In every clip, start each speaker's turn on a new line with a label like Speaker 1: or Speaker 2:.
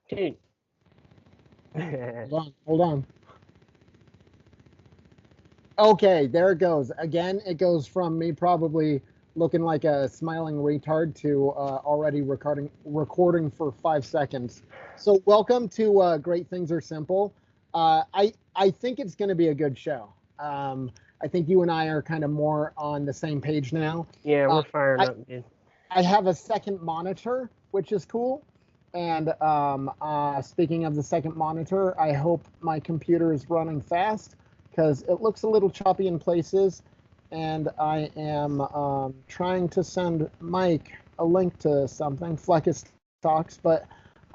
Speaker 1: Dude.
Speaker 2: Hold on, hold on. Okay, there it goes. Again, it goes from me probably looking like a smiling retard to already recording for 5 seconds. So welcome to Great Things Are Simple. I think it's going to be a good show. I think you and I are kind of more on the same page now.
Speaker 1: Yeah, we're fired
Speaker 2: I,
Speaker 1: up, dude.
Speaker 2: I have a second monitor, which is cool. And speaking of the second monitor, I hope my computer is running fast because it looks a little choppy in places. And I am trying to send Mike a link to something, Fleckus Talks. But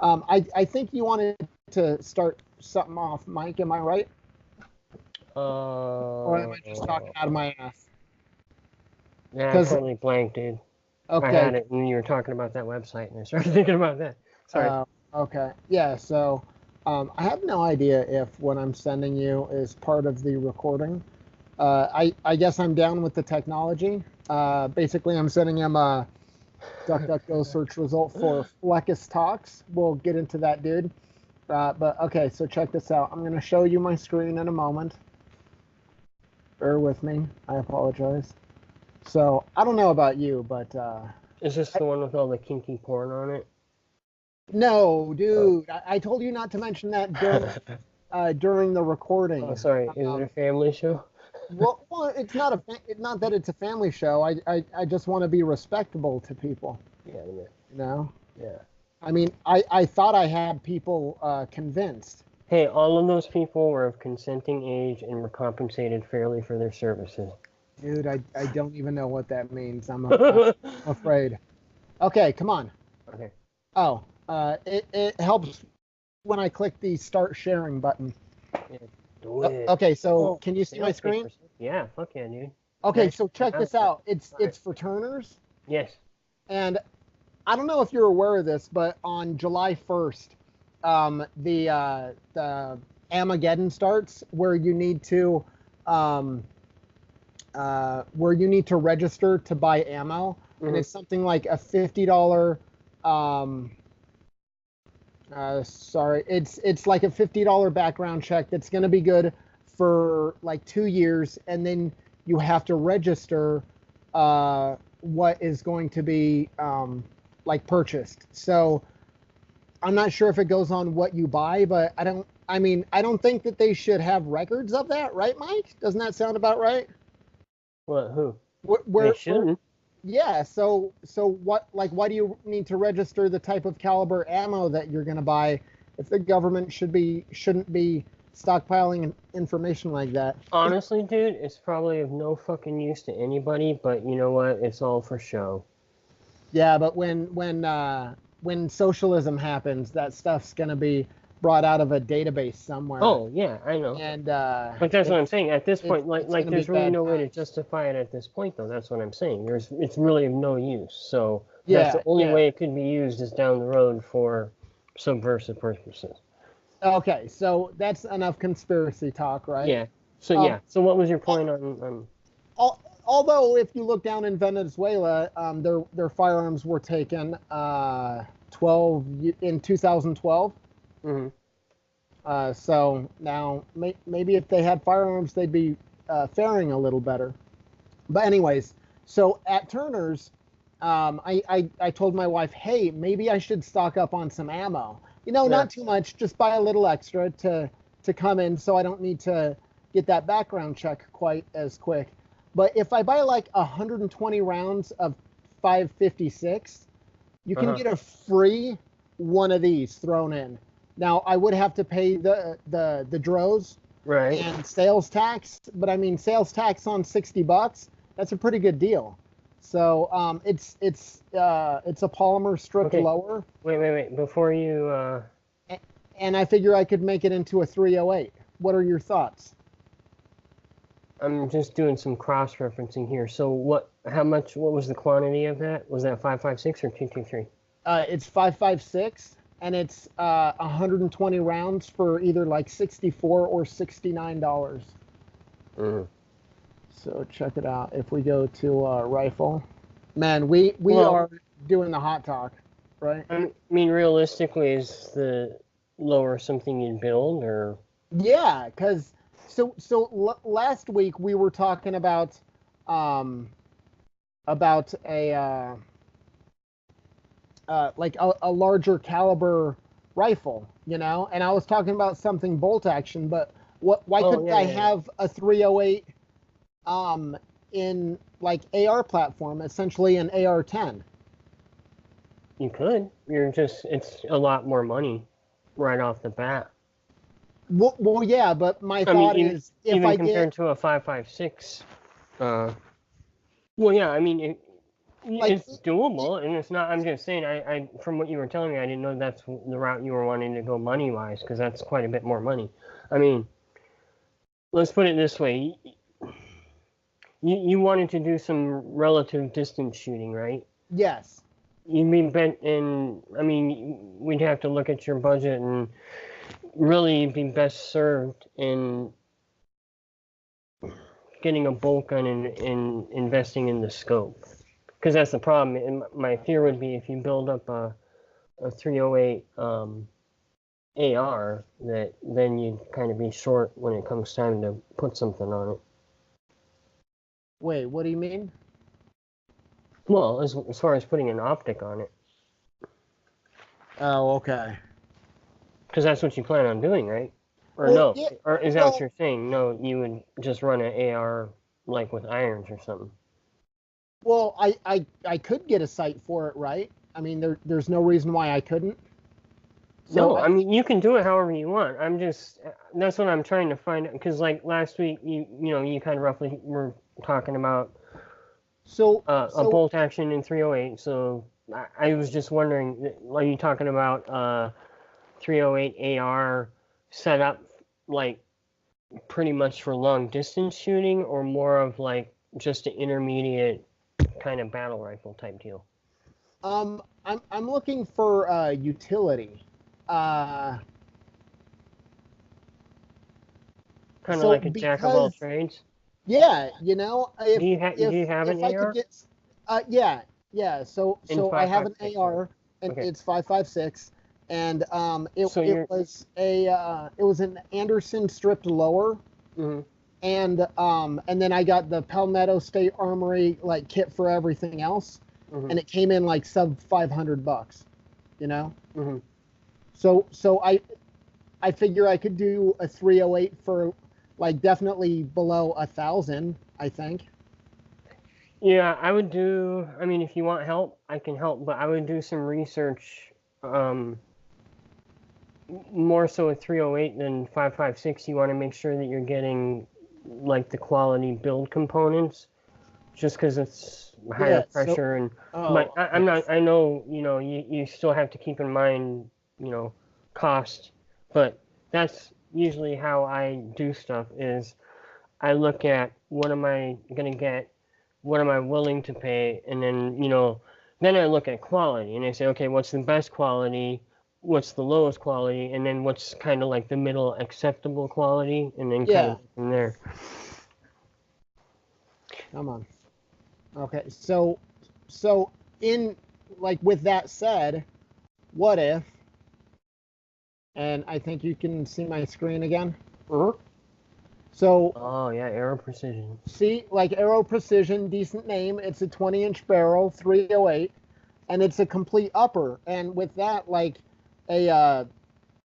Speaker 2: I think you wanted to start something off, Mike. Am I right? Or am I just talking out of my ass?
Speaker 1: Yeah, I
Speaker 2: 'Cause-
Speaker 1: totally blanked, dude. I
Speaker 2: Okay.
Speaker 1: had it when you were talking about that website, and I started thinking about that. Sorry.
Speaker 2: Okay. Yeah. So I have no idea if what I'm sending you is part of the recording. I guess I'm down with the technology. Basically, I'm sending him a DuckDuckGo search result for Fleckus Talks. We'll get into that, dude. But okay, so check this out. I'm going to show you my screen in a moment. Bear with me. I apologize. So I don't know about you, but
Speaker 1: Is this the one with all the kinky porn on it?
Speaker 2: no, dude. I told you not to mention that during the recording.
Speaker 1: Oh, sorry. Is it a family show?
Speaker 2: Well, it's not not that it's a family show. I just want to be respectable to people.
Speaker 1: Yeah,
Speaker 2: You know.
Speaker 1: yeah.
Speaker 2: I mean, I thought I had people convinced.
Speaker 1: Hey, all of those people were of consenting age and were compensated fairly for their services.
Speaker 2: Dude, I don't even know what that means. I'm afraid. Okay, come on.
Speaker 1: Okay.
Speaker 2: Oh, it helps when I click the start sharing button.
Speaker 1: Do it.
Speaker 2: Okay, so
Speaker 1: Oh,
Speaker 2: can you see my screen?
Speaker 1: Yeah, fuck yeah, dude.
Speaker 2: Okay,
Speaker 1: Nice.
Speaker 2: so check this out. It's for Turners,
Speaker 1: Yes.
Speaker 2: and I don't know if you're aware of this, but on July 1st, the Armageddon starts, where you need to register to buy ammo, and it's something like a $50. It's like a $50 background check that's going to be good for like 2 years, and then you have to register what is going to be like purchased. So I'm not sure if it goes on what you buy, but I don't think that they should have records of that, right, Mike? Doesn't that sound about right?
Speaker 1: What? Who?
Speaker 2: Where
Speaker 1: They shouldn't.
Speaker 2: yeah, so what, like, why do you need to register the type of caliber ammo that you're going to buy if the government shouldn't be stockpiling information like that?
Speaker 1: Honestly, dude, it's probably of no fucking use to anybody, but you know what? It's all for show.
Speaker 2: Yeah, but when socialism happens, that stuff's going to be brought out of a database somewhere.
Speaker 1: Oh, yeah, I know.
Speaker 2: And
Speaker 1: but that's what I'm saying. At this point, like there's really no way to
Speaker 2: times.
Speaker 1: justify it at this point, though. That's what I'm saying. It's really of no use. So
Speaker 2: Yeah,
Speaker 1: that's the only way it could be used is down the road for subversive purposes.
Speaker 2: Okay, so that's enough conspiracy talk, right?
Speaker 1: Yeah. So yeah. So what was your point on?
Speaker 2: Although if you look down in Venezuela, their firearms were taken 2012.
Speaker 1: Mm-hmm.
Speaker 2: So now maybe if they had firearms, they'd be faring a little better. But anyways, so at Turner's, I told my wife, hey, maybe I should stock up on some ammo. Not too much, just buy a little extra to come in, so I don't need to get that background check quite as quick. But if I buy like 120 rounds of 5.56, you can get a free one of these thrown in. Now I would have to pay the DROs
Speaker 1: Right.
Speaker 2: and sales tax, but I mean sales tax on $60, that's a pretty good deal. So it's a polymer stripped lower.
Speaker 1: Wait. Before you.
Speaker 2: And I figure I could make it into a 308. What are your thoughts?
Speaker 1: I'm just doing some cross-referencing here. So what was the quantity of that? Was that 5.56 or 2.23?
Speaker 2: It's 5.56, and it's 120 rounds for either like $64 or $69. So check it out. If we go to rifle, man, we are doing the hot talk right?
Speaker 1: I mean, realistically, is the lower something you'd build, or
Speaker 2: Yeah, because last week we were talking um about a larger caliber rifle, and I was talking about something bolt action, but why
Speaker 1: oh
Speaker 2: couldn't
Speaker 1: yeah,
Speaker 2: I
Speaker 1: yeah, yeah.
Speaker 2: have a 308 in like AR platform, essentially an AR-10?
Speaker 1: You could. It's a lot more money right off the bat.
Speaker 2: Well, yeah, but my
Speaker 1: I mean,
Speaker 2: thought is if
Speaker 1: even
Speaker 2: I get
Speaker 1: compared to a 5.56. Uh, well, yeah, I mean,
Speaker 2: like
Speaker 1: it's doable, and it's not. I'm just saying. From what you were telling me, I didn't know that's the route you were wanting to go money wise, because that's quite a bit more money. I mean, let's put it this way: you wanted to do some relative distance shooting, right?
Speaker 2: yes.
Speaker 1: You mean bent in? I mean, we'd have to look at your budget and really be best served in getting a bolt gun and investing in the scope. Because that's the problem. And my fear would be if you build up a 308 AR, that then you'd kind of be short when it comes time to put something on it.
Speaker 2: Wait, what do you mean?
Speaker 1: Well, as far as putting an optic on it,
Speaker 2: Oh, okay.
Speaker 1: because that's what you plan on doing, right? Or
Speaker 2: Well,
Speaker 1: no?
Speaker 2: yeah.
Speaker 1: Or is that what
Speaker 2: Well,
Speaker 1: you're saying? No, you would just run an AR like with irons or something.
Speaker 2: well, I could get a sight for it, right? I mean, there's no reason why I couldn't. So
Speaker 1: No, I mean you can do it however you want. I'm just that's what I'm trying to find out because like last week you kind of roughly were talking about
Speaker 2: so
Speaker 1: a
Speaker 2: so
Speaker 1: bolt action in 308. So I was just wondering, are you talking about 308 AR set up like pretty much for long distance shooting, or more of like just an intermediate kind of battle rifle type deal?
Speaker 2: I'm looking for utility. Uh,
Speaker 1: Kind of
Speaker 2: so
Speaker 1: like a jack of all
Speaker 2: because
Speaker 1: trades.
Speaker 2: yeah,
Speaker 1: Do you have an
Speaker 2: if I could
Speaker 1: AR
Speaker 2: get yeah, yeah. So
Speaker 1: in
Speaker 2: I have an
Speaker 1: 5.56, right?
Speaker 2: AR and
Speaker 1: Okay.
Speaker 2: it's 5.56, and
Speaker 1: So you're
Speaker 2: it was an Anderson stripped lower,
Speaker 1: mhm,
Speaker 2: and then I got the Palmetto State Armory like kit for everything else,
Speaker 1: mhm,
Speaker 2: and it came in like sub $500, you know.
Speaker 1: mhm.
Speaker 2: So I figure I could do a 308 for like definitely below 1,000, I think.
Speaker 1: Yeah, I would do. I mean, if you want help, I can help, but I would do some research, um, more so with 308 than 5.56. You want to make sure that you're getting like the quality build components, just because it's higher
Speaker 2: Yeah. So
Speaker 1: pressure and. But
Speaker 2: oh
Speaker 1: I'm
Speaker 2: okay.
Speaker 1: not. I know you still have to keep in mind you know cost, but that's usually how I do stuff. Is I look at what am I gonna get, what am I willing to pay, and then then I look at quality and I say, okay, what's the best quality, what's the lowest quality, and then what's kind of like the middle acceptable quality, and then kind of
Speaker 2: Yeah.
Speaker 1: from there.
Speaker 2: Come on. Okay. So in like with that said, what if? And I think you can see my screen again.
Speaker 1: Mhm.
Speaker 2: So
Speaker 1: Oh yeah, Aero Precision.
Speaker 2: see, like Aero Precision, decent name. It's a 20-inch barrel, 308, and it's a complete upper. And with that, like a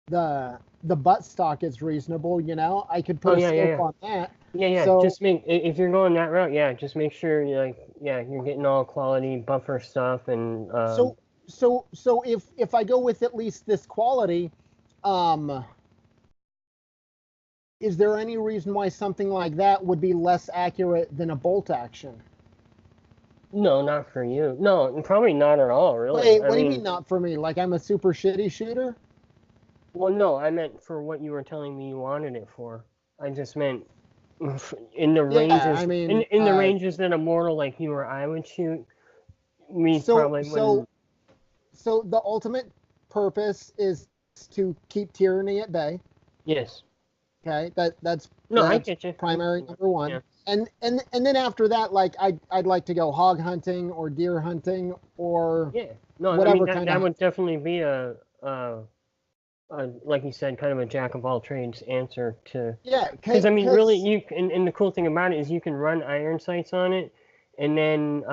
Speaker 2: the butt stock is reasonable. I could
Speaker 1: Oh
Speaker 2: put a
Speaker 1: yeah, yeah,
Speaker 2: scope
Speaker 1: yeah,
Speaker 2: on that.
Speaker 1: yeah, yeah.
Speaker 2: So
Speaker 1: Just if you're going that route, yeah, just make sure you're getting all quality buffer stuff and
Speaker 2: so so if I go with at least this quality, um, is there any reason why something like that would be less accurate than a bolt action?
Speaker 1: no, not for you. No, probably not at all, really.
Speaker 2: Wait,
Speaker 1: I
Speaker 2: what do you mean
Speaker 1: mean,
Speaker 2: not for me? Like I'm a super shitty shooter?
Speaker 1: well, no, I meant for what you were telling me you wanted it for. I just meant in the
Speaker 2: Yeah,
Speaker 1: ranges
Speaker 2: I
Speaker 1: in the ranges that a mortal like you or I would shoot. We
Speaker 2: so
Speaker 1: probably
Speaker 2: so
Speaker 1: wouldn't.
Speaker 2: so the ultimate purpose is to keep tyranny at bay.
Speaker 1: Yes.
Speaker 2: Okay,
Speaker 1: No, I
Speaker 2: that's
Speaker 1: get you.
Speaker 2: primary number
Speaker 1: Yeah.
Speaker 2: one. And then after that, like I'd like to go hog hunting or deer hunting or
Speaker 1: Yeah. No, I
Speaker 2: whatever
Speaker 1: mean
Speaker 2: kind
Speaker 1: that
Speaker 2: of.
Speaker 1: would definitely be like you said, kind of a jack of all trades answer to.
Speaker 2: Yeah,
Speaker 1: Because I mean, really,
Speaker 2: because
Speaker 1: you and the cool thing about it is you can run iron sights on it, and then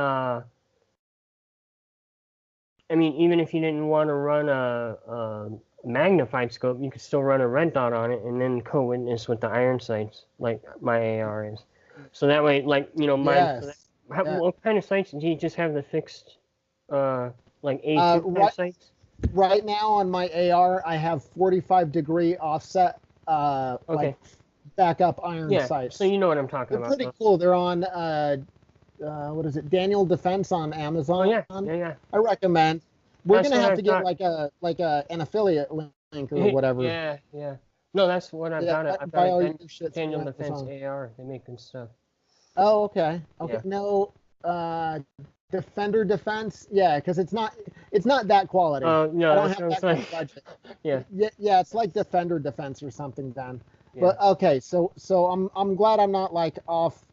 Speaker 1: I mean, even if you didn't want to run a magnified scope, you could still run a red dot on it and then co-witness with the iron sights, like my AR is. So that way, like mine.
Speaker 2: yes, yeah.
Speaker 1: What kind of sights do you just have the fixed, like A2 type
Speaker 2: Right,
Speaker 1: sights?
Speaker 2: right now on my AR, I have 45-degree offset, like
Speaker 1: Okay,
Speaker 2: backup iron
Speaker 1: yeah. So
Speaker 2: sights.
Speaker 1: you know what I'm talking
Speaker 2: They're
Speaker 1: about,
Speaker 2: pretty
Speaker 1: though.
Speaker 2: cool. They're on what is it? Daniel Defense on
Speaker 1: Oh
Speaker 2: Amazon.
Speaker 1: yeah, yeah, yeah.
Speaker 2: I recommend. We're
Speaker 1: That's
Speaker 2: gonna
Speaker 1: what
Speaker 2: have
Speaker 1: I've
Speaker 2: to get
Speaker 1: got.
Speaker 2: like an affiliate link or whatever.
Speaker 1: Yeah, yeah. No, that's what I've
Speaker 2: Yeah,
Speaker 1: got. I've got
Speaker 2: buy
Speaker 1: a
Speaker 2: all your shit
Speaker 1: Daniel
Speaker 2: through
Speaker 1: Defense
Speaker 2: Amazon.
Speaker 1: AR. They make good stuff.
Speaker 2: Oh, okay. Okay.
Speaker 1: Yeah.
Speaker 2: No, Defender Defense. Yeah, because it's not that quality. I
Speaker 1: No,
Speaker 2: don't
Speaker 1: that's
Speaker 2: have
Speaker 1: what I was
Speaker 2: that kind of
Speaker 1: like.
Speaker 2: budget.
Speaker 1: Yeah,
Speaker 2: Yeah, yeah, it's like Defender Defense or something then.
Speaker 1: yeah.
Speaker 2: But okay, so I'm glad I'm not like off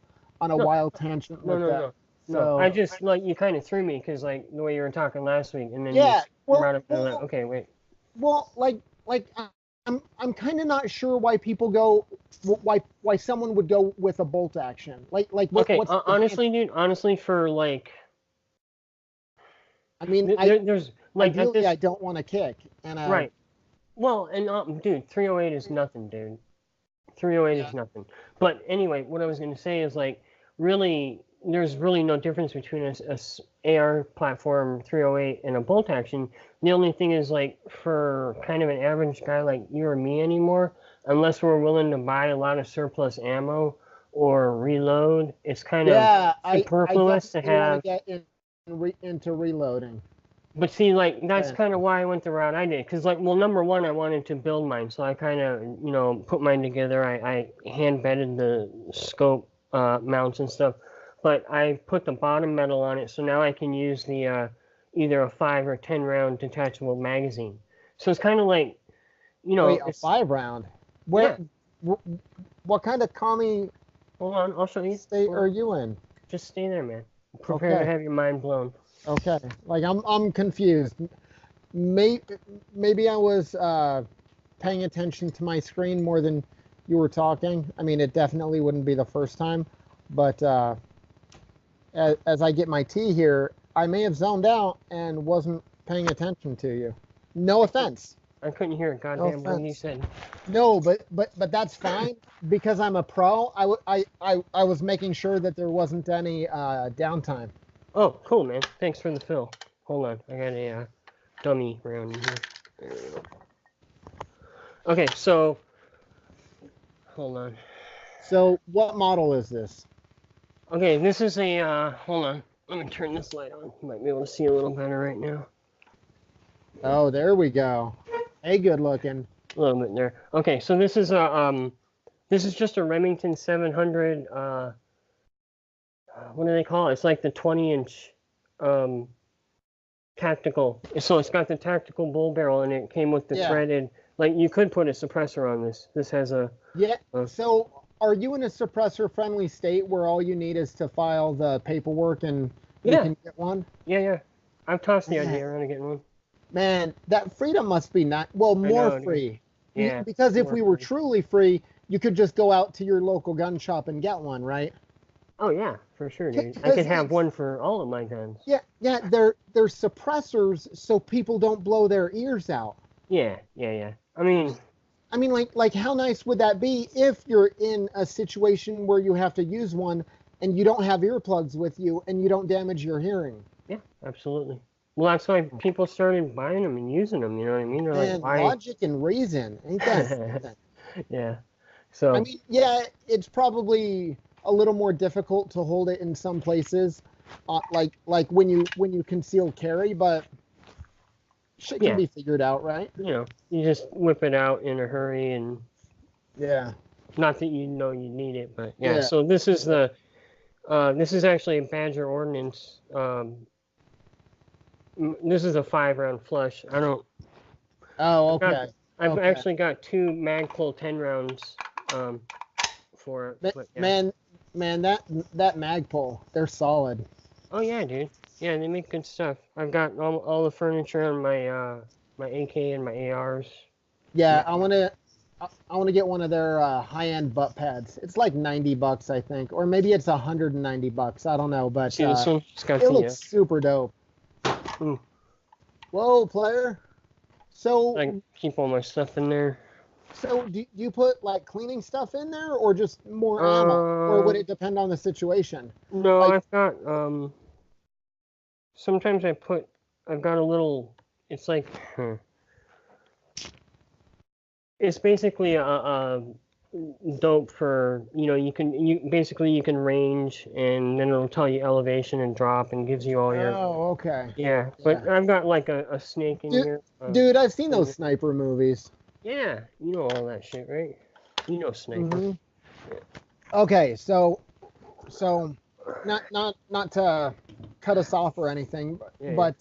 Speaker 2: on a
Speaker 1: No,
Speaker 2: wild tangent
Speaker 1: no,
Speaker 2: with
Speaker 1: no,
Speaker 2: that.
Speaker 1: no, no. I
Speaker 2: So
Speaker 1: just like you kind of threw me because like the way you were talking last week, and then you
Speaker 2: yeah,
Speaker 1: brought
Speaker 2: well,
Speaker 1: up and I'm like,
Speaker 2: well,
Speaker 1: okay, wait.
Speaker 2: well, like I'm kind of not sure why people go why someone would go with a bolt action. Like
Speaker 1: Okay,
Speaker 2: what's the advantage?
Speaker 1: honestly, dude, honestly, for like,
Speaker 2: I mean, I
Speaker 1: there's like at
Speaker 2: ideally
Speaker 1: this
Speaker 2: I don't want to kick, and
Speaker 1: right. Well, and dude, 308 is nothing, dude. 308
Speaker 2: yeah,
Speaker 1: is nothing. But anyway, what I was going to say is like, really, there's really no difference between AR platform 308 and a bolt action. The only thing is like, for kind of an average guy like you or me anymore, unless we're willing to buy a lot of surplus ammo or reload, it's kind of
Speaker 2: yeah, I
Speaker 1: superfluous to
Speaker 2: definitely want to
Speaker 1: have.
Speaker 2: get into reloading.
Speaker 1: But see, like that's
Speaker 2: Yeah,
Speaker 1: kind of why I went the route I did. Cause like, well, number one, I wanted to build mine, so I kind of, put mine together. I hand bedded the scope mounts and stuff, but I put the bottom metal on it, so now I can use the either a 5 or 10 round detachable magazine. So it's kind of like,
Speaker 2: wait, a
Speaker 1: it's
Speaker 2: 5 round. Where,
Speaker 1: yeah.
Speaker 2: what kind of commie
Speaker 1: Hold on, I'll show you.
Speaker 2: state
Speaker 1: Hold
Speaker 2: are
Speaker 1: on.
Speaker 2: you in?
Speaker 1: Just stay there, man. Prepare to
Speaker 2: Okay,
Speaker 1: have your mind blown.
Speaker 2: okay. Like I'm confused. Maybe I was paying attention to my screen more than you were talking. I mean, it definitely wouldn't be the first time, but as I get my tea here, I may have zoned out and wasn't paying attention to you. No offense.
Speaker 1: I couldn't hear a
Speaker 2: No
Speaker 1: goddamn word you
Speaker 2: offense.
Speaker 1: said.
Speaker 2: No, but that's fine because I'm a pro. I was making sure that there wasn't any downtime.
Speaker 1: Oh, cool, man. Thanks for the fill. Hold on, I got a dummy round in here. There we go. Okay, so hold on.
Speaker 2: So what model is this?
Speaker 1: Okay, this is a hold on. Let me turn this light on. You might be able to see a little better right now.
Speaker 2: Oh, there we go. Hey, good looking.
Speaker 1: A little bit there. Okay, so this is a this is just a Remington 700 what do they call it? It's like the 20-inch tactical. So it's got the tactical bull barrel and it came with the
Speaker 2: Yeah.
Speaker 1: threaded, like you could put a suppressor on this. This has a
Speaker 2: Yeah.
Speaker 1: uh,
Speaker 2: So are you in a suppressor friendly state where all you need is to file the paperwork and you
Speaker 1: yeah,
Speaker 2: can get one?
Speaker 1: yeah. I've tossed the
Speaker 2: Man,
Speaker 1: idea around of getting one.
Speaker 2: man, that freedom must be not well
Speaker 1: I
Speaker 2: more
Speaker 1: know, dude.
Speaker 2: free.
Speaker 1: Yeah,
Speaker 2: Because if
Speaker 1: more
Speaker 2: we were
Speaker 1: free.
Speaker 2: truly free, you could just go out to your local gun shop and get one, right?
Speaker 1: Oh yeah, for sure, dude. I
Speaker 2: Because
Speaker 1: could have
Speaker 2: it's
Speaker 1: one for all of my guns.
Speaker 2: yeah, they're suppressors so people don't blow their ears out.
Speaker 1: Yeah. I mean,
Speaker 2: I mean, like how nice would that be if you're in a situation where you have to use one and you don't have earplugs with you and you don't damage your hearing?
Speaker 1: yeah, absolutely. Well, that's why people started buying them and using them. You know what I mean? They're like,
Speaker 2: And
Speaker 1: why?
Speaker 2: logic and reason, ain't that something?
Speaker 1: Yeah.
Speaker 2: I
Speaker 1: So
Speaker 2: mean, yeah, it's probably a little more difficult to hold it in some places, like when you conceal carry, but shit can
Speaker 1: yeah,
Speaker 2: be figured out, right?
Speaker 1: you just whip it out in a hurry, and
Speaker 2: Yeah,
Speaker 1: not that you know you need it, but yeah.
Speaker 2: yeah.
Speaker 1: So this is the this is actually a Badger Ordnance. This is a 5 round flush. I don't.
Speaker 2: Oh,
Speaker 1: I've got.
Speaker 2: okay,
Speaker 1: I've
Speaker 2: okay.
Speaker 1: actually got two Magpul 10 rounds um, for it. But yeah.
Speaker 2: Man, that Magpul, they're solid.
Speaker 1: Oh yeah, dude. Yeah, they make good stuff. I've got all the furniture on my AK and my ARs.
Speaker 2: Yeah,
Speaker 1: My
Speaker 2: I want to get one of their high-end butt pads. It's like $90, I think, or maybe it's $190. I don't know, but
Speaker 1: see this one? It's got
Speaker 2: it
Speaker 1: the
Speaker 2: looks super dope.
Speaker 1: ooh,
Speaker 2: Whoa, player.
Speaker 1: I
Speaker 2: So,
Speaker 1: keep all my stuff in there.
Speaker 2: do you put like cleaning stuff in there, or just more ammo, or would
Speaker 1: Um,
Speaker 2: it depend on the situation?
Speaker 1: no,
Speaker 2: Like,
Speaker 1: I've got sometimes I've got a little. It's like it's basically a dope for you can range and then it'll tell you elevation and drop and gives you all your
Speaker 2: oh, okay,
Speaker 1: yeah.
Speaker 2: yeah,
Speaker 1: But I've got like a snake in
Speaker 2: dude,
Speaker 1: here.
Speaker 2: dude, I've seen those sniper movies.
Speaker 1: Yeah, you know all that shit, right? You know sniper.
Speaker 2: Hmm. Okay, so not to cut us off or anything,
Speaker 1: Yeah,
Speaker 2: but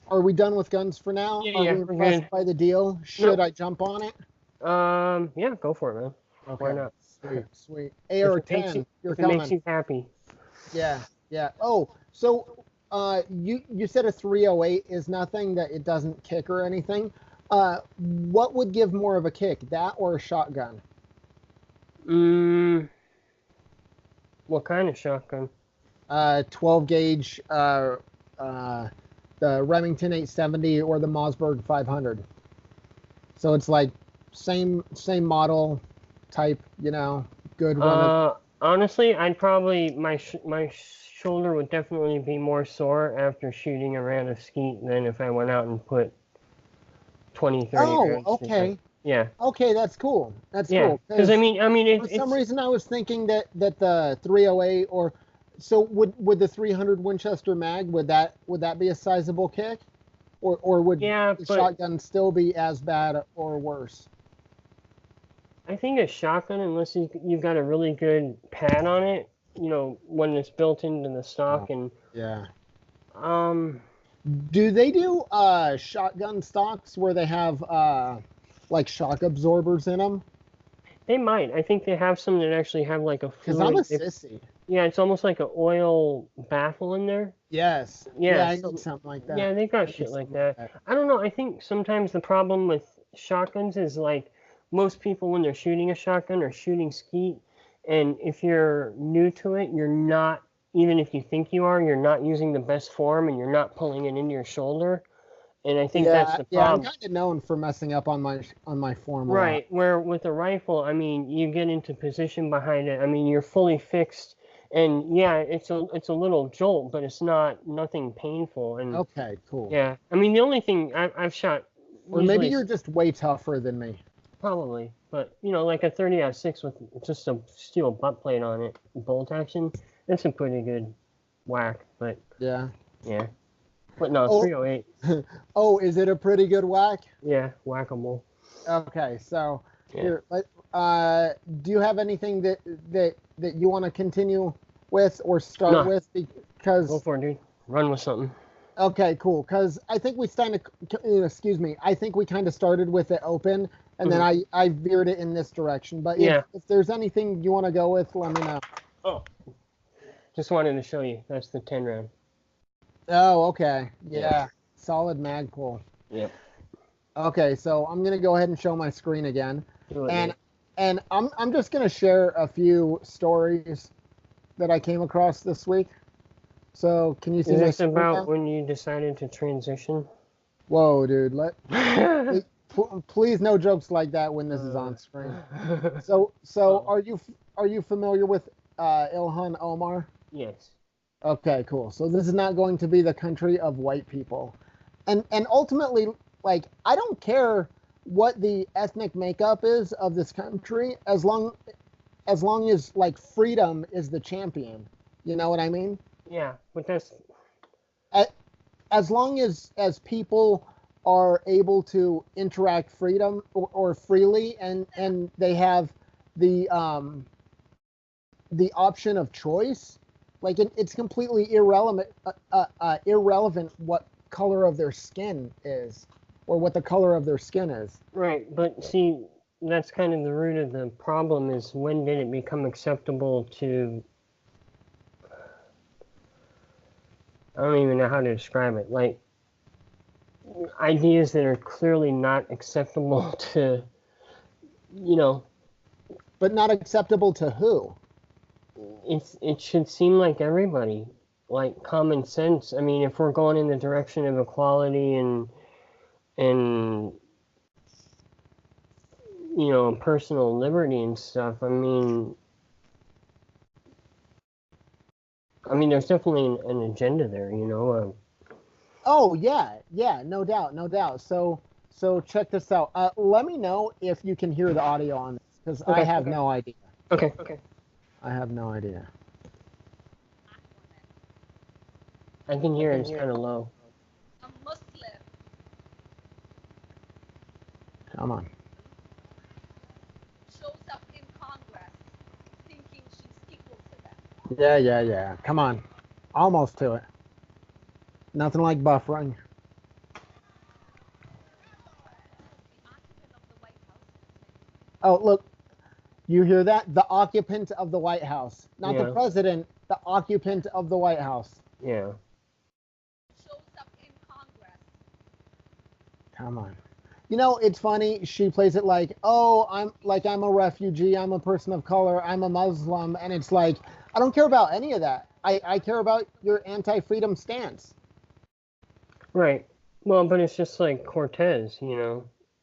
Speaker 2: are we done with guns for now?
Speaker 1: yeah,
Speaker 2: Are
Speaker 1: yeah.
Speaker 2: we
Speaker 1: We're
Speaker 2: impressed
Speaker 1: good.
Speaker 2: by the deal? Should
Speaker 1: No,
Speaker 2: I jump on it?
Speaker 1: yeah, go for it, man. Why
Speaker 2: Okay,
Speaker 1: not?
Speaker 2: sweet, sweet.
Speaker 1: If it makes you
Speaker 2: AR-10, you're
Speaker 1: if it makes
Speaker 2: coming.
Speaker 1: you happy.
Speaker 2: Yeah, yeah. Oh, so you said a 308 is nothing, that it doesn't kick or anything. What would give more of a kick, that or a shotgun?
Speaker 1: Mm, what kind of shotgun?
Speaker 2: 12 gauge, uh, the Remington 870 or the Mossberg 500. So it's like same model type, good run of.
Speaker 1: Honestly, I'd probably my shoulder would definitely be more sore after shooting around a skeet than if I went out and put 20, 30
Speaker 2: Oh,
Speaker 1: rounds through it.
Speaker 2: okay.
Speaker 1: Yeah,
Speaker 2: Okay, that's cool. That's
Speaker 1: yeah.
Speaker 2: cool.
Speaker 1: Because
Speaker 2: Because
Speaker 1: I mean,
Speaker 2: for some
Speaker 1: it's
Speaker 2: reason I was thinking that the 308, or so would the 300 Winchester mag, would that be a sizable kick, or would
Speaker 1: yeah,
Speaker 2: the
Speaker 1: but
Speaker 2: shotgun still be as bad or worse?
Speaker 1: I think a shotgun, unless you've got a really good pad on it, when it's built into the
Speaker 2: Oh,
Speaker 1: stock, and
Speaker 2: yeah.
Speaker 1: um,
Speaker 2: Do they do shotgun stocks where they have like shock absorbers in them?
Speaker 1: they might. I think they have some that actually have like a
Speaker 2: Because I'm a
Speaker 1: fluid.
Speaker 2: sissy.
Speaker 1: Yeah, it's almost like an oil baffle in there.
Speaker 2: Yes.
Speaker 1: Yeah,
Speaker 2: Yeah, I need
Speaker 1: so
Speaker 2: something like that.
Speaker 1: yeah, they got
Speaker 2: I need
Speaker 1: shit like
Speaker 2: something like
Speaker 1: that.
Speaker 2: that.
Speaker 1: I don't know. I think sometimes the problem with shotguns is like most people when they're shooting a shotgun are shooting skeet, and if you're new to it, you're not. Even if you think you are, you're not using the best form, and you're not pulling it into your shoulder. And I think that's
Speaker 2: Yeah,
Speaker 1: the
Speaker 2: yeah, I'm
Speaker 1: problem.
Speaker 2: kind of known for messing up on my form a lot.
Speaker 1: Right, where with a rifle, I mean, you get into position behind it. I mean, you're fully fixed, and yeah, it's a little jolt, but it's nothing painful. And
Speaker 2: Okay, cool.
Speaker 1: yeah, I mean, the only thing I've shot
Speaker 2: Or maybe
Speaker 1: easily,
Speaker 2: you're just way tougher than me.
Speaker 1: probably, but like a 30-06 with just a steel butt plate on it, bolt action, that's a pretty good whack. But
Speaker 2: Yeah.
Speaker 1: yeah, but no,
Speaker 2: Oh,
Speaker 1: 308,
Speaker 2: oh, is it a pretty good whack?
Speaker 1: yeah, whack-a-mole.
Speaker 2: Okay, so
Speaker 1: Yeah,
Speaker 2: here, do you have anything that you want to continue with or start
Speaker 1: no,
Speaker 2: with?
Speaker 1: go
Speaker 2: Because
Speaker 1: for it, dude. Run with something.
Speaker 2: okay, cool. Because I think we excuse me, I think we kind of started with it open, and then
Speaker 1: Hmm.
Speaker 2: I veered it in this direction. But if
Speaker 1: Yeah.
Speaker 2: if there's anything you want to go with, let me know.
Speaker 1: Oh, just wanted to show you. That's the 10 round.
Speaker 2: Oh, okay,
Speaker 1: Yeah.
Speaker 2: yeah, solid mag pull.
Speaker 1: Yep.
Speaker 2: Okay, so I'm gonna go ahead and show my screen again,
Speaker 1: Do it,
Speaker 2: and
Speaker 1: mate.
Speaker 2: I'm just gonna share a few stories that I came across this week. So can you see
Speaker 1: Is
Speaker 2: my
Speaker 1: this
Speaker 2: screen
Speaker 1: about
Speaker 2: now?
Speaker 1: when you decided to transition?
Speaker 2: Whoa, dude,
Speaker 1: uh,
Speaker 2: please, please no jokes like that when this is on screen. So
Speaker 1: oh,
Speaker 2: are you familiar with Ilhan Omar?
Speaker 1: yes.
Speaker 2: Okay, cool. So this is not going to be the country of white people. And ultimately, like, I don't care what the ethnic makeup is of this country, as long as like freedom is the champion. You know what I mean?
Speaker 1: Yeah, but that's
Speaker 2: A- As long as people are able to interact freedom or freely, and they have the option of choice, like it's completely irrelevant what color of their skin is, or what the color of their skin is.
Speaker 1: right. But see, that's kind of the root of the problem is when did it become acceptable to I don't even know how to describe it. Like ideas that are clearly not acceptable to, you know,
Speaker 2: But not acceptable to who?
Speaker 1: it should seem like everybody, like common sense. I mean, if we're going in the direction of equality and personal liberty and stuff, I mean, there's definitely an agenda there,
Speaker 2: Oh yeah, no doubt, no doubt. So check this out. Let me know if you can hear the audio on this because I
Speaker 1: Okay,
Speaker 2: have
Speaker 1: okay.
Speaker 2: no idea.
Speaker 1: Okay.
Speaker 2: I have no idea.
Speaker 1: I can hear it's kind of low.
Speaker 3: A Muslim
Speaker 2: Come on.
Speaker 3: shows up in Congress thinking she's equal to them.
Speaker 2: Yeah. Come on. Almost to it. Nothing like buffering.
Speaker 3: The occupant of the White House.
Speaker 2: Oh, look. You hear that? The occupant of the White House. Not the
Speaker 1: Yeah.
Speaker 2: president, the occupant of the White House.
Speaker 1: Yeah.
Speaker 3: Shows up in Congress.
Speaker 2: Come on. You know, it's funny. She plays it like, "Oh, I'm a refugee. I'm a person of color. I'm a Muslim." And it's like, I don't care about any of that. I care about your anti-freedom stance.
Speaker 1: Right. Well, but it's just like Cortez,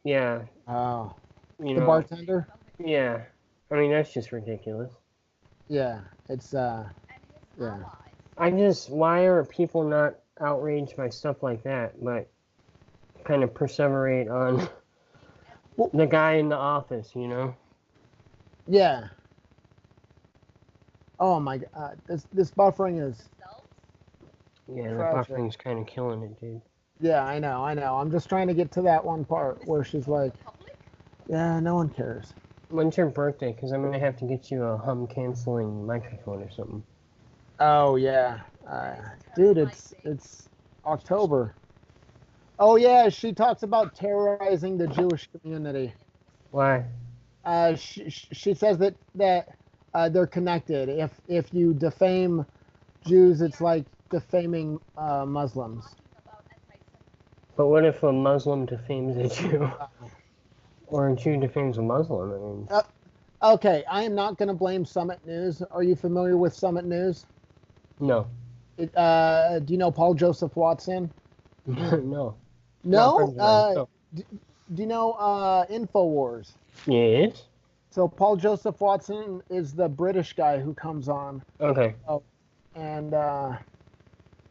Speaker 1: Yeah.
Speaker 2: Oh,
Speaker 1: You
Speaker 2: the
Speaker 1: know.
Speaker 2: bartender?
Speaker 1: Yeah. I mean, that's just ridiculous.
Speaker 2: Yeah, it's
Speaker 3: And his
Speaker 2: Yeah.
Speaker 1: Why are people not outraged by stuff like that, but kind of perseverate on
Speaker 2: Well,
Speaker 1: the guy in the office,
Speaker 2: yeah. Oh my God, this buffering is.
Speaker 3: themselves.
Speaker 1: Yeah, the
Speaker 2: Tragic.
Speaker 1: buffering's kind of killing it, dude.
Speaker 2: Yeah, I know. I'm just trying to get to that one part where she's like,
Speaker 3: The public.
Speaker 2: "Yeah, no one cares."
Speaker 1: When's your birthday? Because I'm going to have to get you a hum-canceling microphone or something.
Speaker 2: Oh yeah, dude, it's October. Oh yeah, she talks about terrorizing the Jewish community.
Speaker 1: Why?
Speaker 2: She says that they're connected. If you defame Jews, it's like defaming Muslims.
Speaker 3: Talking about anti-Semitism.
Speaker 1: But what if a Muslim defames a Jew? Or a Jew defames a Muslim? I mean,
Speaker 2: Okay, I am not going to blame Summit News. Are you familiar with Summit News?
Speaker 1: no.
Speaker 2: Do you know Paul Joseph Watson?
Speaker 1: No.
Speaker 2: No.
Speaker 1: No.
Speaker 2: Do you know Infowars?
Speaker 1: Yes?
Speaker 2: So Paul Joseph Watson is the British guy who comes on,
Speaker 1: Okay.
Speaker 2: and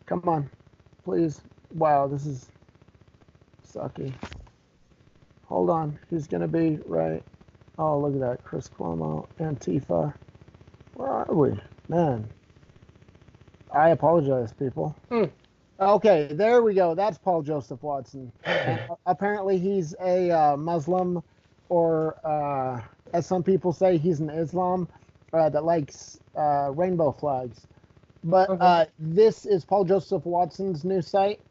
Speaker 2: come on, please. Wow, this is sucky. Hold on, he's gonna be right. Oh, look at that, Chris Cuomo, Antifa. Where are we, man? I apologize, people. Okay, there we go. That's Paul Joseph Watson. And apparently, he's a Muslim, or as some people say, he's an Islam that likes rainbow flags. But
Speaker 1: Okay.
Speaker 2: this is Paul Joseph Watson's new site,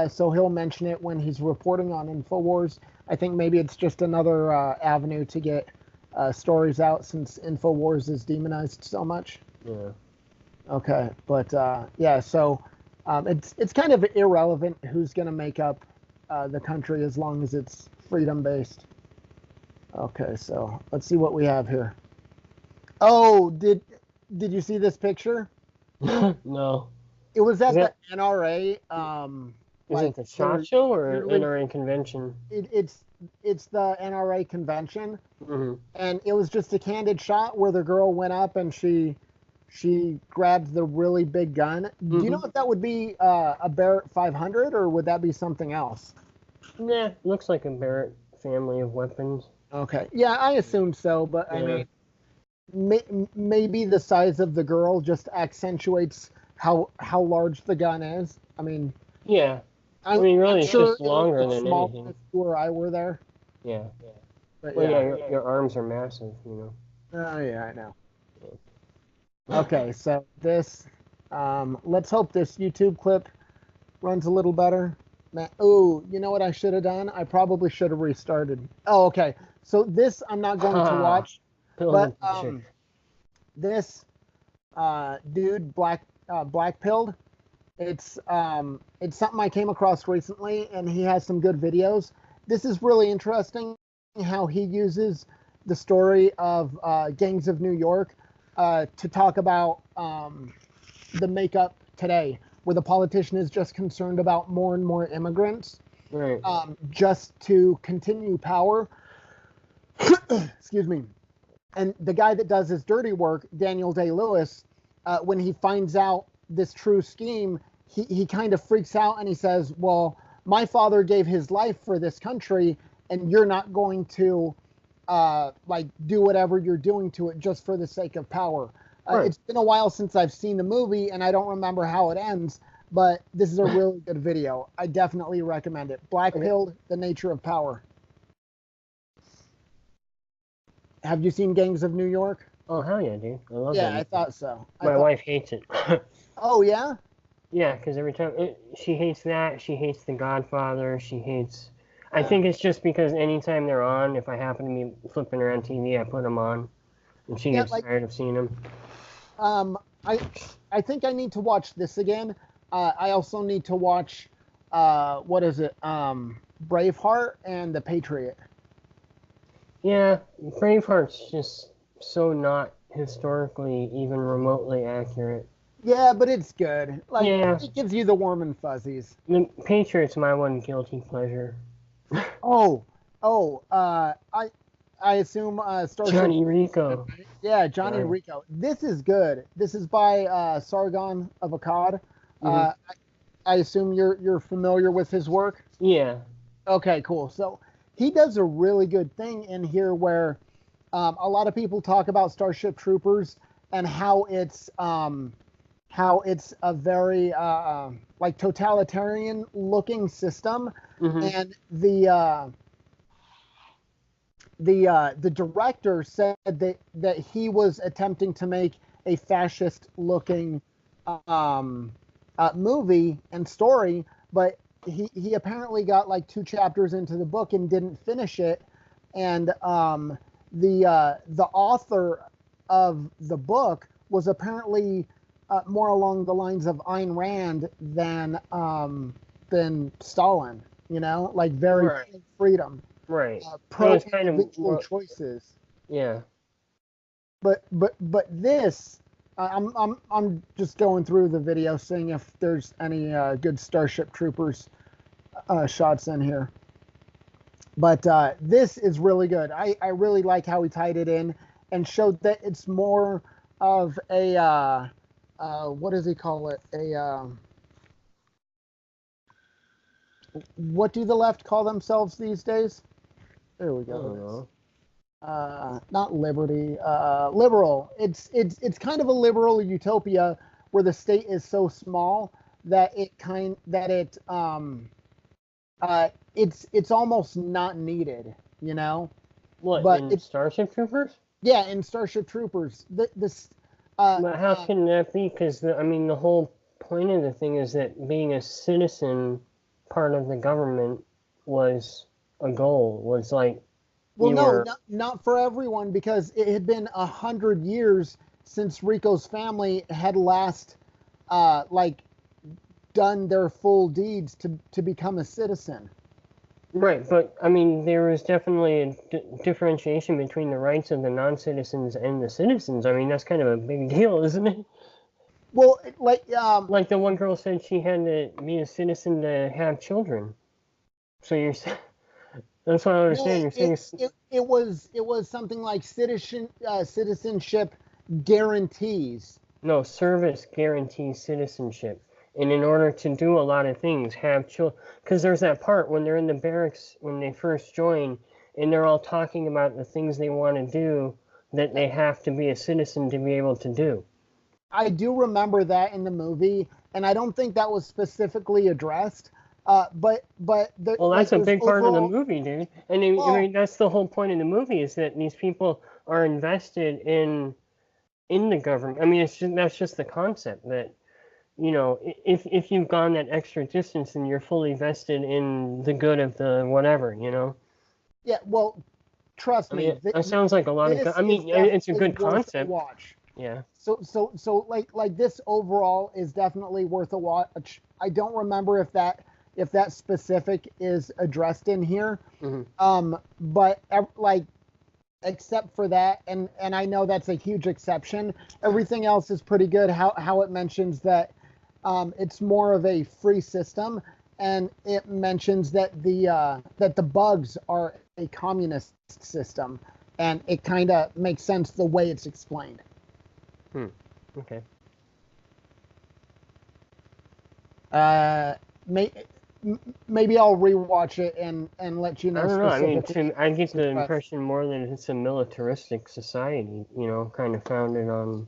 Speaker 2: so he'll mention it when he's reporting on Infowars. I think maybe it's just another avenue to get stories out since Infowars is demonized so much.
Speaker 1: Yeah.
Speaker 2: Okay, but yeah, so it's kind of irrelevant who's going to make up the country as long as it's freedom based. Okay, so let's see what we have here. Oh, did you see this picture?
Speaker 1: No.
Speaker 2: It was at
Speaker 1: Is
Speaker 2: the
Speaker 1: it-
Speaker 2: NRA.
Speaker 1: Is it the SHOT Show or an
Speaker 2: literally-
Speaker 1: NRA convention?
Speaker 2: It's the NRA convention,
Speaker 1: Hmm.
Speaker 2: and it was just a candid shot where the girl went up and she grabbed the really big gun. Do you know if that would be a Barrett 500 or would that be something else?
Speaker 1: Nah, looks like a Barrett family of weapons.
Speaker 2: Okay, yeah, I assumed so, but I
Speaker 1: Yeah.
Speaker 2: mean, maybe the size of the girl just accentuates how large the gun is. I mean,
Speaker 1: Yeah.
Speaker 2: I'm,
Speaker 1: mean, really,
Speaker 2: I'm
Speaker 1: it's
Speaker 2: sure
Speaker 1: just
Speaker 2: it would
Speaker 1: longer
Speaker 2: look
Speaker 1: than
Speaker 2: small
Speaker 1: anything.
Speaker 2: if you or I were there.
Speaker 1: Yeah.
Speaker 2: But
Speaker 1: Well,
Speaker 2: yeah.
Speaker 1: yeah, your arms are massive,
Speaker 2: Oh yeah, I know. Okay, so this, let's hope this YouTube clip runs a little better. Oh, you know what I should have done? I probably should have restarted. Oh, okay. So this I'm not going to watch, but this dude black pilled. It's something I came across recently, and he has some good videos. This is really interesting how he uses the story of gangs of New York to talk about the makeup today, where the politician is just concerned about more and more immigrants
Speaker 1: Right.
Speaker 2: just to continue power. Excuse me. And the guy that does his dirty work, Daniel Day-Lewis, when he finds out this true scheme, he kind of freaks out and he says, well, my father gave his life for this country, and you're not going to like do whatever you're doing to it just for the sake of power.
Speaker 1: Right.
Speaker 2: It's been a while since I've seen the movie, and I don't remember how it ends, but this is a really good video. I definitely recommend it. Black Pilled, The Nature of Power. Have you seen Gangs of New York?
Speaker 1: Oh, hell yeah, dude. I love
Speaker 2: Yeah,
Speaker 1: that.
Speaker 2: I thought so.
Speaker 1: My wife hates it.
Speaker 2: Oh, yeah?
Speaker 1: Yeah, because every time she hates that, she hates The Godfather, she hates. I think it's just because anytime they're on, if I happen to be flipping around TV, I put them on, and she gets tired of seeing them.
Speaker 2: I think I need to watch this again. I also need to watch what is it? Braveheart and The Patriot.
Speaker 1: Yeah, Braveheart's just so not historically even remotely accurate.
Speaker 2: Yeah, but it's good. Like,
Speaker 1: Yeah.
Speaker 2: it gives you the warm and fuzzies.
Speaker 1: The Patriot's my one guilty pleasure.
Speaker 2: I assume Starship.
Speaker 1: Johnny Rico.
Speaker 2: Yeah, Johnny
Speaker 1: Right.
Speaker 2: Rico. This is good. This is by Sargon of Akkad.
Speaker 1: Mhm.
Speaker 2: I assume you're familiar with his work.
Speaker 1: Yeah.
Speaker 2: Okay, cool. So he does a really good thing in here where a lot of people talk about Starship Troopers and how it's a very like totalitarian looking system,
Speaker 1: Mhm.
Speaker 2: and the director said that he was attempting to make a fascist looking movie and story, but he apparently got like 2 chapters into the book and didn't finish it, and the author of the book was apparently more along the lines of Ayn Rand than Stalin. You know, like very
Speaker 1: Right.
Speaker 2: freedom,
Speaker 1: Right.
Speaker 2: pro
Speaker 1: was kind of
Speaker 2: individual
Speaker 1: more-
Speaker 2: choices.
Speaker 1: Yeah.
Speaker 2: But this, I'm just going through the video, seeing if there's any good Starship Troopers shots in here. But this is really good. I really like how he tied it in and showed that it's more of a what does he call it? What do the left call themselves these days? There we
Speaker 1: I don't
Speaker 2: go.
Speaker 1: know.
Speaker 2: Not liberty, liberal. It's kind of a liberal utopia where the state is so small that it's almost not needed, you know.
Speaker 1: What,
Speaker 2: But
Speaker 1: in
Speaker 2: it's
Speaker 1: Starship Troopers?
Speaker 2: yeah, in Starship Troopers,
Speaker 1: But how can that be? Because, I mean, the whole point of the thing is that being a citizen, part of the government, was a goal. Was like,
Speaker 2: well,
Speaker 1: you
Speaker 2: no,
Speaker 1: were.
Speaker 2: not for everyone, because it had been 100 years since Rico's family had last like done their full deeds to become a citizen.
Speaker 1: Right, but, I mean, there was definitely a differentiation between the rights of the non-citizens and the citizens. I mean, that's kind of a big deal, isn't it?
Speaker 2: Well,
Speaker 1: Like the one girl said she had to be a citizen to have children. So you're saying. That's what I understand. You're saying.
Speaker 2: it was something like citizenship guarantees.
Speaker 1: No, service guarantees citizenship. And in order to do a lot of things, have children. Because there's that part when they're in the barracks when they first join, and they're all talking about the things they want to do that they have to be a citizen to be able to do.
Speaker 2: I do remember that in the movie, and I don't think that was specifically addressed. But
Speaker 1: Well, that's a big part of the
Speaker 2: overall,
Speaker 1: movie, dude. And I mean, that's the whole point of the movie is that these people are invested in the government. I mean, that's just the concept that, you know, if you've gone that extra distance and you're fully vested in the good of the whatever, you know.
Speaker 2: Yeah, well, trust
Speaker 1: I
Speaker 2: me.
Speaker 1: mean, that sounds like a lot of. I mean, it's a good concept.
Speaker 2: Watch.
Speaker 1: Yeah.
Speaker 2: So like this overall is definitely worth a watch. I don't remember if that specific is addressed in here. But like except for that, and I know that's a huge exception. Everything else is pretty good. How it mentions that it's more of a free system, and it mentions that the bugs are a communist system, and it kind of makes sense the way it's explained.
Speaker 1: Okay.
Speaker 2: Maybe I'll rewatch it and let you know
Speaker 1: I don't know. I mean,
Speaker 2: specifically.
Speaker 1: I get the impression more that it's a militaristic society, kind of founded on.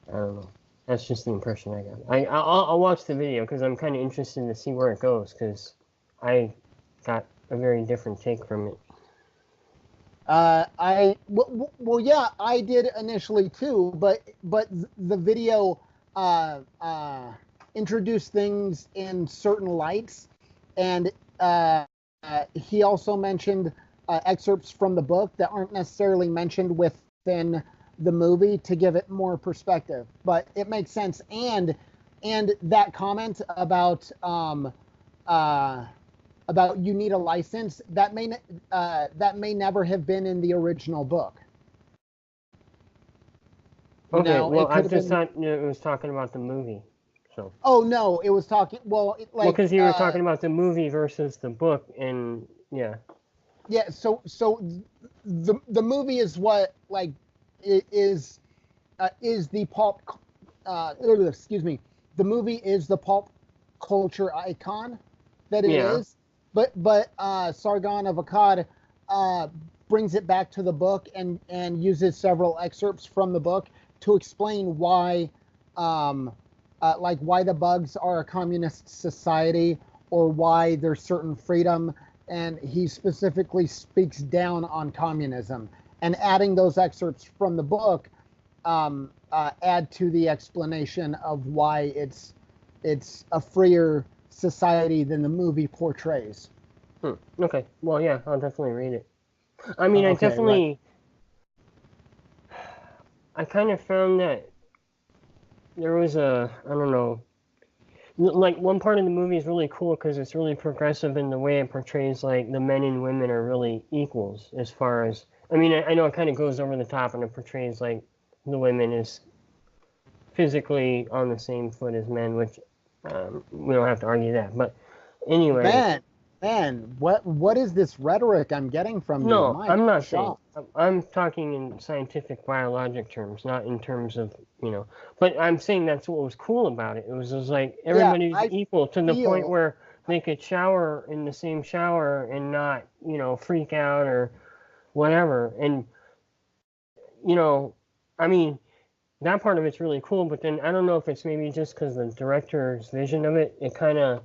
Speaker 1: I don't know. That's just the impression I got. I'll watch the video because I'm kind of interested to see where it goes because I got a very different take from it.
Speaker 2: Well, yeah, I did initially too, but the video introduced things in certain lights, and he also mentioned excerpts from the book that aren't necessarily mentioned within the movie to give it more perspective. But it makes sense, and that comment about you need a license that may never have been in the original book.
Speaker 1: Okay, well, I just thought it was talking about the movie. So.
Speaker 2: Oh no, it was talking. Well,
Speaker 1: because you were talking about the movie versus the book, and yeah.
Speaker 2: Yeah. So the movie is what is the pulp. Excuse me. The movie is the pulp culture icon that it is. But Sargon of Akkad brings it back to the book and uses several excerpts from the book to explain why why the bugs are a communist society or why there's certain freedom, and he specifically speaks down on communism, and adding those excerpts from the book add to the explanation of why it's a freer society than the movie portrays.
Speaker 1: Okay. Well, yeah, I'll definitely read it. I mean, I kind of found that there was I don't know, like one part of the movie is really cool because it's really progressive in the way it portrays like the men and women are really equals as far as, I mean, I know it kind of goes over the top and it portrays like the women is physically on the same foot as men, which we don't have to argue that. But anyway.
Speaker 2: Man, what is this rhetoric I'm getting from you?
Speaker 1: No, I'm not saying. I'm talking in scientific biologic terms, not in terms of, But I'm saying that's what was cool about it. It was like everybody's equal to the point where they could shower in the same shower and not, freak out or whatever. And, I mean, that part of it's really cool. But then I don't know if it's maybe just because the director's vision of it, it kind of,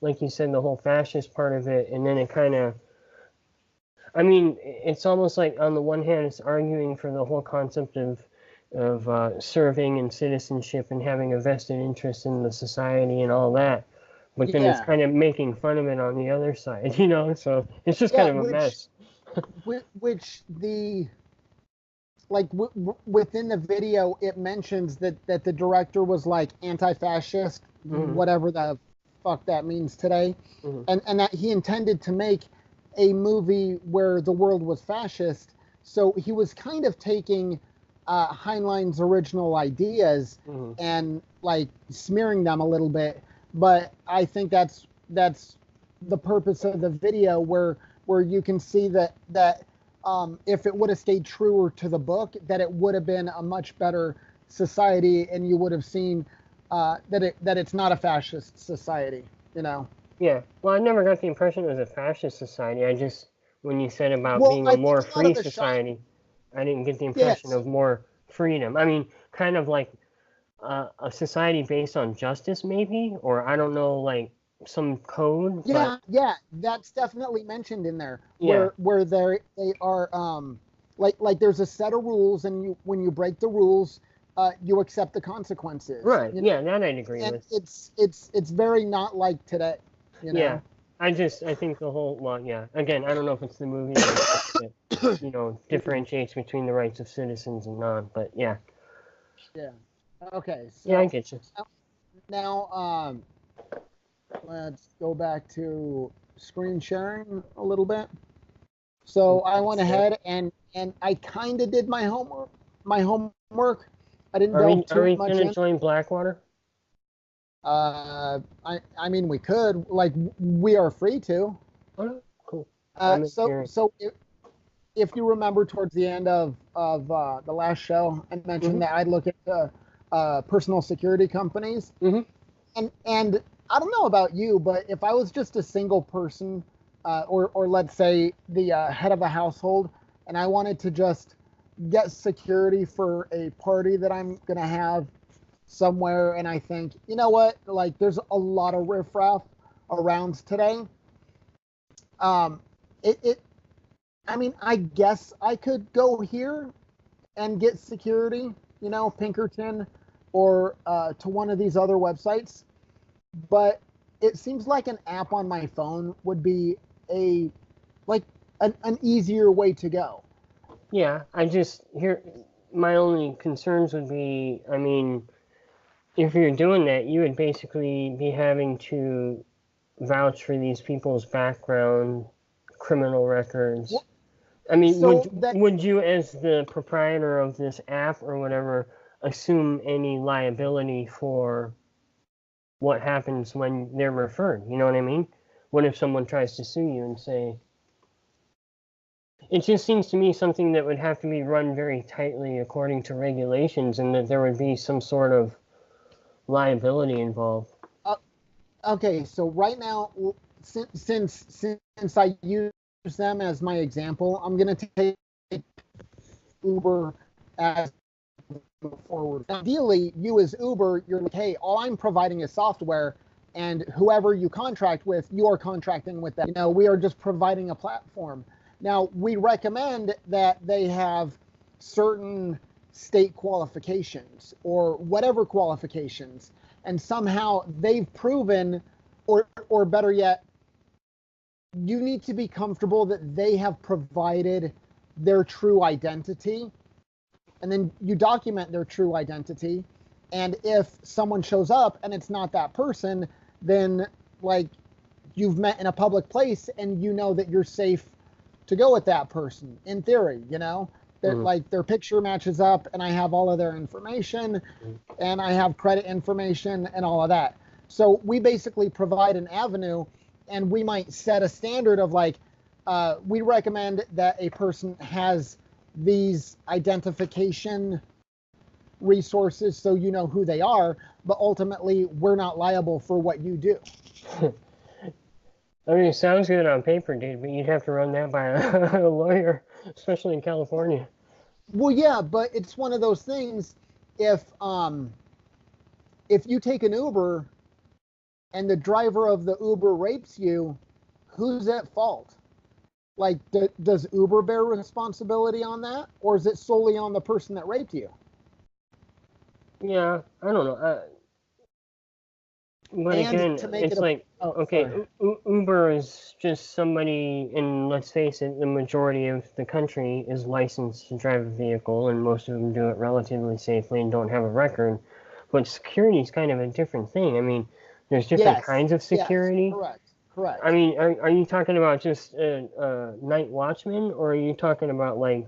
Speaker 1: like you said, the whole fascist part of it, and then it kind of, I mean, it's almost like on the one hand, it's arguing for the whole concept of serving and citizenship and having a vested interest in the society and all that, but then it's kind of making fun of it on the other side, so it's just kind of a mess.
Speaker 2: Which within the video, it mentions that the director was like anti-fascist, whatever the fuck that means today, and that he intended to make a movie where the world was fascist, so he was kind of taking Heinlein's original ideas and like smearing them a little bit, but I think that's the purpose of the video, where you can see that if it would have stayed truer to the book, that it would have been a much better society, and you would have seen that it's not a fascist society,
Speaker 1: Yeah. Well, I never got the impression it was a fascist society. I just, when you said about being a more free society, I didn't get the impression of more freedom. I mean, kind of like a society based on justice, maybe, or I don't know, like some code.
Speaker 2: Yeah, that's definitely mentioned in there. Where they are like there's a set of rules, and when you break the rules, you accept the consequences.
Speaker 1: Right. Yeah, that I'd agree with.
Speaker 2: It's very not like today.
Speaker 1: Yeah. I think the whole, well, yeah. Again, I don't know if it's the movie that, differentiates between the rights of citizens and not, but yeah.
Speaker 2: Yeah. Okay.
Speaker 1: Yeah, I
Speaker 2: So
Speaker 1: get you.
Speaker 2: now, let's go back to screen sharing a little bit. So I went ahead and I kind of did my homework. I didn't
Speaker 1: Are we
Speaker 2: delve
Speaker 1: are
Speaker 2: too
Speaker 1: we
Speaker 2: much
Speaker 1: gonna
Speaker 2: in.
Speaker 1: join Blackwater?
Speaker 2: I mean, we could, like, we are free to.
Speaker 1: Oh no, cool. I'm in
Speaker 2: So
Speaker 1: here.
Speaker 2: so if you remember towards the end of the last show, I mentioned that I'd look at personal security companies,
Speaker 1: Mhm.
Speaker 2: and I don't know about you, but if I was just a single person, or let's say the head of a household, and I wanted to just get security for a party that I'm gonna have somewhere, and I think, you know what, like there's a lot of riffraff around today. Um, it I mean, I guess I could go here and get security, Pinkerton, or to one of these other websites. But it seems like an app on my phone would be a like an easier way to go.
Speaker 1: Yeah, my only concerns would be, I mean, if you're doing that, you would basically be having to vouch for these people's background, criminal records. I mean,
Speaker 2: So that
Speaker 1: would you, as the proprietor of this app or whatever, assume any liability for what happens when they're referred? You know what I mean? What if someone tries to sue you and say, it just seems to me something that would have to be run very tightly according to regulations, and that there would be some sort of liability involved.
Speaker 2: okay, so right now, since I use them as my example, I'm gonna take Uber as forward. Ideally, you as Uber, you're like, hey, all I'm providing is software, and whoever you contract with, you are contracting with them. We are just providing a platform. Now, we recommend that they have certain state qualifications or whatever qualifications, and somehow they've proven, or better yet, you need to be comfortable that they have provided their true identity, and then you document their true identity. And if someone shows up and it's not that person, then like you've met in a public place and you know that you're safe to go with that person in theory, that like their picture matches up and I have all of their information and I have credit information and all of that. So we basically provide an avenue, and we might set a standard of like, we recommend that a person has these identification resources so you know who they are, but ultimately we're not liable for what you do.
Speaker 1: I mean, it sounds good on paper, dude, but you'd have to run that by a lawyer, especially in California.
Speaker 2: Well, yeah, but it's one of those things. If you take an Uber and the driver of the Uber rapes you, who's at fault? Like, does Uber bear responsibility on that, or is it solely on the person that raped you?
Speaker 1: Yeah, I don't know. But
Speaker 2: And
Speaker 1: again,
Speaker 2: to make
Speaker 1: it's
Speaker 2: it a
Speaker 1: like,
Speaker 2: oh,
Speaker 1: okay,
Speaker 2: sorry.
Speaker 1: Uber is just somebody, and let's face it, the majority of the country is licensed to drive a vehicle, and most of them do it relatively safely and don't have a record. But security is kind of a different thing. I mean, there's different
Speaker 2: Yes,
Speaker 1: kinds of
Speaker 2: yes,
Speaker 1: security. I
Speaker 2: correct.
Speaker 1: mean, are you talking about just a night watchman, or are you talking about like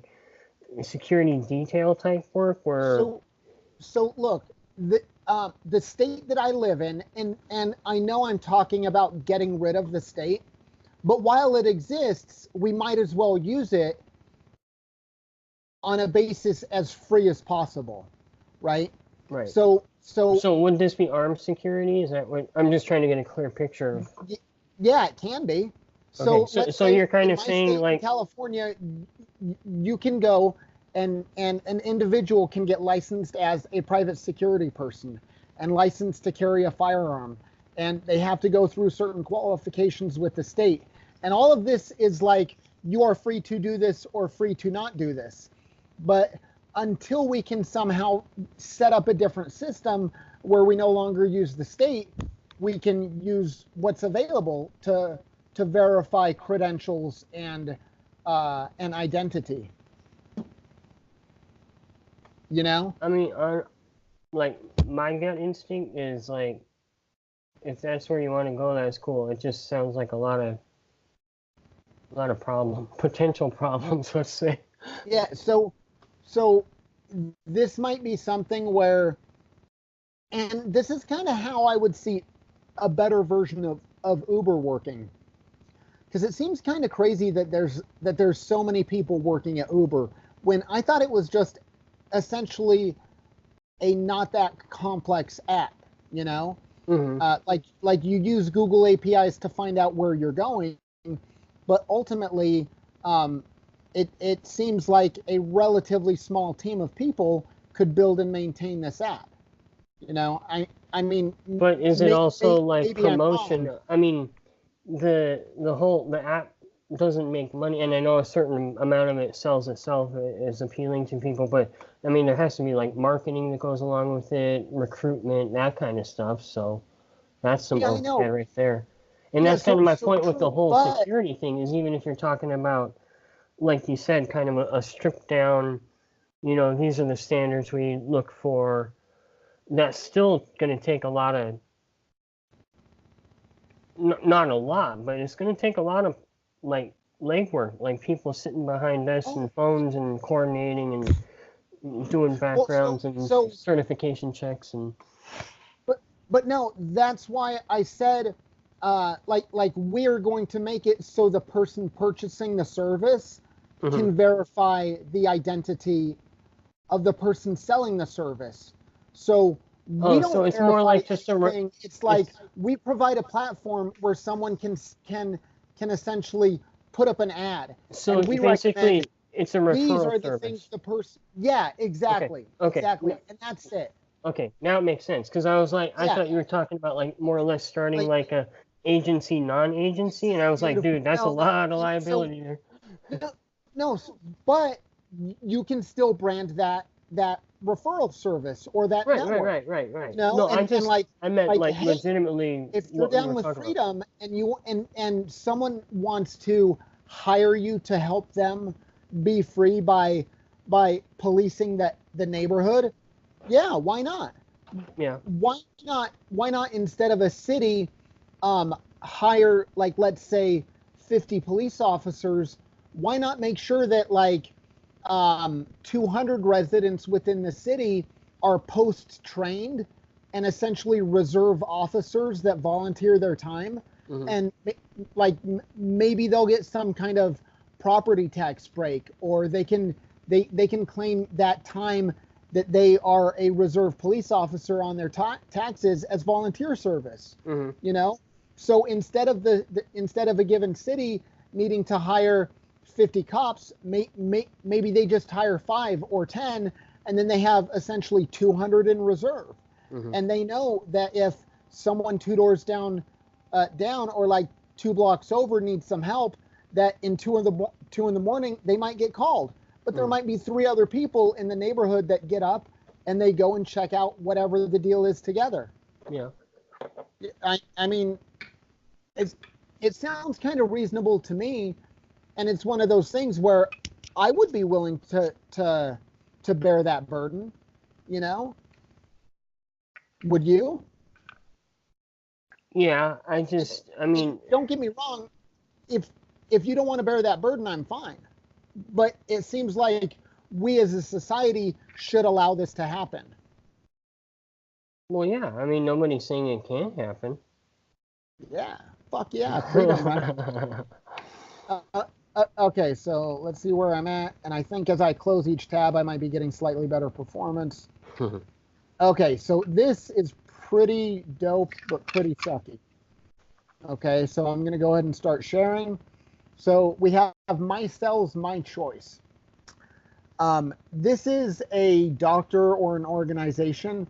Speaker 1: security detail type work where?
Speaker 2: So look, the state that I live in, and I know I'm talking about getting rid of the state, but while it exists, we might as well use it on a basis as free as possible, right?
Speaker 1: Right.
Speaker 2: So
Speaker 1: would this be armed security? Is that what I'm just trying to get a clear picture of?
Speaker 2: yeah, it can be.
Speaker 1: Okay,
Speaker 2: Let's
Speaker 1: so
Speaker 2: say
Speaker 1: you're kind
Speaker 2: in
Speaker 1: of
Speaker 2: my
Speaker 1: saying
Speaker 2: state, in
Speaker 1: like,
Speaker 2: California, you can go and an individual can get licensed as a private security person and licensed to carry a firearm, and they have to go through certain qualifications with the state. And all of this is like, you are free to do this or free to not do this. But until we can somehow set up a different system where we no longer use the state, we can use what's available to to verify credentials and identity. You know?
Speaker 1: I mean, like my gut instinct is like, if that's where you want to go, that's cool. It just sounds like a lot of potential problems, let's say.
Speaker 2: Yeah. So this might be something where, and this is kind of how I would see a better version of Uber working, because it seems kind of crazy that there's so many people working at Uber when I thought it was just essentially a not that complex app, you know. Like you use Google APIs to find out where you're going, but ultimately it seems like a relatively small team of people could build and maintain this app, you know. I mean,
Speaker 1: but is it also like promotion?
Speaker 2: I
Speaker 1: mean, the app doesn't make money, and I know a certain amount of it sells itself, is appealing to people, but I mean, there has to be like marketing that goes along with it, recruitment, that kind of stuff. So that's some overhead right there. And that's kind of my point with the whole security thing, is even if you're talking about, like you said, kind of a stripped down, you know, these are the standards we look for, that's still going to take a lot of, not a lot, but it's going to take a lot of like legwork, like people sitting behind desks and phones and coordinating and doing backgrounds and certification checks and.
Speaker 2: But no, that's why I said, like we're going to make it so the person purchasing the service can verify the identity of the person selling the service. So we don't.
Speaker 1: So it's more like just a.
Speaker 2: It's like we provide a platform where someone can essentially put up an ad.
Speaker 1: So we basically, it's a referral
Speaker 2: these are the
Speaker 1: service.
Speaker 2: things the person. Yeah, exactly.
Speaker 1: Okay.
Speaker 2: Exactly, and that's it.
Speaker 1: Okay, now it makes sense, because I was like, I thought you were talking about like more or less starting like a agency, non-agency, and I was like, dude, that's a lot of liability there.
Speaker 2: No, but you can still brand that referral service or that network.
Speaker 1: Right.
Speaker 2: No,
Speaker 1: I meant like
Speaker 2: hey,
Speaker 1: legitimately.
Speaker 2: If you're down with freedom and you and someone wants to hire you to help them be free by policing the neighborhood, yeah, why not?
Speaker 1: Yeah.
Speaker 2: Why not instead of a city hire, like, let's say 50 police officers, why not make sure that like 200 residents within the city are post trained and essentially reserve officers that volunteer their time, and like maybe they'll get some kind of property tax break, or they can claim that time that they are a reserve police officer on their taxes as volunteer service. You know, so instead of instead of a given city needing to hire 50 cops, maybe they just hire 5 or 10, and then they have essentially 200 in reserve. And they know that if someone 2 doors down or like 2 blocks over needs some help, that in 2 in the morning they might get called. But there might be 3 other people in the neighborhood that get up and they go and check out whatever the deal is together.
Speaker 1: Yeah.
Speaker 2: I mean, it sounds kind of reasonable to me, and it's one of those things where I would be willing to bear that burden, you know? Would you?
Speaker 1: Yeah, I mean,
Speaker 2: don't get me wrong. If you don't want to bear that burden, I'm fine. But it seems like we as a society should allow this to happen.
Speaker 1: Well, yeah. I mean, nobody's saying it can't happen.
Speaker 2: Yeah. Fuck yeah. Freedom, right? Okay, so let's see where I'm at. And I think as I close each tab, I might be getting slightly better performance. Okay, so this is pretty dope, but pretty sucky. Okay, so I'm going to go ahead and start sharing. So we have My Cells, My Choice. This is a doctor or an organization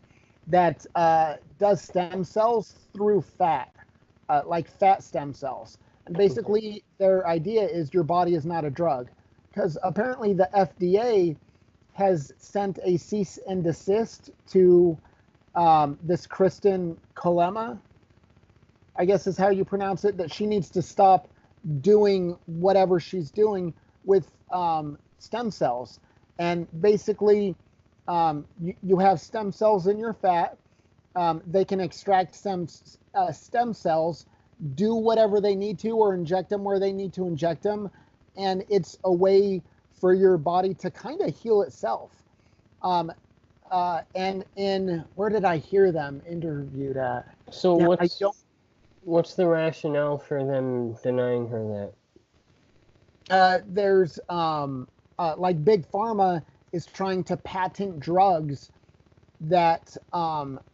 Speaker 2: that does stem cells through fat, like fat stem cells. And basically, their idea is your body is not a drug, because apparently the FDA has sent a cease and desist to this Kristen Kolema, I guess is how you pronounce it, that she needs to stop doing whatever she's doing with stem cells. And basically, you have stem cells in your fat. They can extract stem cells, do whatever they need to, or inject them where they need to inject them. And it's a way for your body to kind of heal itself. And in, where did I hear them interviewed at?
Speaker 1: So
Speaker 2: Yeah,
Speaker 1: what's the rationale for them denying her
Speaker 2: there's like Big Pharma is trying to patent drugs that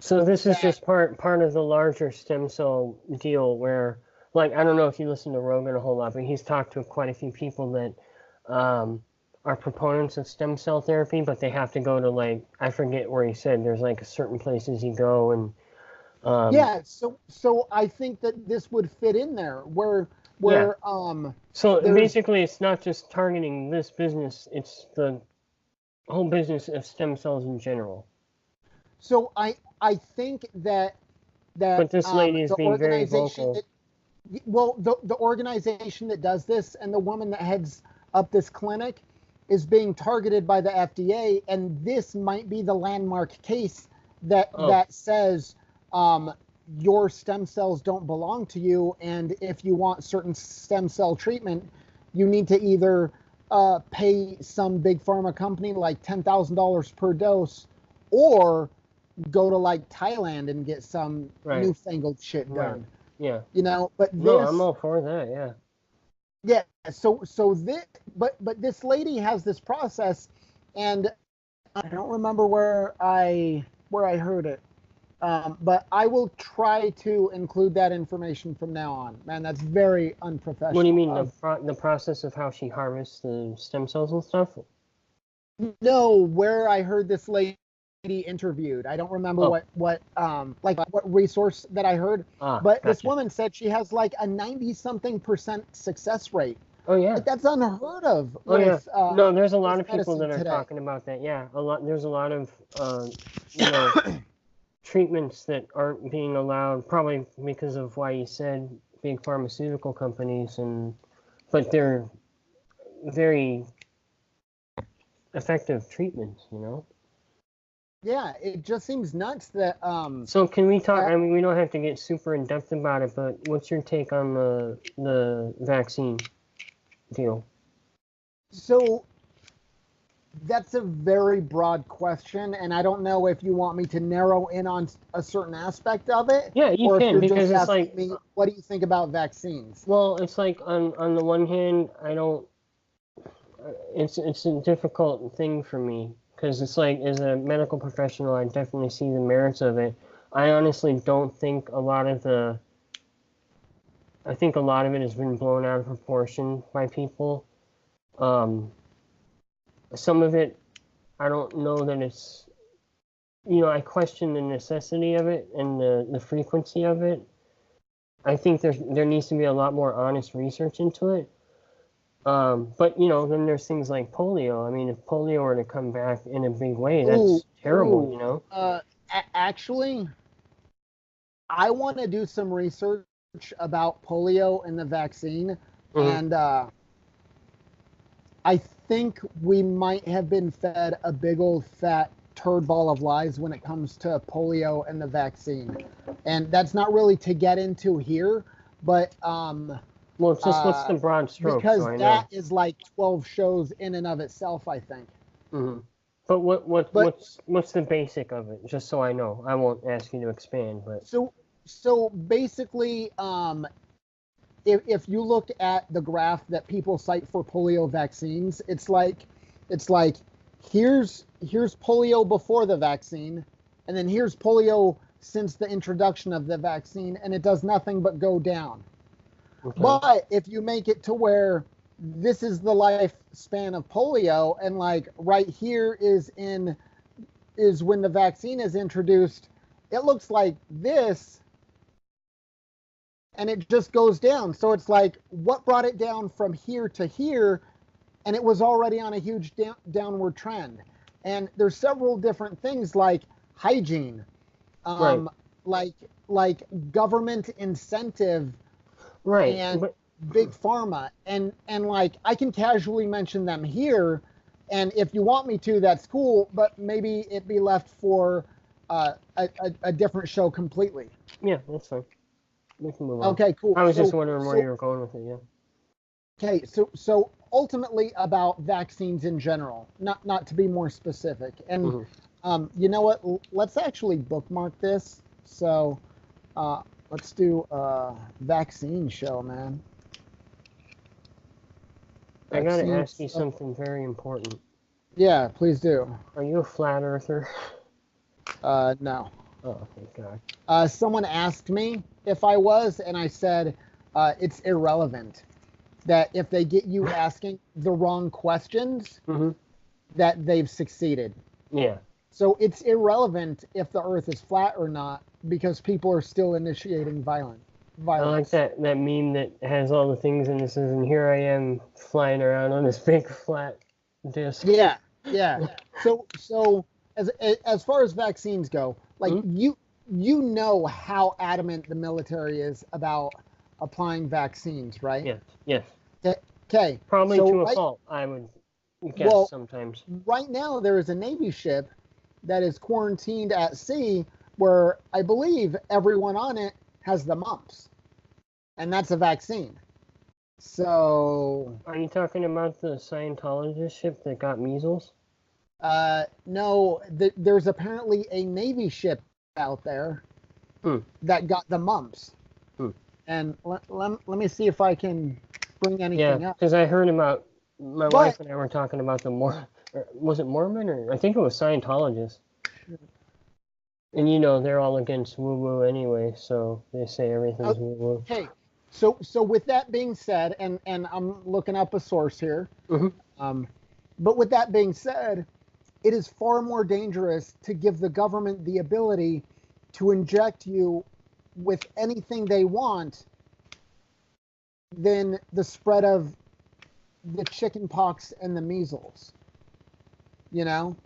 Speaker 1: So this is just part of the larger stem cell deal where, like, I don't know if you listen to Rogan a whole lot, but he's talked to quite a few people that are proponents of stem cell therapy, but they have to go to, like, I forget where he said, there's like certain places you go and
Speaker 2: yeah, so I think that this would fit in there where
Speaker 1: so
Speaker 2: there's-
Speaker 1: basically it's not just targeting this business, it's the whole business of stem cells in general.
Speaker 2: so I think that
Speaker 1: But this lady is
Speaker 2: the
Speaker 1: being very
Speaker 2: organization
Speaker 1: vocal.
Speaker 2: well, the organization that does this and the woman that heads up this clinic is being targeted by the FDA, and this might be the landmark case that says your stem cells don't belong to you, and if you want certain stem cell treatment, you need to either pay some big pharma company like $10,000 per dose, or go to like Thailand and get some newfangled shit done.
Speaker 1: Yeah.
Speaker 2: You know, but this,
Speaker 1: No, I'm all for that. Yeah.
Speaker 2: yeah. So this, but this lady has this process, and I don't remember where I heard it. But I will try to include that information from now on. Man, that's very unprofessional.
Speaker 1: What do you mean the process of how she harvests the stem cells and stuff?
Speaker 2: No, where I heard this lady interviewed. I don't remember what resource that I heard. But
Speaker 1: gotcha.
Speaker 2: this woman said she has like a 90-something% success rate.
Speaker 1: Oh yeah.
Speaker 2: Like, that's unheard of.
Speaker 1: Oh
Speaker 2: with,
Speaker 1: yeah. No, there's a lot of
Speaker 2: medicine
Speaker 1: people that are
Speaker 2: today.
Speaker 1: talking about that. Yeah, there's a lot of you know treatments that aren't being allowed, probably because of why you said big pharmaceutical companies, but they're very effective treatments, you know.
Speaker 2: Yeah, it just seems nuts that
Speaker 1: So can we talk? I mean, we don't have to get super in depth about it, but what's your take on the vaccine deal?
Speaker 2: So that's a very broad question, and I don't know if you want me to narrow in on a certain aspect of it.
Speaker 1: Yeah, you
Speaker 2: or
Speaker 1: can,
Speaker 2: if you're
Speaker 1: because
Speaker 2: just
Speaker 1: it's like,
Speaker 2: asking me, what do you think about vaccines?
Speaker 1: well, it's like on the one hand, I don't. It's a difficult thing for me because it's like, as a medical professional, I definitely see the merits of it. I honestly don't think I think a lot of it has been blown out of proportion by people. Some of it, I don't know that it's, I question the necessity of it and the frequency of it. I think there needs to be a lot more honest research into it. But then there's things like polio. I mean, if polio were to come back in a big way, that's terrible.
Speaker 2: Actually, I want to do some research about polio and the vaccine, and I think we might have been fed a big old fat turd ball of lies when it comes to polio and the vaccine, and that's not really to get into here, but
Speaker 1: well, it's just what's the broad stroke?
Speaker 2: Because
Speaker 1: so
Speaker 2: that is like 12 shows in and of itself, I think.
Speaker 1: Mm-hmm. But what's the basic of it? Just so I know, I won't ask you to expand. But
Speaker 2: so basically, if you look at the graph that people cite for polio vaccines, it's like here's polio before the vaccine, and then here's polio since the introduction of the vaccine, and it does nothing but go down. Okay. But if you make it to where this is the lifespan of polio, and like right here is when the vaccine is introduced, it looks like this, and it just goes down. So it's like, what brought it down from here to here? And it was already on a huge downward trend. And there's several different things like hygiene, like government incentive.
Speaker 1: Right.
Speaker 2: And big pharma, and like I can casually mention them here, and if you want me to, that's cool. But maybe it be left for a different show completely.
Speaker 1: Yeah, that's fine. We can move on.
Speaker 2: Okay, cool.
Speaker 1: I was
Speaker 2: So-
Speaker 1: just wondering where
Speaker 2: so-
Speaker 1: you were going with it. Yeah.
Speaker 2: Okay, so ultimately about vaccines in general, not to be more specific. And
Speaker 1: Mhm.
Speaker 2: you know what? Let's actually bookmark this. So let's do a vaccine show, man.
Speaker 1: I gotta
Speaker 2: Vaccines-
Speaker 1: ask you something very important.
Speaker 2: Yeah, please do.
Speaker 1: Are you a flat earther?
Speaker 2: No.
Speaker 1: Oh, thank God.
Speaker 2: Someone asked me if I was, and I said it's irrelevant. That if they get you asking the wrong questions,
Speaker 1: Mm-hmm.
Speaker 2: that they've succeeded.
Speaker 1: Yeah.
Speaker 2: So it's irrelevant if the Earth is flat or not, because people are still initiating violence.
Speaker 1: I like that meme that has all the things and it says, and here I am flying around on this big flat disc.
Speaker 2: Yeah, yeah. So as far as vaccines go, like you know how adamant the military is about applying vaccines, right?
Speaker 1: Yes. Yes.
Speaker 2: Okay.
Speaker 1: Probably
Speaker 2: so
Speaker 1: to a
Speaker 2: right,
Speaker 1: fault, I would guess
Speaker 2: Well,
Speaker 1: sometimes.
Speaker 2: right now there is a Navy ship that is quarantined at sea where I believe everyone on it has the mumps, and that's a vaccine. So
Speaker 1: Are you talking about the Scientologist ship that got measles?
Speaker 2: no, there's apparently a Navy ship out there that got the mumps. And let me see if I can bring anything
Speaker 1: Yeah,
Speaker 2: up.
Speaker 1: because I heard about, my wife and I were talking about the was it Mormon, or I think it was Scientologist. And you know, they're all against woo-woo anyway, so they say everything's woo-woo.
Speaker 2: Okay, so with that being said, and I'm looking up a source here, but with that being said, it is far more dangerous to give the government the ability to inject you with anything they want than the spread of the chicken pox and the measles. You know,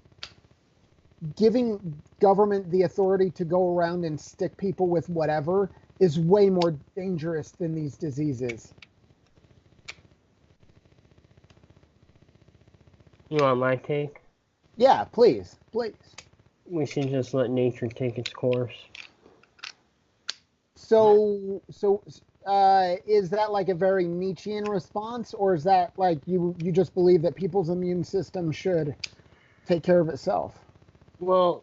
Speaker 2: giving government the authority to go around and stick people with whatever is way more dangerous than these diseases.
Speaker 1: You want my take?
Speaker 2: Yeah, please.
Speaker 1: We should just let nature take its course.
Speaker 2: So is that like a very Nietzschean response, or is that like you just believe that people's immune system should take care of itself?
Speaker 1: Well,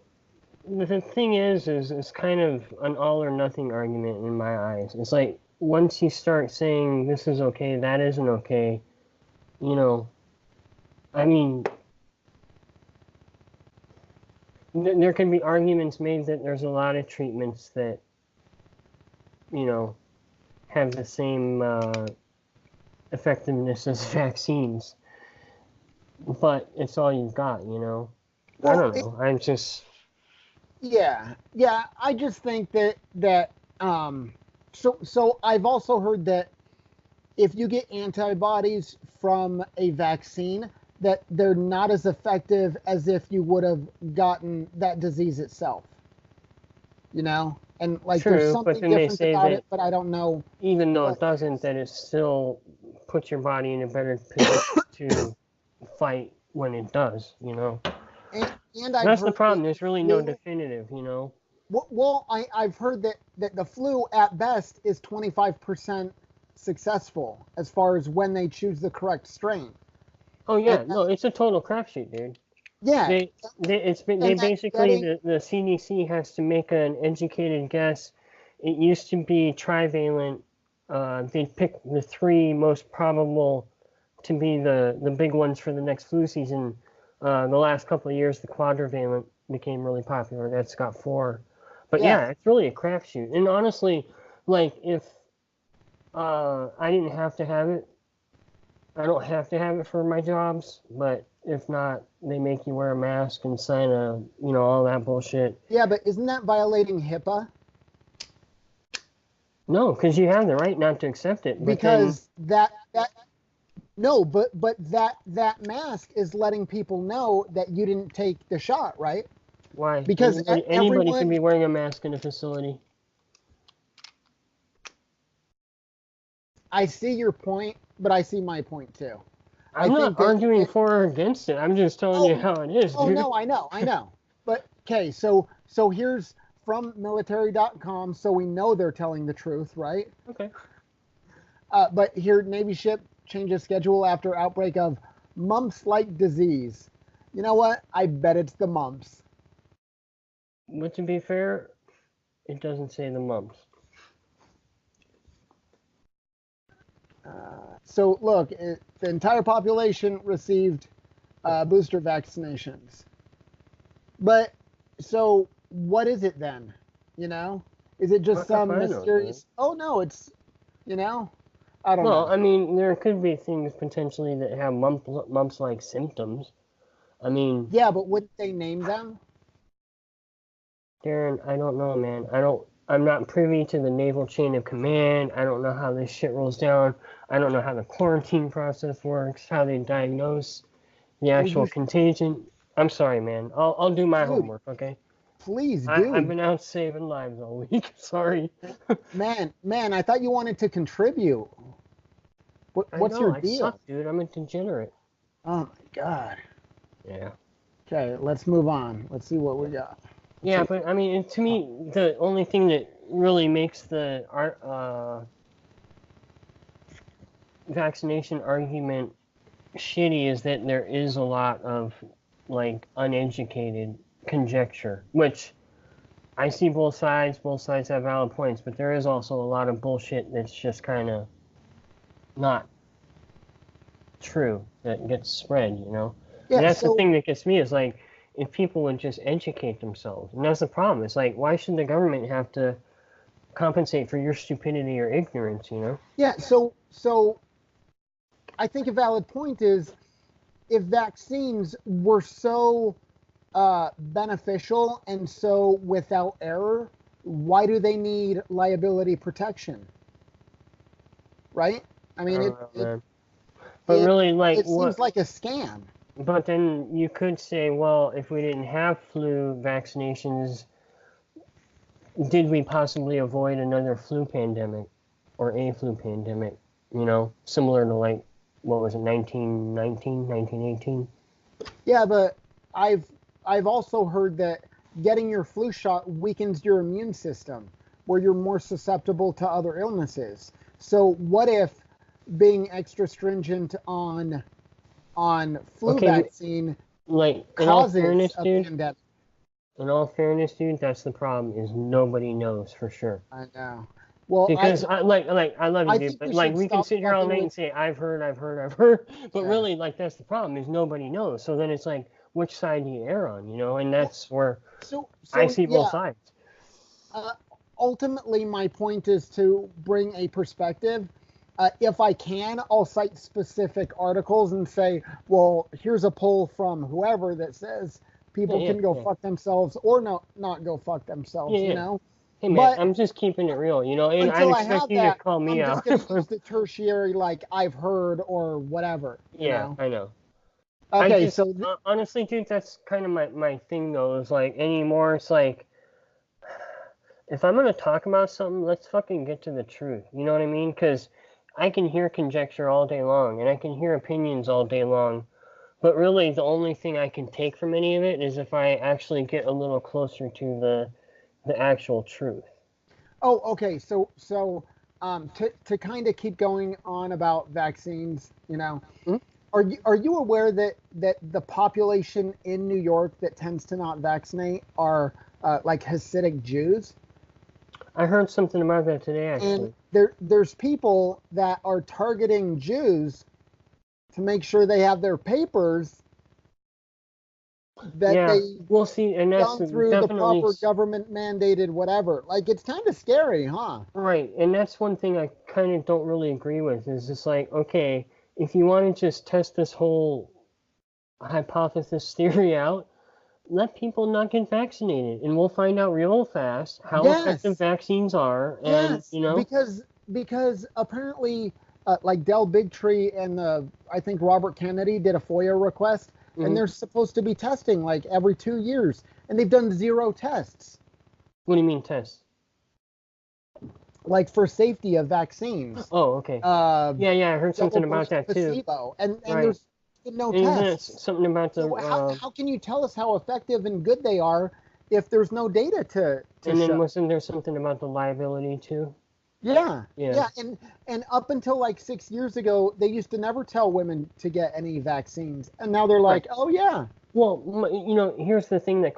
Speaker 1: the thing is it's kind of an all or nothing argument in my eyes. It's like once you start saying this is okay, that isn't okay, you know, I mean, there can be arguments made that there's a lot of treatments that, you know, have the same effectiveness as vaccines, but it's all you've got, you know. I don't know. I'm just.
Speaker 2: Yeah. I just think that so I've also heard that if you get antibodies from a vaccine, that they're not as effective as if you would have gotten that disease itself. You know, and like
Speaker 1: True,
Speaker 2: there's
Speaker 1: but
Speaker 2: something
Speaker 1: then they
Speaker 2: different
Speaker 1: say
Speaker 2: about
Speaker 1: that
Speaker 2: it, but I don't know.
Speaker 1: Even though it doesn't, that it still puts your body in a better position to fight when it does, you know.
Speaker 2: And I've
Speaker 1: That's the
Speaker 2: heard
Speaker 1: problem.
Speaker 2: that
Speaker 1: There's really no
Speaker 2: flu-
Speaker 1: definitive, you know.
Speaker 2: Well, I've heard that the flu at best is 25% successful as far as when they choose the correct strain.
Speaker 1: Oh yeah, no, it's a total crapshoot, dude.
Speaker 2: Yeah.
Speaker 1: They basically the CDC has to make an educated guess. It used to be trivalent. They pick the three most probable to be the big ones for the next flu season. The last couple of years, the quadrivalent became really popular. That's got 4. But yeah, it's really a crapshoot. And honestly, like if I didn't have to have it, I don't have to have it for my jobs. But if not, they make you wear a mask and sign all that bullshit.
Speaker 2: Yeah, but isn't that violating HIPAA?
Speaker 1: No, because you have the right not to accept it.
Speaker 2: Because that mask is letting people know that you didn't take the shot, right?
Speaker 1: Why?
Speaker 2: Because
Speaker 1: anybody can be wearing a mask in a facility.
Speaker 2: I see your point, but I see my point too. I
Speaker 1: I'm not
Speaker 2: think that
Speaker 1: arguing for or against it. I'm just telling you
Speaker 2: oh
Speaker 1: how it is,
Speaker 2: oh
Speaker 1: dude.
Speaker 2: no, I know. But okay, so here's from military.com, so we know they're telling the truth, right?
Speaker 1: Okay.
Speaker 2: But here, Navy ship changes schedule after outbreak of mumps-like disease. You know what? I bet it's the mumps.
Speaker 1: But to be fair, it doesn't say the mumps.
Speaker 2: So look, the entire population received booster vaccinations. But so what is it then? You know, is it just
Speaker 1: Fuck if
Speaker 2: some
Speaker 1: I know, dude.
Speaker 2: mysterious? Oh no, it's you know, I don't
Speaker 1: Well,
Speaker 2: know.
Speaker 1: I mean, there could be things potentially that have mumps-like symptoms. I mean,
Speaker 2: Yeah, but wouldn't they name them?
Speaker 1: Darren, I don't know, man. I'm not privy to the naval chain of command. I don't know how this shit rolls down. I don't know how the quarantine process works, how they diagnose the
Speaker 2: Well,
Speaker 1: actual contagion. I'm sorry, man. I'll do my
Speaker 2: dude,
Speaker 1: homework, okay?
Speaker 2: please,
Speaker 1: I've
Speaker 2: dude.
Speaker 1: been out saving lives all week. Sorry.
Speaker 2: Man, I thought you wanted to contribute.
Speaker 1: I
Speaker 2: What's
Speaker 1: know,
Speaker 2: your
Speaker 1: I
Speaker 2: deal?
Speaker 1: suck, dude. I'm a degenerate.
Speaker 2: Oh my God.
Speaker 1: Yeah.
Speaker 2: Okay, let's move on. Let's see what we got. Let's
Speaker 1: Yeah,
Speaker 2: see.
Speaker 1: but I mean, to me, the only thing that really makes the vaccination argument shitty is that there is a lot of like uneducated conjecture, which I see both sides. Both sides have valid points, but there is also a lot of bullshit that's just kind of not true that gets spread, you know? And
Speaker 2: Yeah,
Speaker 1: that's the
Speaker 2: so
Speaker 1: thing that gets me is like, if people would just educate themselves, and that's the problem. It's like, why should the government have to compensate for your stupidity or ignorance, you know?
Speaker 2: yeah, so I think a valid point is if vaccines were so beneficial and so without error, why do they need liability protection? Right? I
Speaker 1: I
Speaker 2: mean,
Speaker 1: don't know, man. But
Speaker 2: it
Speaker 1: really, like,
Speaker 2: it seems
Speaker 1: what?
Speaker 2: like a scam.
Speaker 1: But then you could say, well, if we didn't have flu vaccinations, did we possibly avoid another flu pandemic or a flu pandemic? You know, similar to like, what was it, 1919, 1918?
Speaker 2: Yeah, but I've I've also heard that getting your flu shot weakens your immune system, where you're more susceptible to other illnesses. So what if being extra stringent on flu
Speaker 1: Okay,
Speaker 2: vaccine
Speaker 1: like,
Speaker 2: causes a pandemic?
Speaker 1: in all fairness, dude, that's the problem is nobody knows for sure.
Speaker 2: I know. Well,
Speaker 1: Because I love you,
Speaker 2: I
Speaker 1: dude,
Speaker 2: think
Speaker 1: but
Speaker 2: we
Speaker 1: like
Speaker 2: should
Speaker 1: we can
Speaker 2: stop
Speaker 1: sit here all
Speaker 2: fucking
Speaker 1: night
Speaker 2: with.
Speaker 1: and say I've heard, but
Speaker 2: Yeah.
Speaker 1: really like that's the problem is nobody knows. So then it's like which side do you err on, you know? And
Speaker 2: Well,
Speaker 1: that's where I
Speaker 2: so
Speaker 1: see both
Speaker 2: yeah.
Speaker 1: sides.
Speaker 2: Uh, Ultimately, my point is to bring a perspective. If I can, I'll cite specific articles and say, well, here's a poll from whoever that says
Speaker 1: Yeah,
Speaker 2: people
Speaker 1: yeah,
Speaker 2: can go
Speaker 1: yeah,
Speaker 2: fuck themselves or no, not go fuck
Speaker 1: yeah,
Speaker 2: themselves, you
Speaker 1: yeah.
Speaker 2: know?
Speaker 1: Hey man,
Speaker 2: But
Speaker 1: I'm just keeping it real, you know, and I'd
Speaker 2: until I
Speaker 1: expect
Speaker 2: have
Speaker 1: you to
Speaker 2: that,
Speaker 1: call me
Speaker 2: I'm just
Speaker 1: out.
Speaker 2: going to use the tertiary, like I've heard or whatever, you
Speaker 1: Yeah,
Speaker 2: know?
Speaker 1: I know. I
Speaker 2: Okay,
Speaker 1: just
Speaker 2: so
Speaker 1: honestly, dude, that's kind of my thing though. Is like anymore, it's like if I'm gonna talk about something, let's fucking get to the truth. You know what I mean? Because I can hear conjecture all day long, and I can hear opinions all day long. But really, the only thing I can take from any of it is if I actually get a little closer to the actual truth.
Speaker 2: oh, okay. To kind of keep going on about vaccines, you know,
Speaker 1: Hmm?
Speaker 2: are you aware that the population in New York that tends to not vaccinate are like Hasidic Jews,
Speaker 1: I heard something about that today,
Speaker 2: and
Speaker 1: actually.
Speaker 2: there's people that are targeting Jews to make sure they have their papers that
Speaker 1: Yeah,
Speaker 2: they
Speaker 1: we'll see, and that's
Speaker 2: gone through the
Speaker 1: definitely
Speaker 2: proper government mandated whatever. Like it's kind of scary, huh?
Speaker 1: right, and that's one thing I kind of don't really agree with. Is just like, okay, if you want to just test this whole hypothesis theory out, let people not get vaccinated, and we'll find out real fast how effective
Speaker 2: Yes.
Speaker 1: vaccines are, and
Speaker 2: Yes,
Speaker 1: you know,
Speaker 2: because apparently, like Del Bigtree and I think Robert Kennedy did a FOIA request, and
Speaker 1: mhm.
Speaker 2: they're supposed to be testing like every 2 years, and they've done zero tests.
Speaker 1: What do you mean test?
Speaker 2: like for safety of vaccines.
Speaker 1: Oh, okay.
Speaker 2: Uh,
Speaker 1: Yeah, I heard something
Speaker 2: double
Speaker 1: about
Speaker 2: versus
Speaker 1: that too.
Speaker 2: placebo, and
Speaker 1: Right.
Speaker 2: there's been no
Speaker 1: And isn't it
Speaker 2: tests.
Speaker 1: something about the
Speaker 2: So how can you tell us how effective and good they are if there's no data to
Speaker 1: and then
Speaker 2: show?
Speaker 1: wasn't there something about the liability too?
Speaker 2: Yeah,
Speaker 1: Yeah.
Speaker 2: and up until like 6 years ago, they used to never tell women to get any vaccines, and now they're like,
Speaker 1: Right.
Speaker 2: oh yeah,
Speaker 1: Well, here's the thing that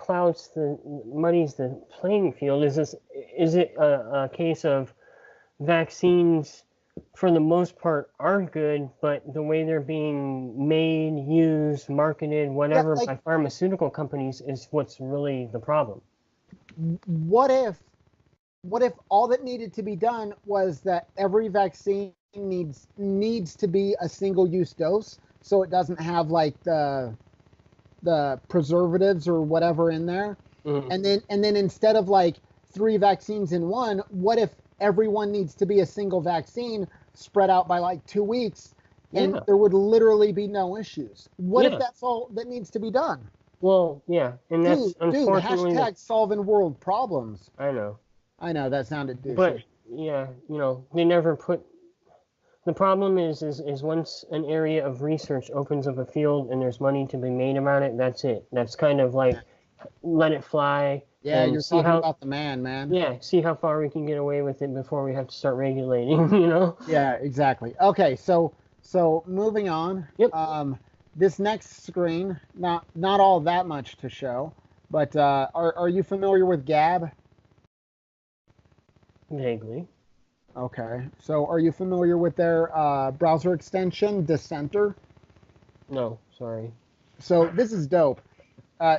Speaker 1: muddies the playing field. Is it a case of vaccines, for the most part, are good, but the way they're being made, used, marketed,
Speaker 2: yeah.
Speaker 1: whatever,
Speaker 2: Like,
Speaker 1: by pharmaceutical companies is what's really the problem.
Speaker 2: what if all that needed to be done was that every vaccine needs to be a single use dose, so it doesn't have like the preservatives or whatever in there.
Speaker 1: Mhm.
Speaker 2: And then instead of like 3 vaccines in one, what if everyone needs to be a single vaccine spread out by like 2 weeks, and
Speaker 1: Yeah.
Speaker 2: there would literally be no issues? What if
Speaker 1: Yeah.
Speaker 2: that's all that needs to be done?
Speaker 1: Well, yeah, and that's
Speaker 2: Dude,
Speaker 1: unfortunately
Speaker 2: hashtag solving world problems.
Speaker 1: I know.
Speaker 2: I know that sounded
Speaker 1: But
Speaker 2: douchey.
Speaker 1: yeah, they never put. The problem is once an area of research opens up a field and there's money to be made about it, that's it. That's kind of like let it fly
Speaker 2: Yeah,
Speaker 1: and
Speaker 2: you're
Speaker 1: see
Speaker 2: talking
Speaker 1: how
Speaker 2: about the man.
Speaker 1: see how far we can get away with it before we have to start regulating.
Speaker 2: Yeah, exactly. Okay, so moving on.
Speaker 1: Yep.
Speaker 2: This next screen, not all that much to show, but are you familiar with Gab?
Speaker 1: Vaguely.
Speaker 2: Okay, so are you familiar with their browser extension, Dissenter?
Speaker 1: No, sorry.
Speaker 2: So this is dope.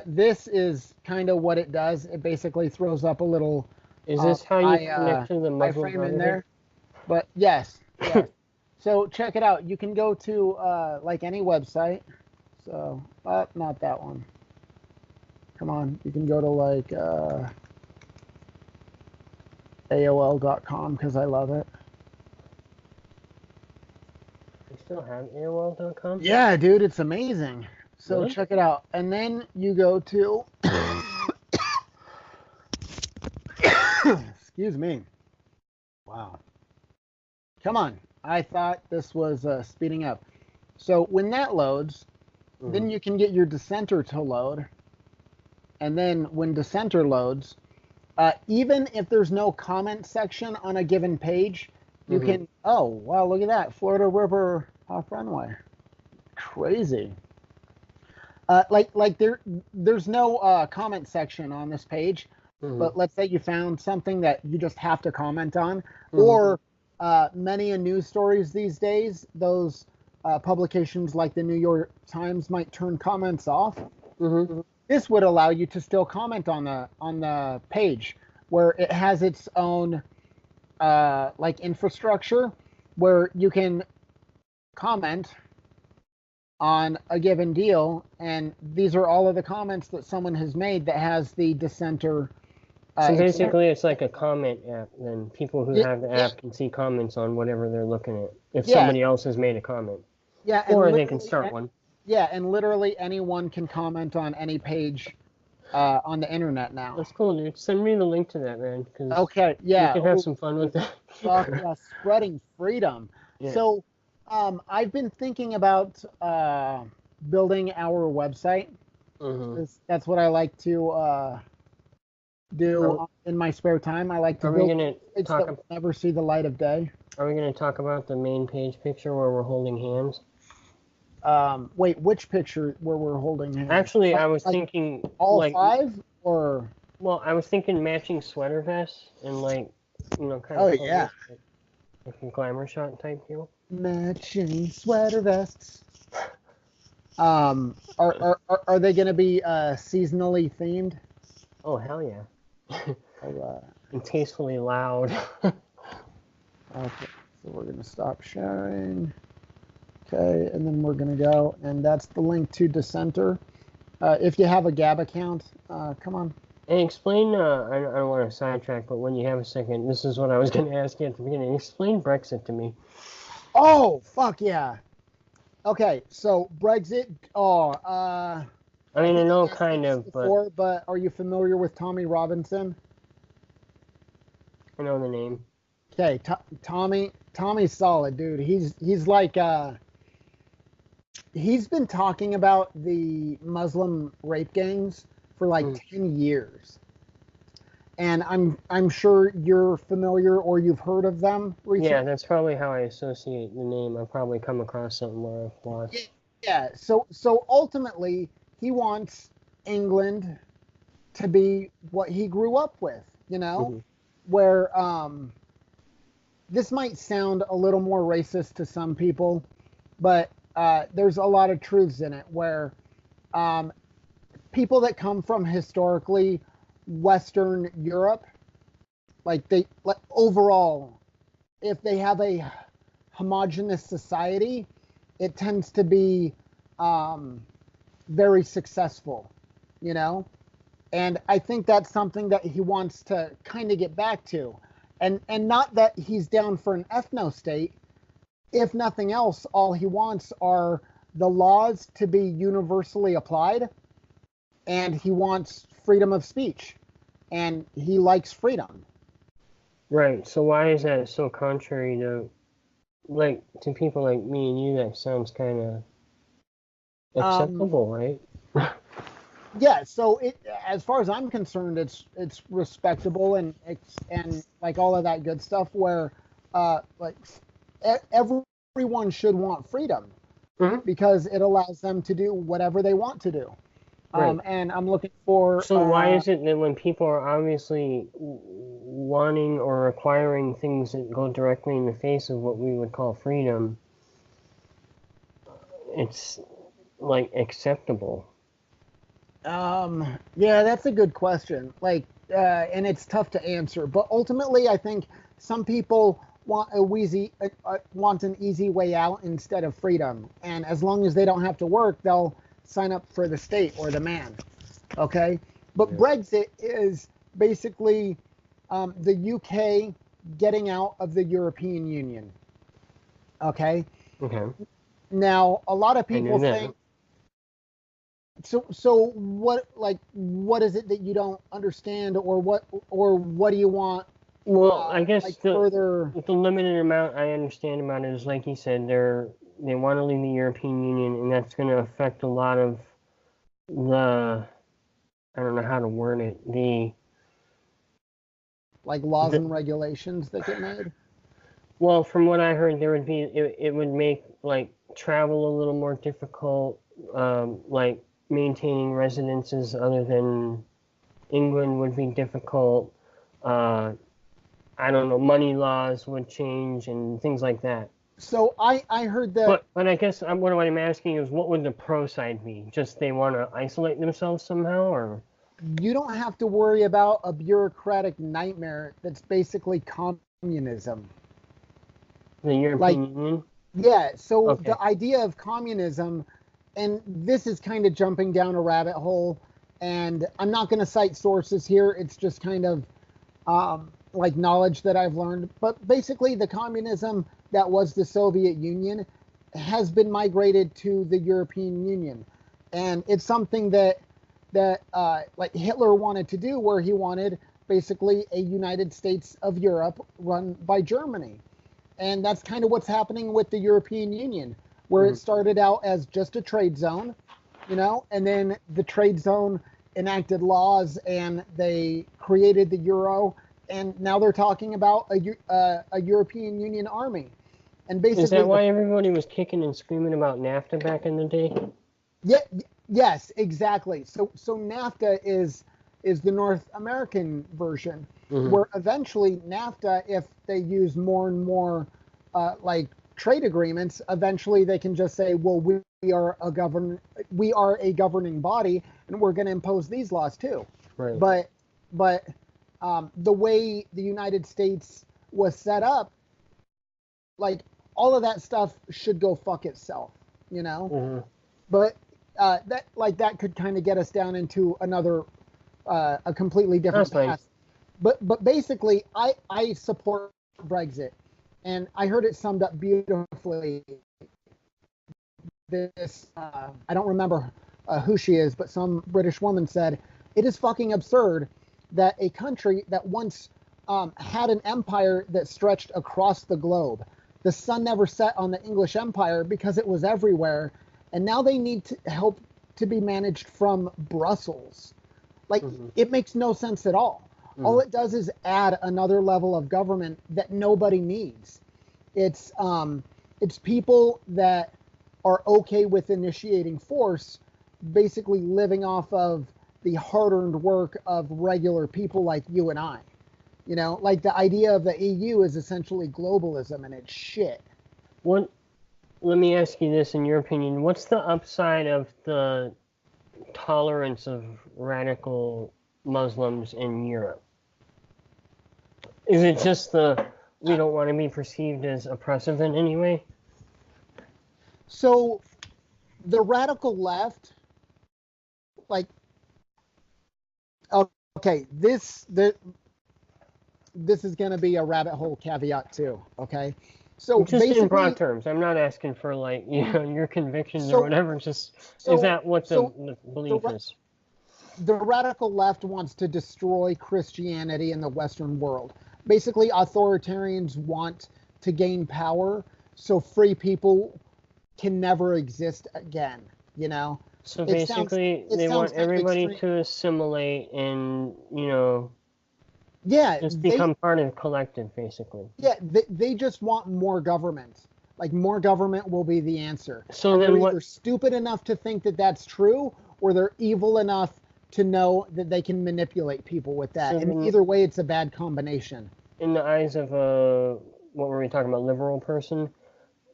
Speaker 2: This is kind of what it does. It basically throws up a little
Speaker 1: Is this how you
Speaker 2: I
Speaker 1: connect to the Muslim
Speaker 2: iframe in
Speaker 1: Brotherhood?
Speaker 2: there. But yes. So check it out. You can go to like any website. So not that one. Come on, you can go to like AOL.com because I love it.
Speaker 1: You still have AOL.com?
Speaker 2: Yeah, dude, it's amazing. So
Speaker 1: Really?
Speaker 2: check it out. And then you go to excuse me. Wow. Come on. I thought this was speeding up. So when that loads, then you can get your Dissenter to load. And then when Dissenter loads, even if there's no comment section on a given page, you can, oh, wow, look at that. Florida River off runway. Crazy. Like there's no comment section on this page, but let's say you found something that you just have to comment on, or many news stories these days, those publications like the New York Times might turn comments off. This would allow you to still comment on the page, where it has its own like infrastructure where you can comment on a given deal, and these are all of the comments that someone has made that has the Dissenter.
Speaker 1: So basically, it's like a comment app. Then people who
Speaker 2: Yeah,
Speaker 1: have the app can see comments on whatever they're looking at. If
Speaker 2: Yeah.
Speaker 1: somebody else has made a comment,
Speaker 2: Yeah, and
Speaker 1: or they
Speaker 2: literally
Speaker 1: can start one.
Speaker 2: Yeah, and literally anyone can comment on any page on the internet now.
Speaker 1: That's cool, dude. Send me the link to that, man, because
Speaker 2: Okay,
Speaker 1: we
Speaker 2: yeah.
Speaker 1: can have some fun with that.
Speaker 2: Fuck yeah, spreading freedom.
Speaker 1: Yeah.
Speaker 2: So, I've been thinking about building our website. That's what I like to do in my spare time. I like to
Speaker 1: Are we
Speaker 2: build
Speaker 1: gonna
Speaker 2: sites
Speaker 1: talk?
Speaker 2: that will never see the light of day.
Speaker 1: Are we gonna talk about the main page picture where we're holding hands?
Speaker 2: Wait, which picture where we're holding hands?
Speaker 1: Actually, I was
Speaker 2: Like
Speaker 1: thinking
Speaker 2: all
Speaker 1: like,
Speaker 2: 5 or
Speaker 1: well, I was thinking matching sweater vests and like, kind
Speaker 2: Oh,
Speaker 1: of
Speaker 2: yeah.
Speaker 1: like a glamour shot type deal.
Speaker 2: matching sweater vests. Are they going to be seasonally themed?
Speaker 1: Oh hell yeah!
Speaker 2: All right.
Speaker 1: And tastefully loud.
Speaker 2: Okay, so we're going to stop sharing. Okay, and then we're going to go, and that's the link to Dissenter. If you have a Gab account, come on.
Speaker 1: And explain, I don't want to sidetrack, but when you have a second, this is what I was going to ask you at the beginning. Explain Brexit to me.
Speaker 2: Oh, fuck yeah. Okay, so Brexit.
Speaker 1: I mean, I know kind of,
Speaker 2: but are you familiar with Tommy Robinson?
Speaker 1: I know the name.
Speaker 2: Okay, Tommy's solid, dude. He's like he's been talking about the Muslim rape gangs for like
Speaker 1: Mm.
Speaker 2: 10 years. And I'm sure you're familiar or you've heard of them recently.
Speaker 1: Yeah, that's probably how I associate the name. I've probably come across something where I've watched.
Speaker 2: Yeah, so ultimately he wants England to be what he grew up with, you know,
Speaker 1: Mhm.
Speaker 2: where this might sound a little more racist to some people, but there's a lot of truths in it where um, people that come from historically Western Europe, like overall, if they have a homogenous society, it tends to be um, very successful, you know? And I think that's something that he wants to kind of get back to. And not that he's down for an ethno state. If nothing else, all he wants are the laws to be universally applied, and he wants freedom of speech, and he likes freedom.
Speaker 1: Right. So why is that so contrary to like to people like me and you? That sounds kind of
Speaker 2: Um,
Speaker 1: acceptable, right?
Speaker 2: yeah, so it, as far as I'm concerned, it's respectable and like all of that good stuff. Where like everyone should want freedom
Speaker 1: Hmm.
Speaker 2: because it allows them to do whatever they want to do.
Speaker 1: Right.
Speaker 2: And I'm looking for
Speaker 1: So why is it that when people are obviously wanting or requiring things that go directly in the face of what we would call freedom, it's like acceptable?
Speaker 2: yeah, that's a good question. Like, and it's tough to answer. But ultimately, I think some people want an easy way out instead of freedom. And as long as they don't have to work, they'll sign up for the state or the man. Okay. But
Speaker 1: Yeah.
Speaker 2: Brexit is basically the UK getting out of the European Union. Okay.
Speaker 1: Okay.
Speaker 2: Now, a lot of
Speaker 1: I knew
Speaker 2: people
Speaker 1: that.
Speaker 2: think so what is it that you don't understand or what do you want
Speaker 1: Well, I guess
Speaker 2: like further
Speaker 1: the limited amount I understand about it is like you said, they want to leave the European Union, and that's going to affect a lot of the I don't know how to word it.
Speaker 2: like laws
Speaker 1: The
Speaker 2: and regulations that get made?
Speaker 1: well, from what I heard, there would be it would make like travel a little more difficult, like maintaining residences other than England would be difficult. Uh, I don't know, money laws would change and things like that.
Speaker 2: So I heard that
Speaker 1: But I guess what I'm asking is what would the pro side be? Just they want to isolate themselves somehow, or
Speaker 2: you don't have to worry about a bureaucratic nightmare that's basically communism.
Speaker 1: the
Speaker 2: Like,
Speaker 1: European Union?
Speaker 2: yeah, so
Speaker 1: Okay.
Speaker 2: the idea of communism, and this is kind of jumping down a rabbit hole, and I'm not going to cite sources here. It's just kind of like knowledge that I've learned. But basically, the communism that was the Soviet Union has been migrated to the European Union, and it's something that like Hitler wanted to do, where he wanted basically a United States of Europe run by Germany, and that's kind of what's happening with the European Union, where it
Speaker 1: Mhm.
Speaker 2: started out as just a trade zone, you know, and then the trade zone enacted laws and they created the euro, and now they're talking about a European Union army, and
Speaker 1: Is
Speaker 2: basically
Speaker 1: that why everybody was kicking and screaming about NAFTA back in the day?
Speaker 2: yeah, yes, exactly. So NAFTA is the North American version,
Speaker 1: Hmm.
Speaker 2: where eventually NAFTA, if they use more and more like trade agreements, eventually they can just say, well, we are a governing body, and we're going to impose these laws too.
Speaker 1: Right.
Speaker 2: But but the way the United States was set up, like all of that stuff should go fuck itself, you know.
Speaker 1: Hmm.
Speaker 2: But that could kind of get us down into another a completely different
Speaker 1: That's fine.
Speaker 2: path. But basically, I support Brexit, and I heard it summed up beautifully. This I don't remember who she is, but some British woman said it is fucking absurd that a country that once had an empire that stretched across the globe. The sun never set on the English Empire because it was everywhere, and now they need to help to be managed from Brussels. Like, it makes no sense at all. All it does is add another level of government that nobody needs. It's people that are okay with initiating force, basically living off of the hard-earned work of regular people like you and I. You know, like the idea of the EU is essentially globalism, and it's shit.
Speaker 1: Let me ask you this, in your opinion, what's the upside of the tolerance of radical Muslims in Europe? Is it just we don't want to be perceived as oppressive in any way?
Speaker 2: So the radical left, like, okay, this is going to be a rabbit hole caveat too, okay? So
Speaker 1: just in broad terms, I'm not asking for, like, your convictions or whatever. Is that what the belief is?
Speaker 2: The radical left wants to destroy Christianity in the Western world. Basically, authoritarians want to gain power so free people can never exist again, you know?
Speaker 1: So basically, they want everybody to assimilate and, just become part of the collective, basically.
Speaker 2: Yeah, they just want more government. Like, more government will be the answer.
Speaker 1: So then
Speaker 2: they're either stupid enough to think that that's true, or they're evil enough to know that they can manipulate people with that. And either way, it's a bad combination.
Speaker 1: In the eyes of what were we talking about, liberal person,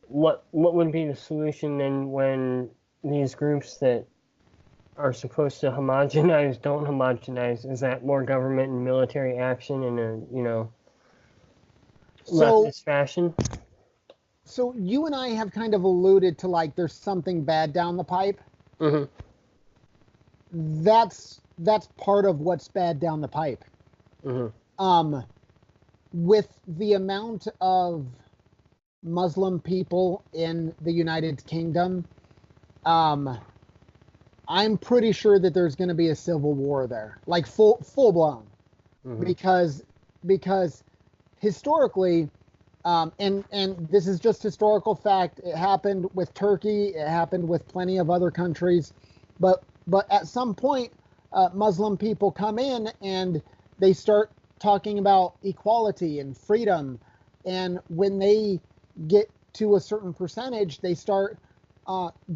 Speaker 1: what would be the solution then when these groups that are supposed to homogenize don't homogenize? Is that more government and military action in a leftist fashion?
Speaker 2: So you and I have kind of alluded to, like, there's something bad down the pipe.
Speaker 1: Mm-hmm.
Speaker 2: That's part of what's bad down the pipe.
Speaker 1: Mm-hmm.
Speaker 2: With the amount of Muslim people in the United Kingdom, I'm pretty sure that there's going to be a civil war there, like full blown, because historically, and this is just historical fact. It happened with Turkey. It happened with plenty of other countries, but at some point, Muslim people come in and they start talking about equality and freedom, and when they get to a certain percentage, they start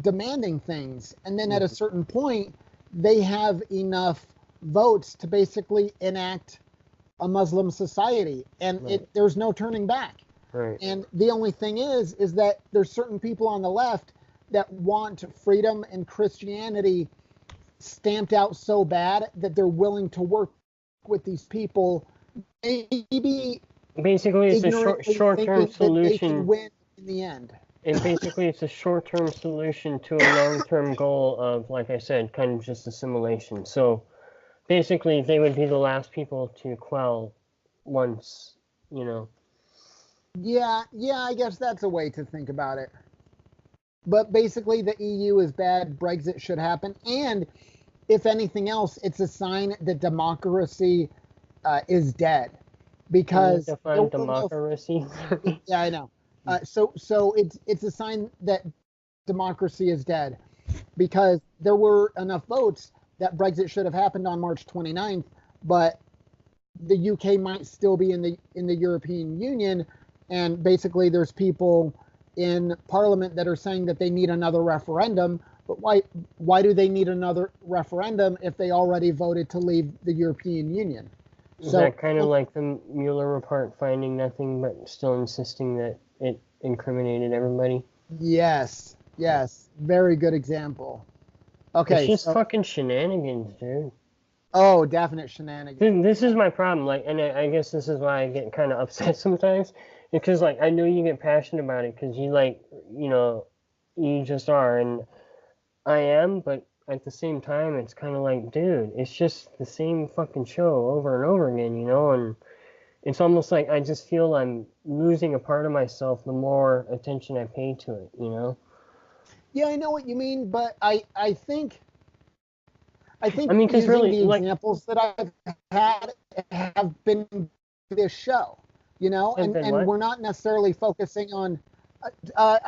Speaker 2: demanding things, and then at a certain point, they have enough votes to basically enact a Muslim society, and there's no turning back.
Speaker 1: Right.
Speaker 2: And the only thing is that there's certain people on the left that want freedom and Christianity stamped out so bad that they're willing to work with these people. Maybe
Speaker 1: basically it's a short-term solution.
Speaker 2: They can win in the end.
Speaker 1: And basically it's a short-term solution to a long-term goal of, like I said, kind of just assimilation. So basically they would be the last people to quell once,
Speaker 2: Yeah, I guess that's a way to think about it. But basically the EU is bad, Brexit should happen, and if anything else, it's a sign that democracy is dead. Because
Speaker 1: define democracy.
Speaker 2: Yeah, I know. So it's a sign that democracy is dead, because there were enough votes that Brexit should have happened on March 29th, but the UK might still be in the European Union, and basically there's people in Parliament that are saying that they need another referendum. But why do they need another referendum if they already voted to leave the European Union?
Speaker 1: Is that kind of like the Mueller report, finding nothing but still insisting that it incriminated everybody?
Speaker 2: Yes, very good example. Okay,
Speaker 1: it's just fucking shenanigans, dude.
Speaker 2: Oh, definite shenanigans.
Speaker 1: Dude, this is my problem. Like, and I guess this is why I get kind of upset sometimes, because like I know you get passionate about it because you just are, and I am, but at the same time, it's kind of like, dude, it's just the same fucking show over and over again, and it's almost like I just feel I'm losing a part of myself the more attention I pay to it,
Speaker 2: Yeah, I know what you mean, but I think
Speaker 1: because really,
Speaker 2: the examples that I've had have been this show, you know,
Speaker 1: Have been what?
Speaker 2: we're not necessarily focusing on. Uh,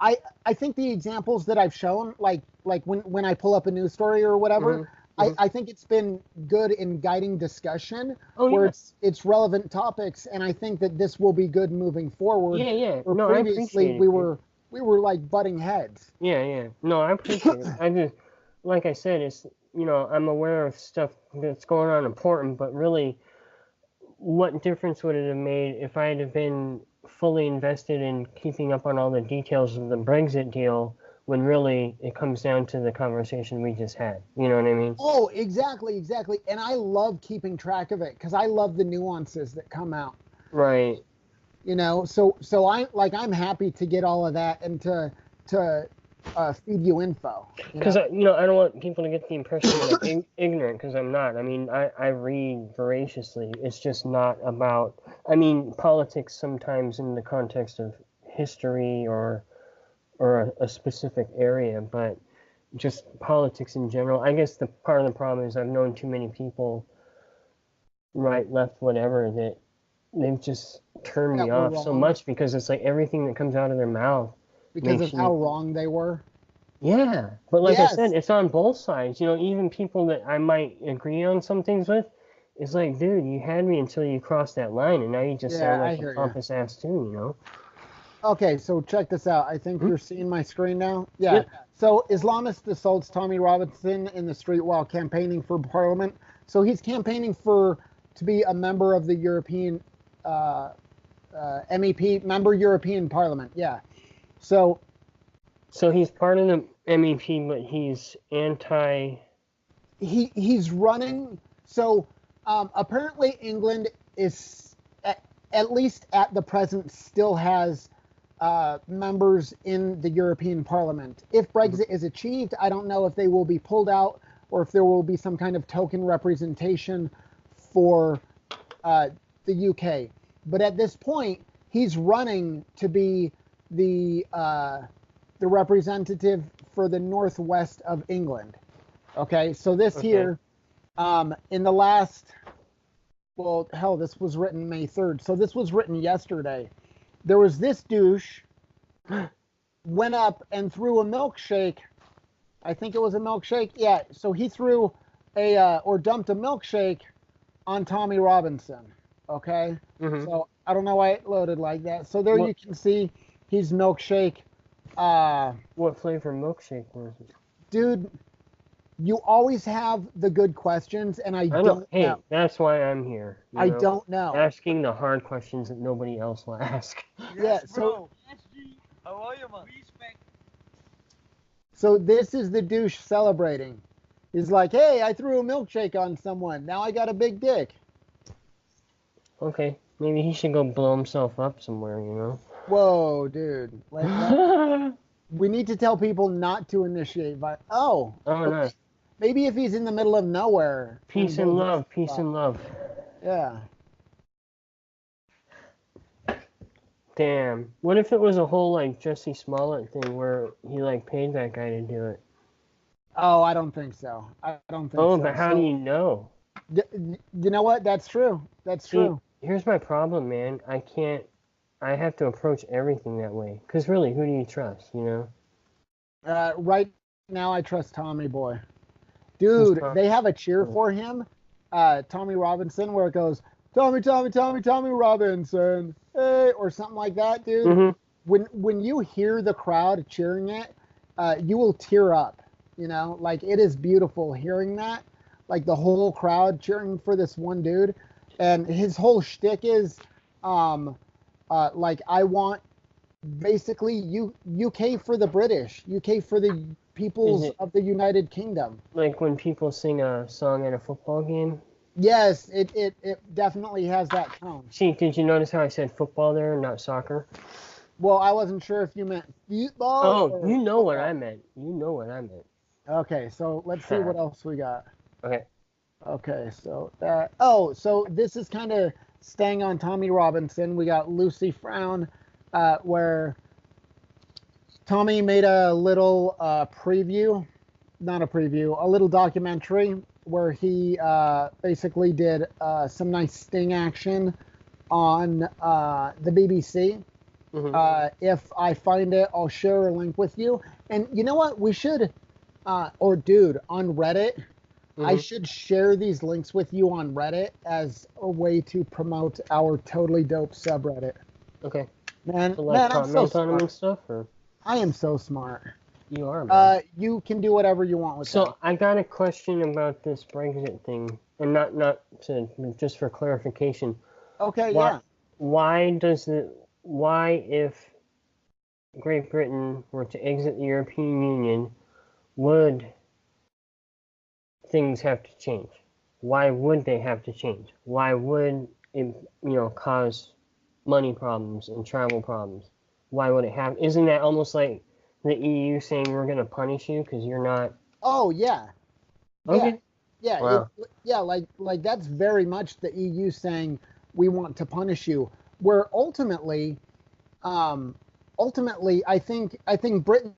Speaker 2: I I think the examples that I've shown, like when I pull up a news story or whatever, I think it's been good in guiding discussion
Speaker 1: Oh
Speaker 2: where
Speaker 1: yeah.
Speaker 2: it's relevant topics, and I think that this will be good moving forward.
Speaker 1: Yeah, yeah.
Speaker 2: Where
Speaker 1: No, I
Speaker 2: previously
Speaker 1: appreciate it, dude.
Speaker 2: we were like butting heads.
Speaker 1: Yeah, yeah. No, I appreciate it. I just, like I said, it's, I'm aware of stuff that's going on important, but really, what difference would it have made if I had have been fully invested in keeping up on all the details of the Brexit deal when really it comes down to the conversation we just had? You know what I mean?
Speaker 2: Oh, exactly, exactly. And I love keeping track of it because I love the nuances that come out.
Speaker 1: Right.
Speaker 2: You know, so I'm happy to get all of that and to feed you info.
Speaker 1: Because I don't want people to get the impression that I'm ignorant, because I'm not. I mean, I read voraciously. It's just not about. I mean, politics sometimes in the context of history or a specific area, but just politics in general. I guess the part of the problem is I've known too many people, right, left, whatever, that they've just turned
Speaker 2: that
Speaker 1: me
Speaker 2: were
Speaker 1: off so
Speaker 2: wrong
Speaker 1: much because it's like everything that comes out of their mouth
Speaker 2: because
Speaker 1: makes
Speaker 2: of how
Speaker 1: you.
Speaker 2: wrong they were.
Speaker 1: Yeah, but like I said,
Speaker 2: Yes.
Speaker 1: it's on both sides. Even people that I might agree on some things with, it's like, dude, you had me until you crossed that line, and now you just
Speaker 2: Yeah,
Speaker 1: sound
Speaker 2: I
Speaker 1: like a
Speaker 2: hear you.
Speaker 1: pompous ass too.
Speaker 2: Okay, so check this out. I think
Speaker 1: Hmm?
Speaker 2: you're seeing my screen now. Yeah.
Speaker 1: Yep.
Speaker 2: So Islamist assaults Tommy Robinson in the street while campaigning for parliament. So he's campaigning to be a member of the European MEP, member European Parliament. Yeah. So
Speaker 1: So he's part of the MEP, but he's anti.
Speaker 2: he's running. So apparently England is at least at the present still has members in the European Parliament. If Brexit is achieved, I don't know if they will be pulled out or if there will be some kind of token representation for the UK. But at this point, he's running to be the representative for the northwest of England. Okay, so this
Speaker 1: Okay.
Speaker 2: here, in the last, well, hell, this was written May 3rd, so this was written yesterday. There was this douche went up and threw a milkshake. I think it was a milkshake. Yeah, so he threw or dumped a milkshake on Tommy Robinson. Okay,
Speaker 1: Hmm.
Speaker 2: so I don't know why it loaded like that. So there you can see he's milkshake.
Speaker 1: What flavor milkshake was it?
Speaker 2: Dude, you always have the good questions, and I
Speaker 1: I know.
Speaker 2: don't
Speaker 1: Hey,
Speaker 2: know.
Speaker 1: that's why I'm here.
Speaker 2: I don't know.
Speaker 1: Asking the hard questions that nobody else will ask.
Speaker 2: Yeah,
Speaker 4: Yes,
Speaker 2: so
Speaker 4: bro. How are you, man? Respect.
Speaker 2: so this is the douche celebrating. He's like, "Hey, I threw a milkshake on someone. Now I got a big dick."
Speaker 1: Okay, maybe he should go blow himself up somewhere.
Speaker 2: Whoa, dude. We need to tell people not to initiate violence. Oh,
Speaker 1: Oh no.
Speaker 2: maybe if he's in the middle of nowhere.
Speaker 1: Peace and love, peace and love.
Speaker 2: Yeah.
Speaker 1: Damn. What if it was a whole like Jesse Smollett thing where he like paid that guy to do it?
Speaker 2: Oh, I don't think so. I don't think
Speaker 1: Oh,
Speaker 2: so.
Speaker 1: but how do you know?
Speaker 2: You know what? That's true. That's
Speaker 1: See,
Speaker 2: true.
Speaker 1: here's my problem, man. I have to approach everything that way. Because really, who do you trust?
Speaker 2: Right now, I trust Tommy Boy. Dude,
Speaker 1: Tommy?
Speaker 2: they have a cheer for him, Tommy Robinson, where it goes, Tommy, Tommy, Tommy, Tommy Robinson, hey, or something like that, dude.
Speaker 1: Mm-hmm.
Speaker 2: When you hear the crowd cheering it, you will tear up. Like it is beautiful hearing that, like the whole crowd cheering for this one dude, and his whole shtick is, like I want basically UK for the British, UK for the peoples of the United Kingdom.
Speaker 1: Like when people sing a song at a football game?
Speaker 2: Yes, it definitely has that tone.
Speaker 1: See, did you notice how I said football there and not soccer?
Speaker 2: Well, I wasn't sure if you meant football.
Speaker 1: Oh, you know what I meant. You know what I meant.
Speaker 2: Okay, so let's see what else we got.
Speaker 1: Okay.
Speaker 2: Okay, so so this is kind of staying on Tommy Robinson. We got Lucy Frown, where Tommy made a little preview, not a preview, a little documentary where he basically did some nice sting action on the BBC. If I find it, I'll share a link with you. And you know what? We should, or dude, on Reddit, I should share these links with you on Reddit as a way to promote our Totally Dope subreddit.
Speaker 1: Okay.
Speaker 2: Man,
Speaker 1: So like
Speaker 2: I'm so
Speaker 1: comment on them and
Speaker 2: smart.
Speaker 1: stuff, or
Speaker 2: I am so smart.
Speaker 1: you are, man.
Speaker 2: You can do whatever you want with that.
Speaker 1: So I got a question about this Brexit thing, and not to just for clarification.
Speaker 2: Okay,
Speaker 1: Why,
Speaker 2: yeah.
Speaker 1: why if Great Britain were to exit the European Union, would things have to change? Why would they have to change? Why would it, cause money problems and travel problems? Why would it have? Isn't that almost like the EU saying we're going to punish you because you're not?
Speaker 2: Oh, yeah.
Speaker 1: Okay.
Speaker 2: Yeah,
Speaker 1: Wow.
Speaker 2: like that's very much the EU saying we want to punish you. Where ultimately, I think Britain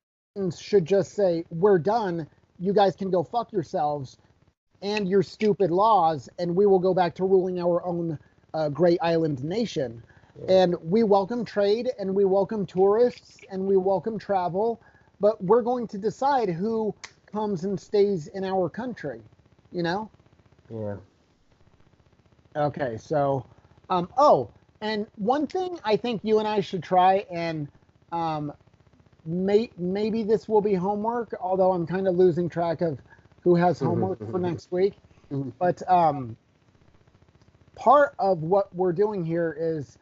Speaker 2: should just say we're done. You guys can go fuck yourselves and your stupid laws, and we will go back to ruling our own great island nation. And we welcome trade, and we welcome tourists, and we welcome travel, but we're going to decide who comes and stays in our country. You know?
Speaker 1: Yeah.
Speaker 2: Okay, so, and one thing I think you and I should try, and maybe this will be homework, although I'm kind of losing track of who has homework for next week. But part of what we're doing here is,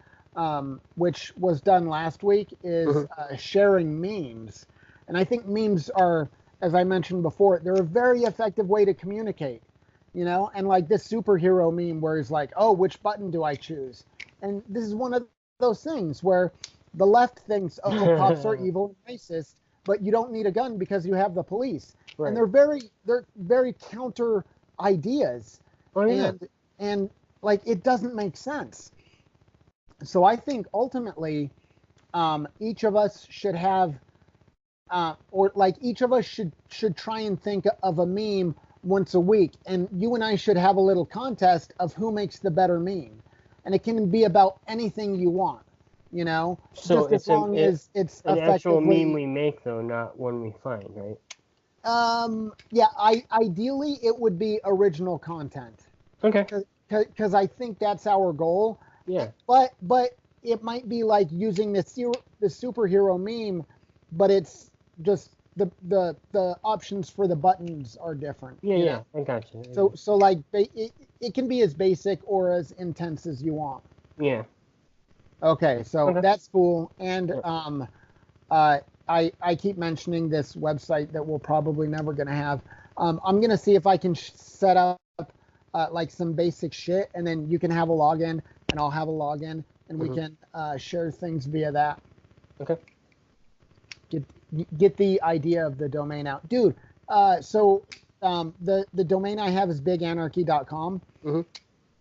Speaker 2: which was done last week, is sharing memes. And I think memes are, as I mentioned before, they're a very effective way to communicate, and like this superhero meme where he's like, oh, which button do I choose? And this is one of those things where the left thinks, oh, cops are evil and racist, but you don't need a gun because you have the police.
Speaker 1: Right.
Speaker 2: And they're very counter ideas.
Speaker 1: Oh, yeah.
Speaker 2: And like, it doesn't make sense. So I think ultimately, each of us should have, each of us should try and think of a meme once a week, and you and I should have a little contest of who makes the better meme, and it can be about anything you want,
Speaker 1: So
Speaker 2: just as long as it's
Speaker 1: an
Speaker 2: effectively.
Speaker 1: actual meme we make, though, not one we find, right?
Speaker 2: Yeah, ideally it would be original content.
Speaker 1: Okay.
Speaker 2: Because I think that's our goal.
Speaker 1: Yeah.
Speaker 2: But it might be like using the superhero meme, but it's just the options for the buttons are different.
Speaker 1: Yeah, I got you.
Speaker 2: So like it can be as basic or as intense as you want.
Speaker 1: Yeah.
Speaker 2: Okay, so that's cool. And I keep mentioning this website that we're probably never gonna have. I'm gonna see if I can set up like some basic shit, and then you can have a login and I'll have a login, and we can share things via that.
Speaker 1: Okay.
Speaker 2: Get the idea of the domain out, dude. So the domain I have is biganarchy.com,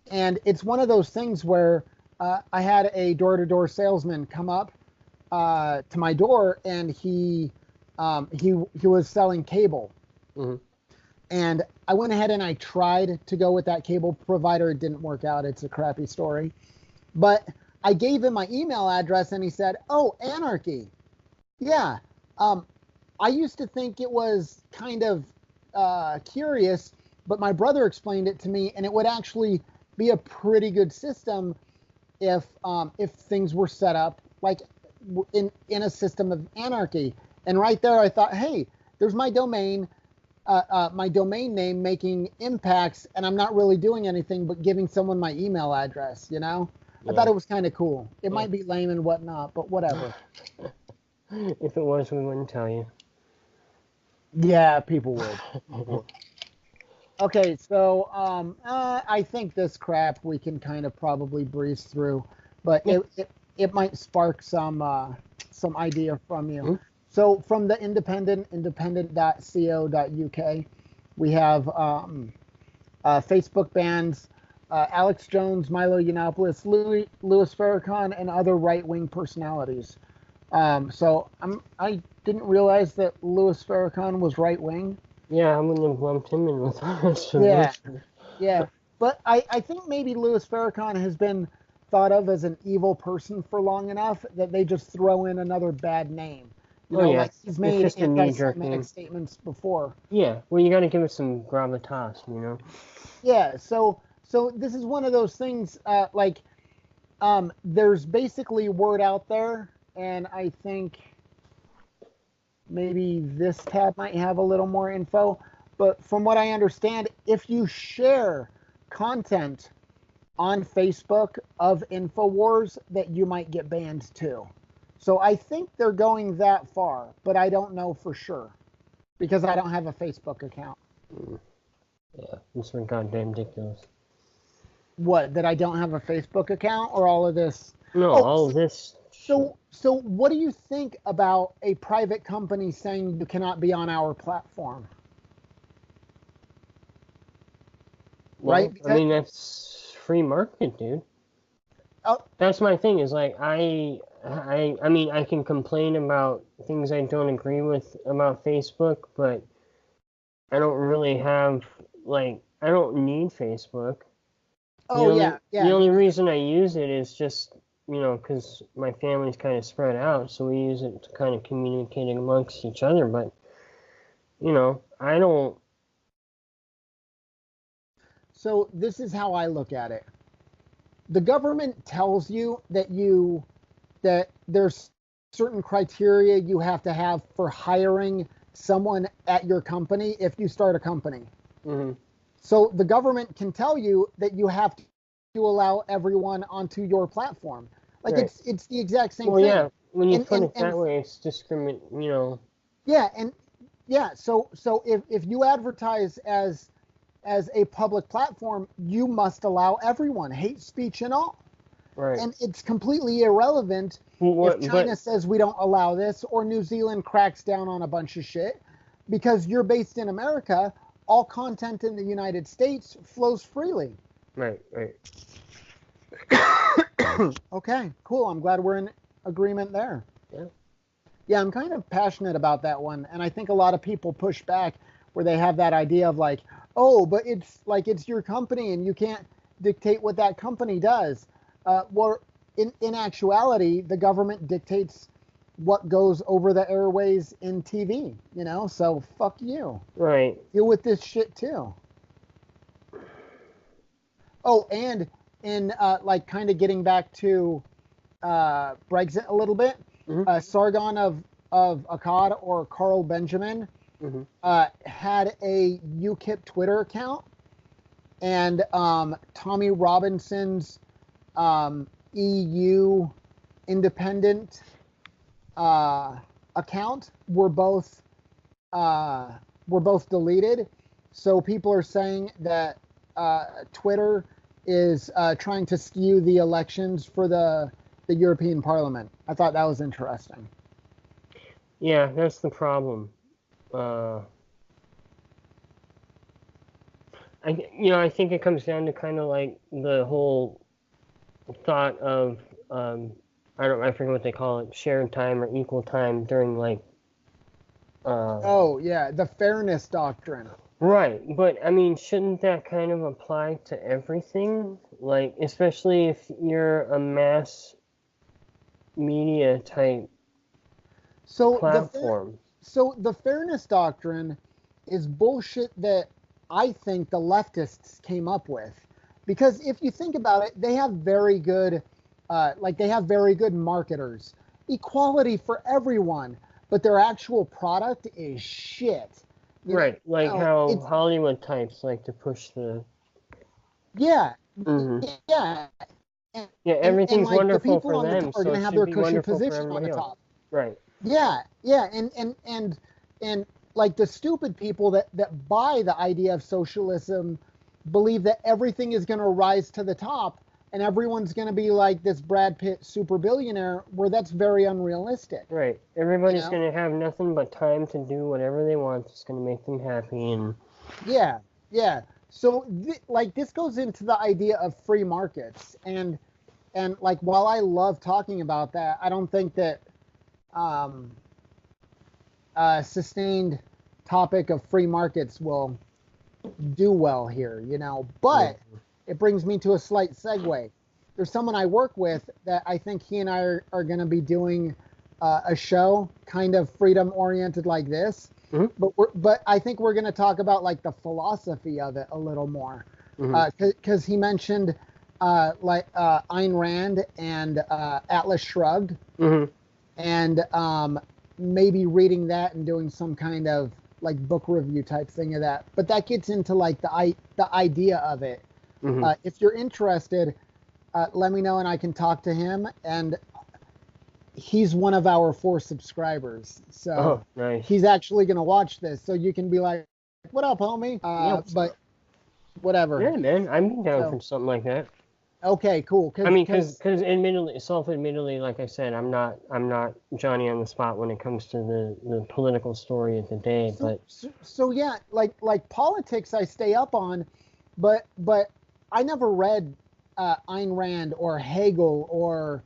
Speaker 2: and it's one of those things where I had a door-to-door salesman come up to my door, and he was selling cable. And I went ahead and I tried to go with that cable provider. It didn't work out. It's a crappy story. But I gave him my email address, and he said, oh, Anarchy. Yeah. I used to think it was kind of curious, but my brother explained it to me, and it would actually be a pretty good system if things were set up like in a system of anarchy. And right there, I thought, hey, there's my domain name making impacts, and I'm not really doing anything but giving someone my email address. I thought it was kind of cool. It might be lame and whatnot, but whatever.
Speaker 1: If it was, we wouldn't tell you.
Speaker 2: Yeah, people would. Okay, so I think this crap we can kind of probably breeze through, but it might spark some idea from you. So from the independent.co.uk, we have Facebook bans, Alex Jones, Milo Yiannopoulos, Louis Farrakhan, and other right-wing personalities. So I didn't realize that Louis Farrakhan was right-wing.
Speaker 1: Yeah, I wouldn't have lumped him in with us.
Speaker 2: Yeah. But I think maybe Louis Farrakhan has been thought of as an evil person for long enough that they just throw in another bad name. You
Speaker 1: Oh,
Speaker 2: know,
Speaker 1: yeah.
Speaker 2: like he's
Speaker 1: It's
Speaker 2: made
Speaker 1: just a knee-jerk
Speaker 2: anti-Semitic
Speaker 1: name.
Speaker 2: statements before.
Speaker 1: Yeah, well, you got to give it some gravitas, you know.
Speaker 2: Yeah, so this is one of those things. There's basically word out there, and I think maybe this tab might have a little more info. But from what I understand, if you share content on Facebook of InfoWars, that you might get banned too. So I think they're going that far, but I don't know for sure because I don't have a Facebook account.
Speaker 1: Yeah, it's goddamn ridiculous.
Speaker 2: What, that I don't have a Facebook account or all of this?
Speaker 1: No,
Speaker 2: Oh,
Speaker 1: all of this.
Speaker 2: So what do you think about a private company saying you cannot be on our platform?
Speaker 1: Well,
Speaker 2: Right?
Speaker 1: I mean, that's free market, dude.
Speaker 2: Oh,
Speaker 1: That's my thing. Is like I mean, I can complain about things I don't agree with about Facebook, but I don't really have like I don't need Facebook.
Speaker 2: oh
Speaker 1: The
Speaker 2: yeah.
Speaker 1: only reason I use it is just, you know, because my family's kind of spread out, so we use it to kind of communicate amongst each other. But, you know, I don't.
Speaker 2: So this is how I look at it. The government tells you that there's certain criteria you have to have for hiring someone at your company if you start a company.
Speaker 1: Mhm.
Speaker 2: So the government can tell you that you have to allow everyone onto your platform. Like
Speaker 1: Right.
Speaker 2: it's the exact same
Speaker 1: Well,
Speaker 2: thing.
Speaker 1: yeah, when you
Speaker 2: And-
Speaker 1: put
Speaker 2: and-
Speaker 1: it that way, it's discriminate. You know.
Speaker 2: Yeah, and yeah, so if you advertise as a public platform, you must allow everyone, hate speech and all.
Speaker 1: Right.
Speaker 2: And it's completely irrelevant
Speaker 1: What,
Speaker 2: if China
Speaker 1: but
Speaker 2: says we don't allow this or New Zealand cracks down on a bunch of shit, because you're based in America. All content in the United States flows freely.
Speaker 1: right.
Speaker 2: Okay, cool. I'm glad we're in agreement there.
Speaker 1: Yeah.
Speaker 2: Yeah, I'm kind of passionate about that one, and I think a lot of people push back where they have that idea of like, oh, but it's your company and you can't dictate what that company does. Well, in actuality, the government dictates what goes over the airways in TV, you know? So fuck you.
Speaker 1: Right.
Speaker 2: Deal with this shit too. Oh, and in like kind of getting back to Brexit a little bit,
Speaker 1: Mhm.
Speaker 2: Sargon of Akkad, or Carl Benjamin,
Speaker 1: Mhm.
Speaker 2: had a UKIP Twitter account, and Tommy Robinson's EU independent account were both deleted. So people are saying that Twitter is trying to skew the elections for the European Parliament. I thought that was interesting.
Speaker 1: Yeah, that's the problem. I think it comes down to kind of like the whole thought of I forget what they call it, shared time or equal time during like
Speaker 2: Oh yeah, the fairness doctrine.
Speaker 1: right, but I mean, shouldn't that kind of apply to everything? Like, especially if you're a mass media type
Speaker 2: So
Speaker 1: platform.
Speaker 2: the fairness doctrine is bullshit that I think the leftists came up with, because if you think about it, they have very good marketers, equality for everyone, but their actual product is shit. You
Speaker 1: Right, like
Speaker 2: know,
Speaker 1: how
Speaker 2: it's-
Speaker 1: Hollywood types like to push the.
Speaker 2: Yeah,
Speaker 1: Mhm.
Speaker 2: yeah. And,
Speaker 1: Yeah, everything's
Speaker 2: like, the
Speaker 1: wonderful
Speaker 2: people
Speaker 1: for
Speaker 2: on the
Speaker 1: them,
Speaker 2: top are
Speaker 1: so
Speaker 2: going
Speaker 1: it
Speaker 2: to have
Speaker 1: should
Speaker 2: their
Speaker 1: be
Speaker 2: cushy
Speaker 1: wonderful for
Speaker 2: position on
Speaker 1: everybody
Speaker 2: the
Speaker 1: else.
Speaker 2: top.
Speaker 1: Right.
Speaker 2: Yeah, and like the stupid people that buy the idea of socialism believe that everything is going to rise to the top and everyone's going to be like this Brad Pitt super billionaire, where that's very unrealistic.
Speaker 1: Right. Everybody's
Speaker 2: know?
Speaker 1: going to have nothing but time to do whatever they want. It's going to make them happy. And
Speaker 2: Yeah. So like this goes into the idea of free markets, and like while I love talking about that, I don't think that sustained topic of free markets will do well here, you know. But it brings me to a slight segue. there's someone I work with that I think he and I are going to be doing a show kind of freedom oriented like this. But I think we're going to talk about like the philosophy of it a little more, because he mentioned Ayn Rand and Atlas Shrugged, and maybe reading that and doing some kind of like book review type thing of that. But that gets into like the idea of it. If you're interested, let me know and I can talk to him. And he's one of our 4 subscribers, so
Speaker 1: nice.
Speaker 2: He's actually going to watch this, so you can be like, "What up, homie?" But whatever.
Speaker 1: Yeah, man, I'm down for something like that.
Speaker 2: Okay, cool.
Speaker 1: I mean, because self-admittedly, like I said, I'm not Johnny on the spot when it comes to the political story of the day.
Speaker 2: So yeah, like politics, I stay up on, but I never read Ayn Rand or Hegel, or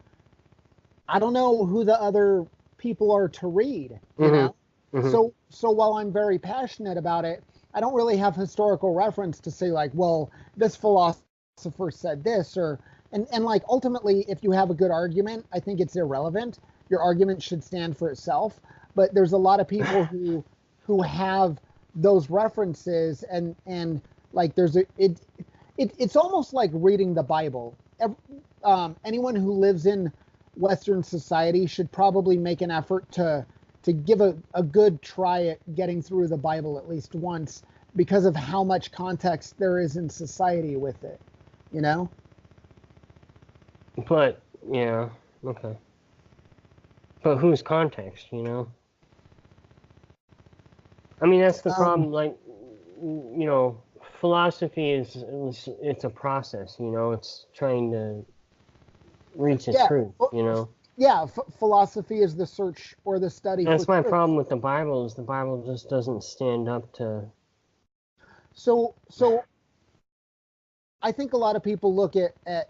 Speaker 2: I don't know who the other people are to read, you know? So while I'm very passionate about it, I don't really have historical reference to say like, well, this philosopher said this, and like ultimately, if you have a good argument, I think it's irrelevant. Your argument should stand for itself. But there's a lot of people who have those references, and like it's almost like reading the Bible. Anyone who lives in Western society should probably make an effort to give a good try at getting through the Bible at least once, because of how much context there is in society with it, you know?
Speaker 1: But, yeah, okay. But whose context, you know? I mean, that's the problem, like, you know, philosophy it's a process, you know? It's trying to reach the truth, you know?
Speaker 2: Yeah, philosophy is the search or the study.
Speaker 1: That's my problem with the Bible, is the Bible just doesn't stand up to...
Speaker 2: So I think a lot of people look at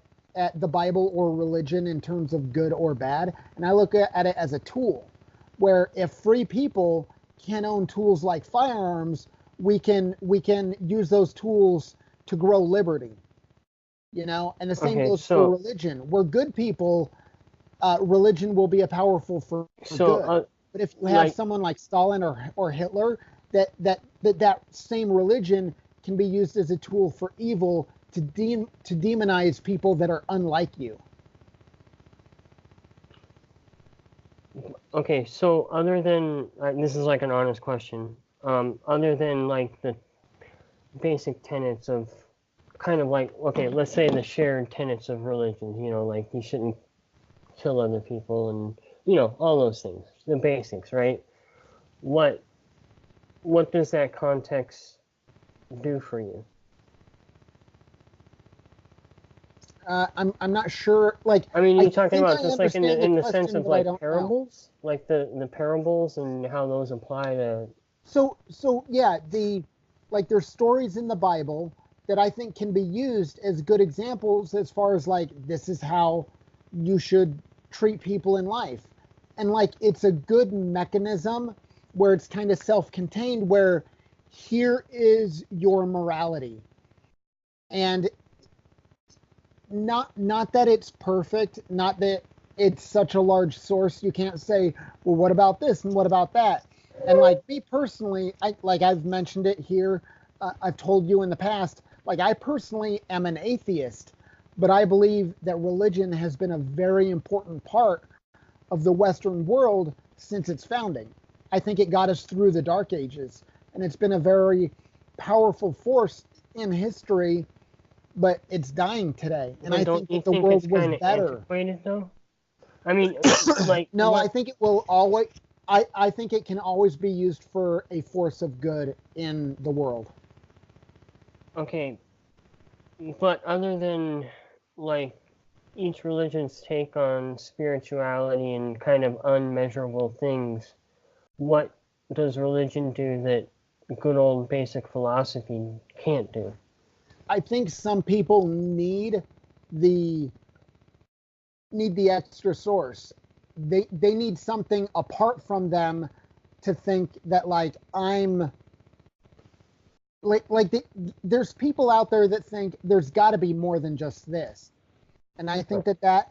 Speaker 2: the Bible or religion in terms of good or bad, and I look at it as a tool, where if free people can own tools like firearms, we can use those tools to grow liberty, you know? And the same goes for religion. We're good people, religion will be a powerful for good. But if you have someone like Stalin or Hitler, that same religion can be used as a tool for evil, to demonize people that are unlike you.
Speaker 1: Okay, so other than this is like an honest question, other than like the basic tenets of kind of like, okay, let's say the shared tenets of religion, you know, like you shouldn't kill other people and, you know, all those things, the basics, right? What does that context do for you?
Speaker 2: I'm not sure. Like,
Speaker 1: I mean, you're talking about just like in the sense of like parables, like the parables and how those apply to.
Speaker 2: So yeah, there's stories in the Bible that I think can be used as good examples as far as like, this is how you should treat people in life. And like, it's a good mechanism where it's kind of self-contained, where here is your morality. And not that it's perfect, not that it's such a large source you can't say, well, what about this and what about that? And like me personally, I've mentioned it here, I've told you in the past, like I personally am an atheist, but I believe that religion has been a very important part of the Western world since its founding. I think it got us through the Dark Ages, and it's been a very powerful force in history, but it's dying today. And I think the world was better.
Speaker 1: Antiquated, though? I mean, like...
Speaker 2: No, I think it will always... I think it can always be used for a force of good in the world.
Speaker 1: Okay, but other than, like, each religion's take on spirituality and kind of unmeasurable things, what does religion do that good old basic philosophy can't do?
Speaker 2: I think some people need the extra source. They need something apart from them to think that like I'm there's people out there that think there's got to be more than just this. And I think that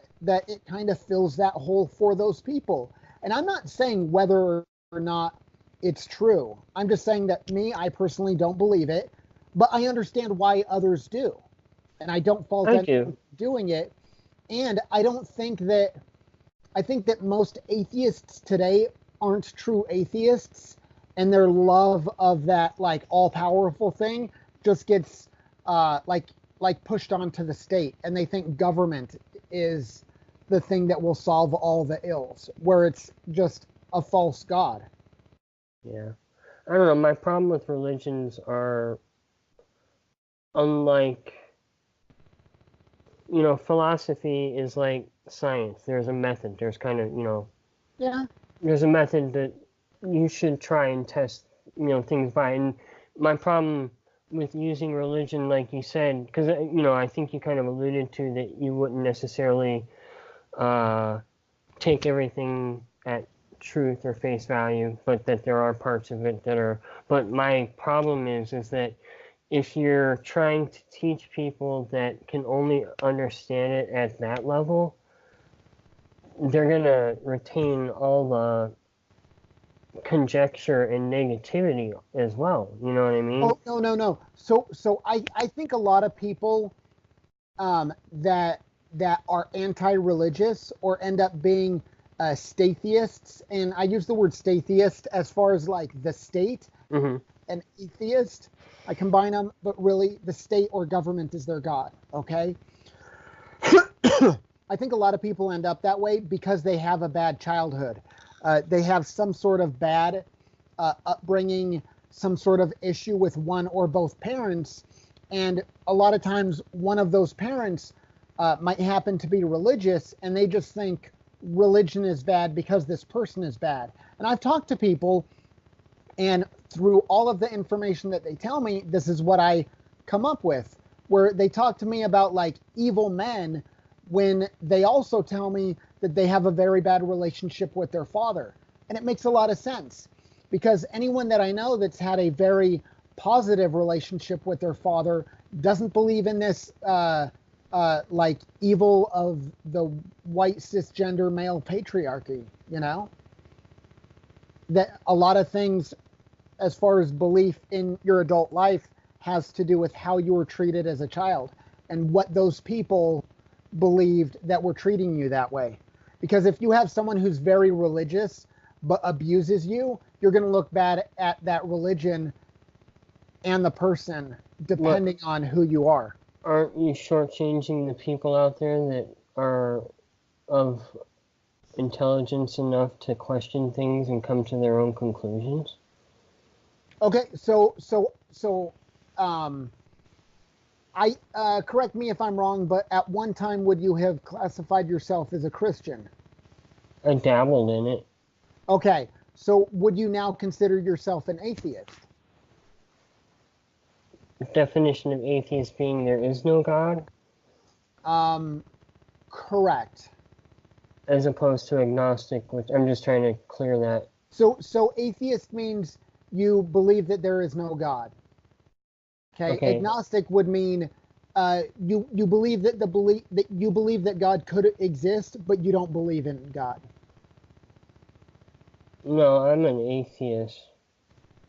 Speaker 2: it kind of fills that hole for those people. And I'm not saying whether or not it's true. I'm just saying that I personally don't believe it, but I understand why others do. And I don't fault anyone for doing it. And I think that most atheists today aren't true atheists, and their love of that like all-powerful thing just gets like pushed onto the state, and they think government is the thing that will solve all the ills, where it's just a false god.
Speaker 1: Yeah. I don't know. My problem with religions are unlike, philosophy is like science. There's a method. There's kind of,
Speaker 2: Yeah.
Speaker 1: there's a method that you should try and test, things by. And my problem with using religion, like you said, because, I think you kind of alluded to that you wouldn't necessarily take everything at truth or face value, but that there are parts of it that are. But my problem is that if you're trying to teach people that can only understand it at that level, they're going to retain all the conjecture and negativity as well. You know what I mean?
Speaker 2: Oh, no. So I think a lot of people that are anti-religious or end up being stateists, and I use the word stateist as far as like the state, and atheist, I combine them, but really the state or government is their god, okay? I think a lot of people end up that way because they have a bad childhood. They have some sort of bad upbringing, some sort of issue with one or both parents, and a lot of times one of those parents might happen to be religious, and they just think religion is bad because this person is bad. And I've talked to people, and through all of the information that they tell me, this is what I come up with, where they talk to me about like evil men when they also tell me that they have a very bad relationship with their father. And it makes a lot of sense, because anyone that I know that's had a very positive relationship with their father doesn't believe in this like evil of the white cisgender male patriarchy, that a lot of things as far as belief in your adult life has to do with how you were treated as a child and what those people believed that were treating you that way. Because if you have someone who's very religious but abuses you, you're going to look bad at that religion and the person depending on who you are.
Speaker 1: Aren't you shortchanging the people out there that are of intelligence enough to question things and come to their own conclusions?
Speaker 2: Okay, so I correct me if I'm wrong, but at one time would you have classified yourself as a Christian?
Speaker 1: I dabbled in it.
Speaker 2: Okay, so would you now consider yourself an atheist?
Speaker 1: The definition of atheist being there is no God?
Speaker 2: Correct.
Speaker 1: As opposed to agnostic, which I'm just trying to clear that.
Speaker 2: So atheist means you believe that there is no God. Okay. Agnostic would mean you believe that God could exist, but you don't believe in God.
Speaker 1: No, I'm an atheist.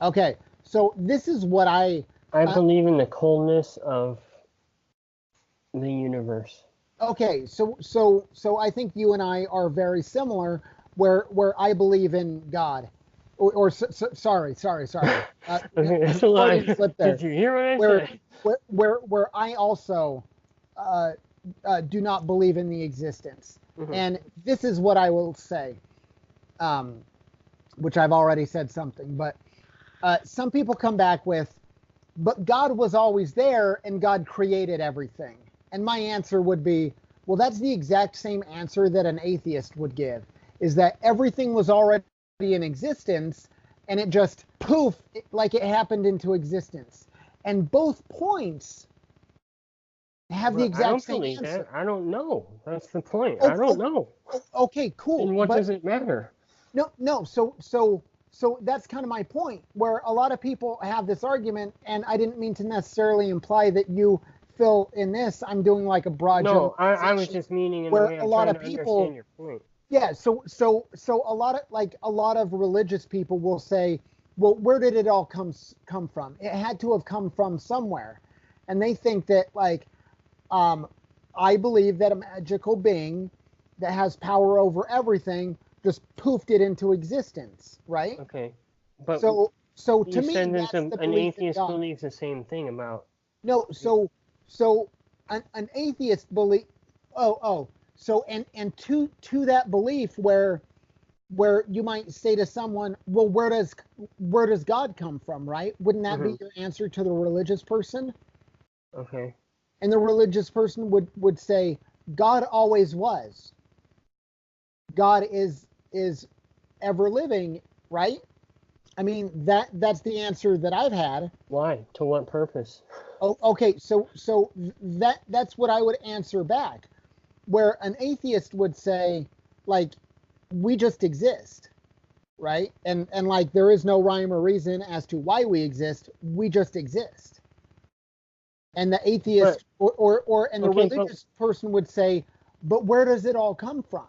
Speaker 2: Okay, so this is what I
Speaker 1: believe in the coldness of the universe.
Speaker 2: Okay, so I think you and I are very similar, where I believe in God, sorry.
Speaker 1: That's a lie. Did you hear what I said?
Speaker 2: Where I also do not believe in the existence, and this is what I will say, which I've already said something, but some people come back with, but God was always there and God created everything. And my answer would be, well, that's the exact same answer that an atheist would give, is that everything was already in existence and it just poof, like it happened into existence. And both points have the exact same answer.
Speaker 1: That. I don't know. That's the point. I don't know.
Speaker 2: Okay, cool.
Speaker 1: And what does it matter?
Speaker 2: No. So that's kind of my point, where a lot of people have this argument, and I didn't mean to necessarily imply that you Phil, in this, I'm doing like a broad
Speaker 1: No, I was
Speaker 2: generalization
Speaker 1: just meaning in the
Speaker 2: where
Speaker 1: way
Speaker 2: a
Speaker 1: I'm
Speaker 2: lot
Speaker 1: trying
Speaker 2: of
Speaker 1: to
Speaker 2: people,
Speaker 1: understand your point.
Speaker 2: yeah. So a lot of religious people will say, well, where did it all come from? It had to have come from somewhere, and they think that like, um, I believe that a magical being that has power over everything just poofed it into existence, right?
Speaker 1: Okay, but
Speaker 2: So to
Speaker 1: you
Speaker 2: me,
Speaker 1: said that
Speaker 2: that's the
Speaker 1: an
Speaker 2: belief in
Speaker 1: atheist
Speaker 2: God.
Speaker 1: believes the same thing about.
Speaker 2: No, so an atheist believe. Oh, so and to that belief where you might say to someone, well, where does God come from, right? Wouldn't that
Speaker 1: Hmm.
Speaker 2: be your answer to the religious person?
Speaker 1: Okay.
Speaker 2: And the religious person would say, God always was. God is ever living, right? I mean, that's the answer that I've had.
Speaker 1: Why? To what purpose?
Speaker 2: Oh, okay, so that's what I would answer back. Where an atheist would say, like, we just exist, right? And like there is no rhyme or reason as to why we exist. We just exist. And the
Speaker 1: But
Speaker 2: atheist or and the
Speaker 1: okay, but
Speaker 2: religious person would say, but where does it all come from?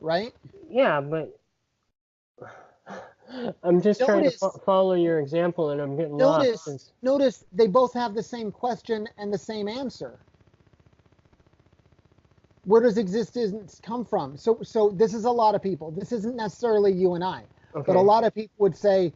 Speaker 2: Right?
Speaker 1: yeah, but I'm just trying to
Speaker 2: Notice
Speaker 1: follow your example, and I'm getting lost.
Speaker 2: notice notice they both have the same question and the same answer. Where does existence come from? So this is a lot of people. This isn't necessarily you and I, but a
Speaker 1: Okay.
Speaker 2: lot of people would say,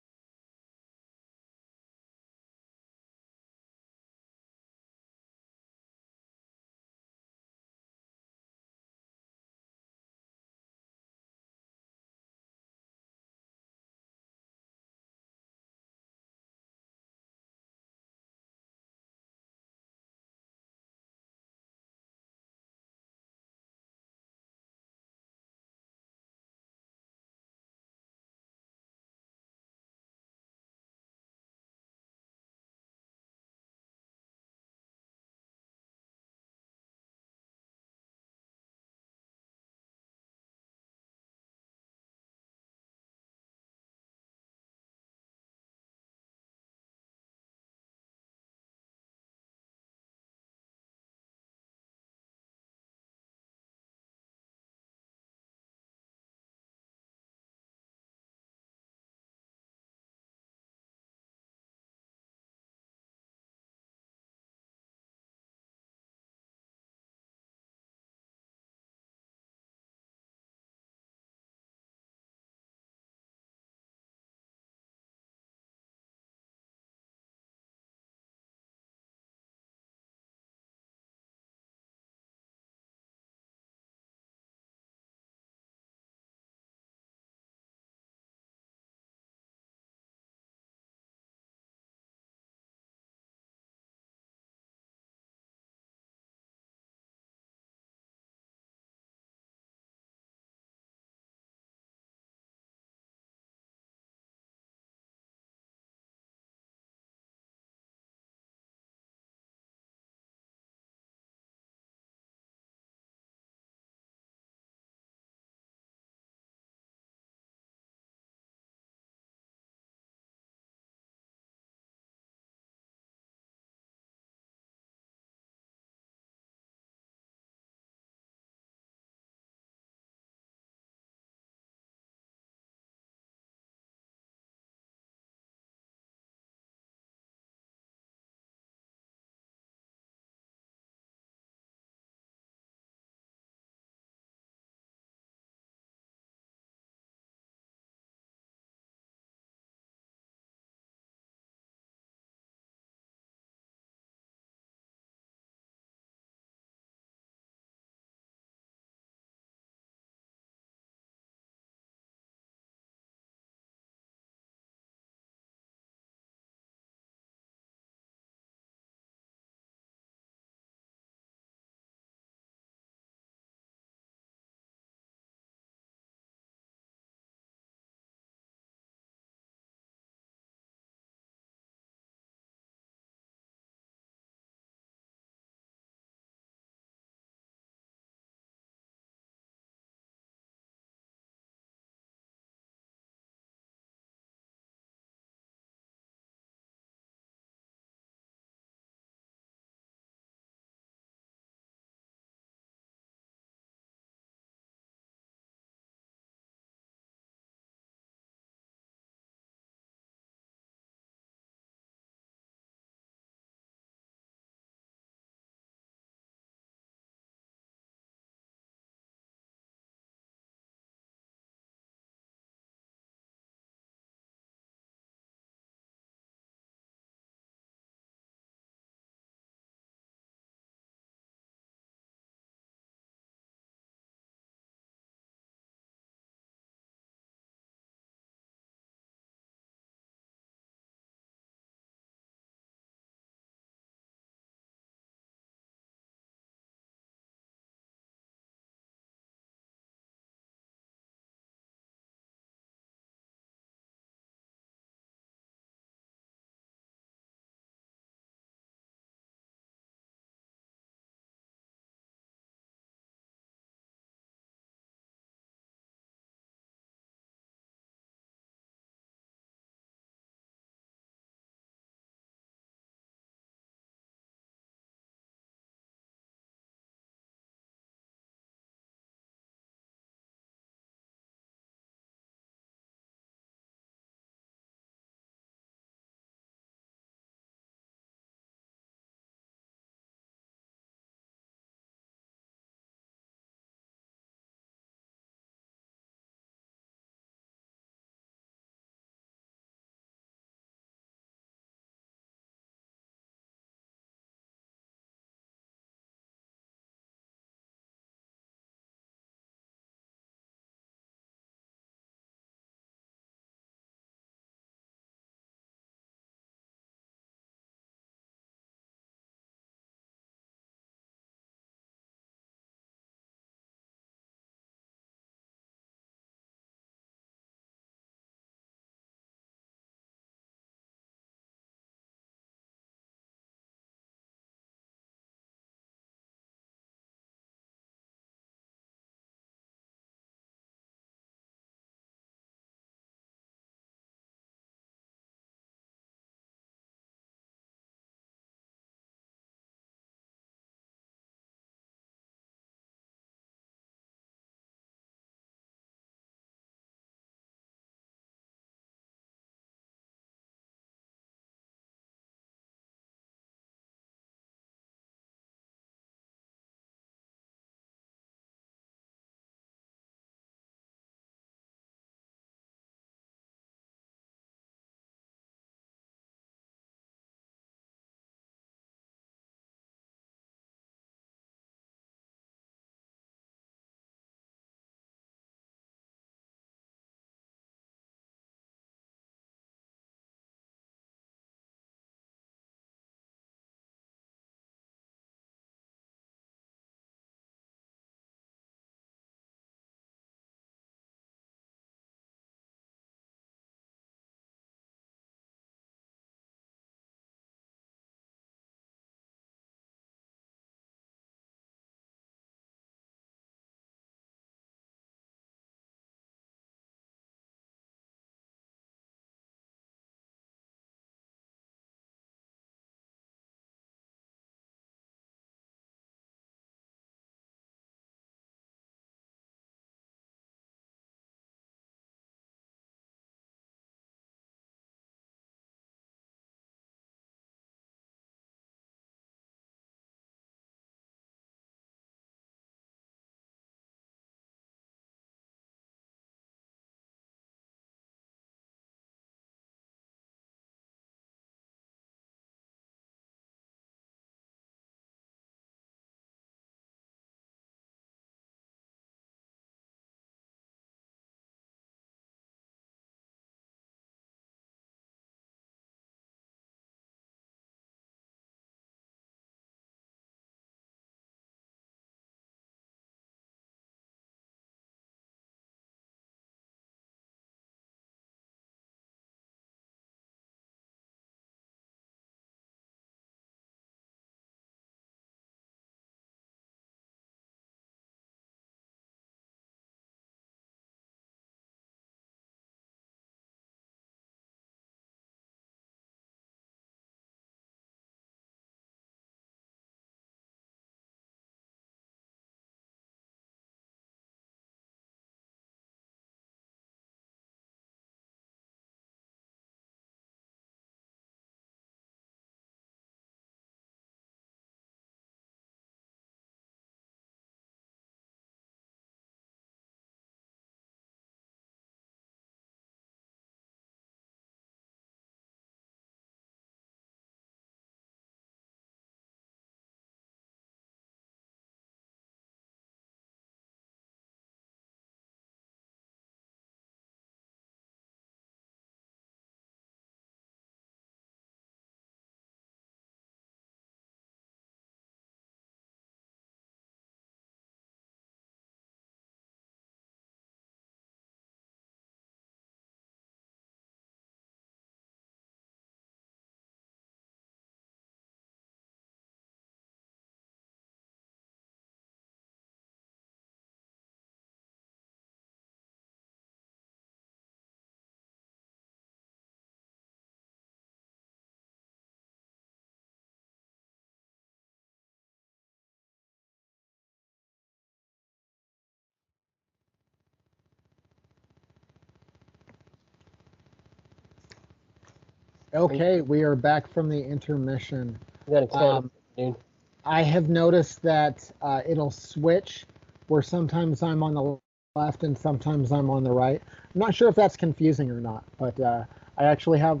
Speaker 2: Okay, we are back from the intermission.
Speaker 1: You gotta count,
Speaker 2: Um,
Speaker 1: dude.
Speaker 2: I have noticed that it'll switch where sometimes I'm on the left and sometimes I'm on the right. I'm not sure if that's confusing or not, but I actually have.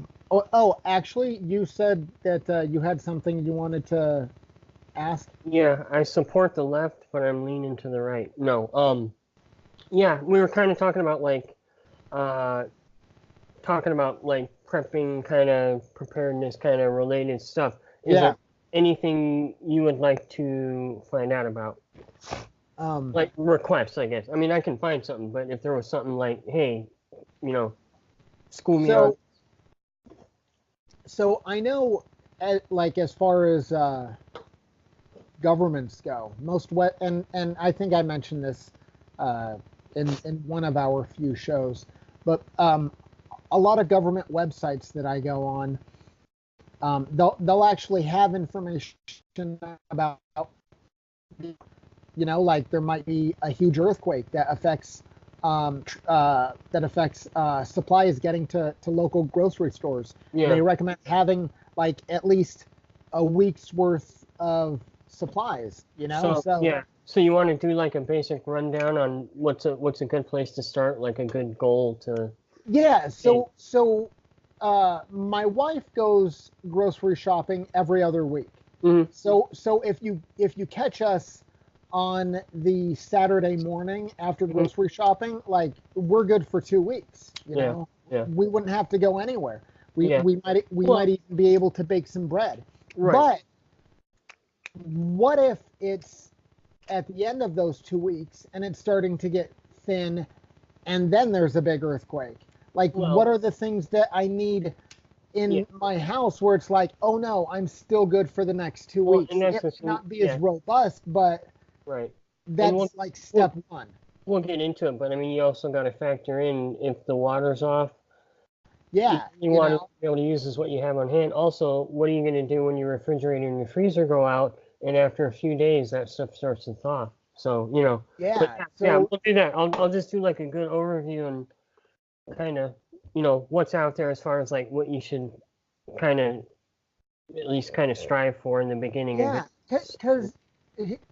Speaker 2: Actually, you said that you had something you wanted to ask.
Speaker 1: Yeah, I support the left, but I'm leaning to the right. No, yeah, we were kind of uh, talking about like prepping, kind of preparedness, kind of related stuff. Is
Speaker 2: Yeah.
Speaker 1: there anything you would like to find out about?
Speaker 2: Um,
Speaker 1: Like requests, I guess. I mean, I can find something, but if there was something like, hey, you know, school me on.
Speaker 2: so, so I know, like as far as governments go, and I think I mentioned this uh, in one of our few shows, but a lot of government websites that I go on, they'll actually have information about, like there might be a huge earthquake that affects supplies getting to local grocery stores.
Speaker 1: Yeah.
Speaker 2: They recommend having like at least a week's worth of supplies.
Speaker 1: So yeah. So you want to do like a basic rundown on what's a good place to start, like a good goal to.
Speaker 2: Yeah, my wife goes grocery shopping every other week.
Speaker 1: Mhm.
Speaker 2: So if you catch us on the Saturday morning after grocery shopping, like we're good for 2 weeks.
Speaker 1: Yeah, yeah.
Speaker 2: We wouldn't have to go anywhere. We
Speaker 1: Yeah.
Speaker 2: we might we
Speaker 1: Well-
Speaker 2: might even be able to bake some bread.
Speaker 1: Right.
Speaker 2: But what if it's at the end of those 2 weeks and it's starting to get thin, and then there's a big earthquake? Like,
Speaker 1: Well-
Speaker 2: what are the things that I need in
Speaker 1: Yeah.
Speaker 2: my house where it's like, oh no, I'm still good for the next 2
Speaker 1: Well,
Speaker 2: weeks?
Speaker 1: and that's
Speaker 2: It
Speaker 1: the
Speaker 2: may
Speaker 1: thing,
Speaker 2: not be
Speaker 1: yeah.
Speaker 2: as robust, but
Speaker 1: Right.
Speaker 2: that's
Speaker 1: we'll-
Speaker 2: like step one.
Speaker 1: We'll get into it, but I mean, you also got to factor in if the water's off.
Speaker 2: Yeah,
Speaker 1: You want to be able to use what you have on hand. Also, what are you going to do when your refrigerator and your freezer go out, and after a few days that stuff starts to thaw? So
Speaker 2: yeah.
Speaker 1: But
Speaker 2: So
Speaker 1: yeah, we'll do that. I'll just do like a good overview and kind of what's out there as far as like what you should kind of at least kind of strive for in the beginning of
Speaker 2: yeah,
Speaker 1: it.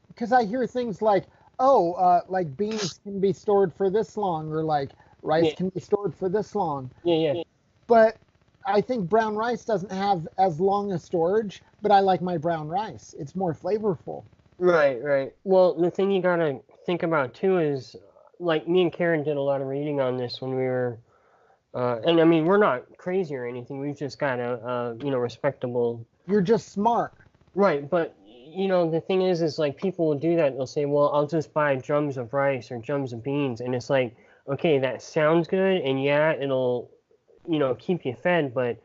Speaker 2: because I hear things like, like beans can be stored for this long, or like rice
Speaker 1: Yeah.
Speaker 2: can be stored for this long.
Speaker 1: Yeah.
Speaker 2: But I think brown rice doesn't have as long a storage, but I like my brown rice. It's more flavorful.
Speaker 1: Right. Well, the thing you gotta think about too is, like me and Karen did a lot of reading on this when we were, and I mean we're not crazy or anything. We've just got a respectable.
Speaker 2: You're just smart.
Speaker 1: Right, but the thing is like people will do that. They'll say, well, I'll just buy drums of rice or drums of beans, and it's like, okay, that sounds good, and yeah, it'll, keep you fed, but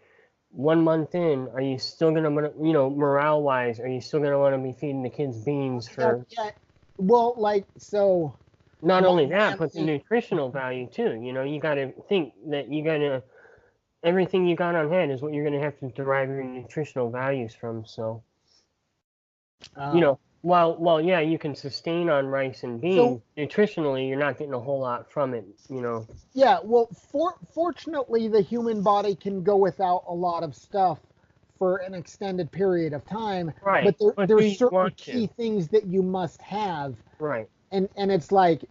Speaker 1: 1 month in, are you still gonna, morale wise, are you still gonna want to be feeding the kids beans for?
Speaker 2: Yeah. Well, like so.
Speaker 1: Not
Speaker 2: my
Speaker 1: only that, but the
Speaker 2: family-
Speaker 1: nutritional value too. You got to think that everything you got on hand is what you're gonna have to derive your nutritional values from. So, while yeah, you can sustain on rice and beans, nutritionally, you're not getting a whole lot from it.
Speaker 2: Yeah, well, fortunately, the human body can go without a lot of stuff for an extended period of time.
Speaker 1: Right,
Speaker 2: But
Speaker 1: but do
Speaker 2: there's
Speaker 1: you
Speaker 2: certain
Speaker 1: want
Speaker 2: key
Speaker 1: to?
Speaker 2: things that you must have,
Speaker 1: Right.
Speaker 2: and it's like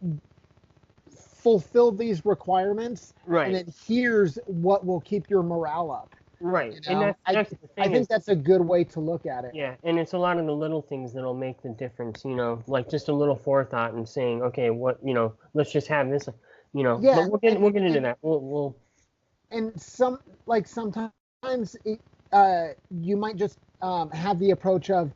Speaker 2: fulfill these requirements,
Speaker 1: Right.
Speaker 2: and then here's what will keep your morale up.
Speaker 1: Right.
Speaker 2: You
Speaker 1: And
Speaker 2: know?
Speaker 1: that's the thing.
Speaker 2: I think that's a good way to look at it.
Speaker 1: Yeah, and it's a lot of the little things that'll make the difference, like just a little forethought and saying, okay, let's just have this,
Speaker 2: Yeah,
Speaker 1: but we'll get into that. We'll
Speaker 2: And sometimes you might just have the approach of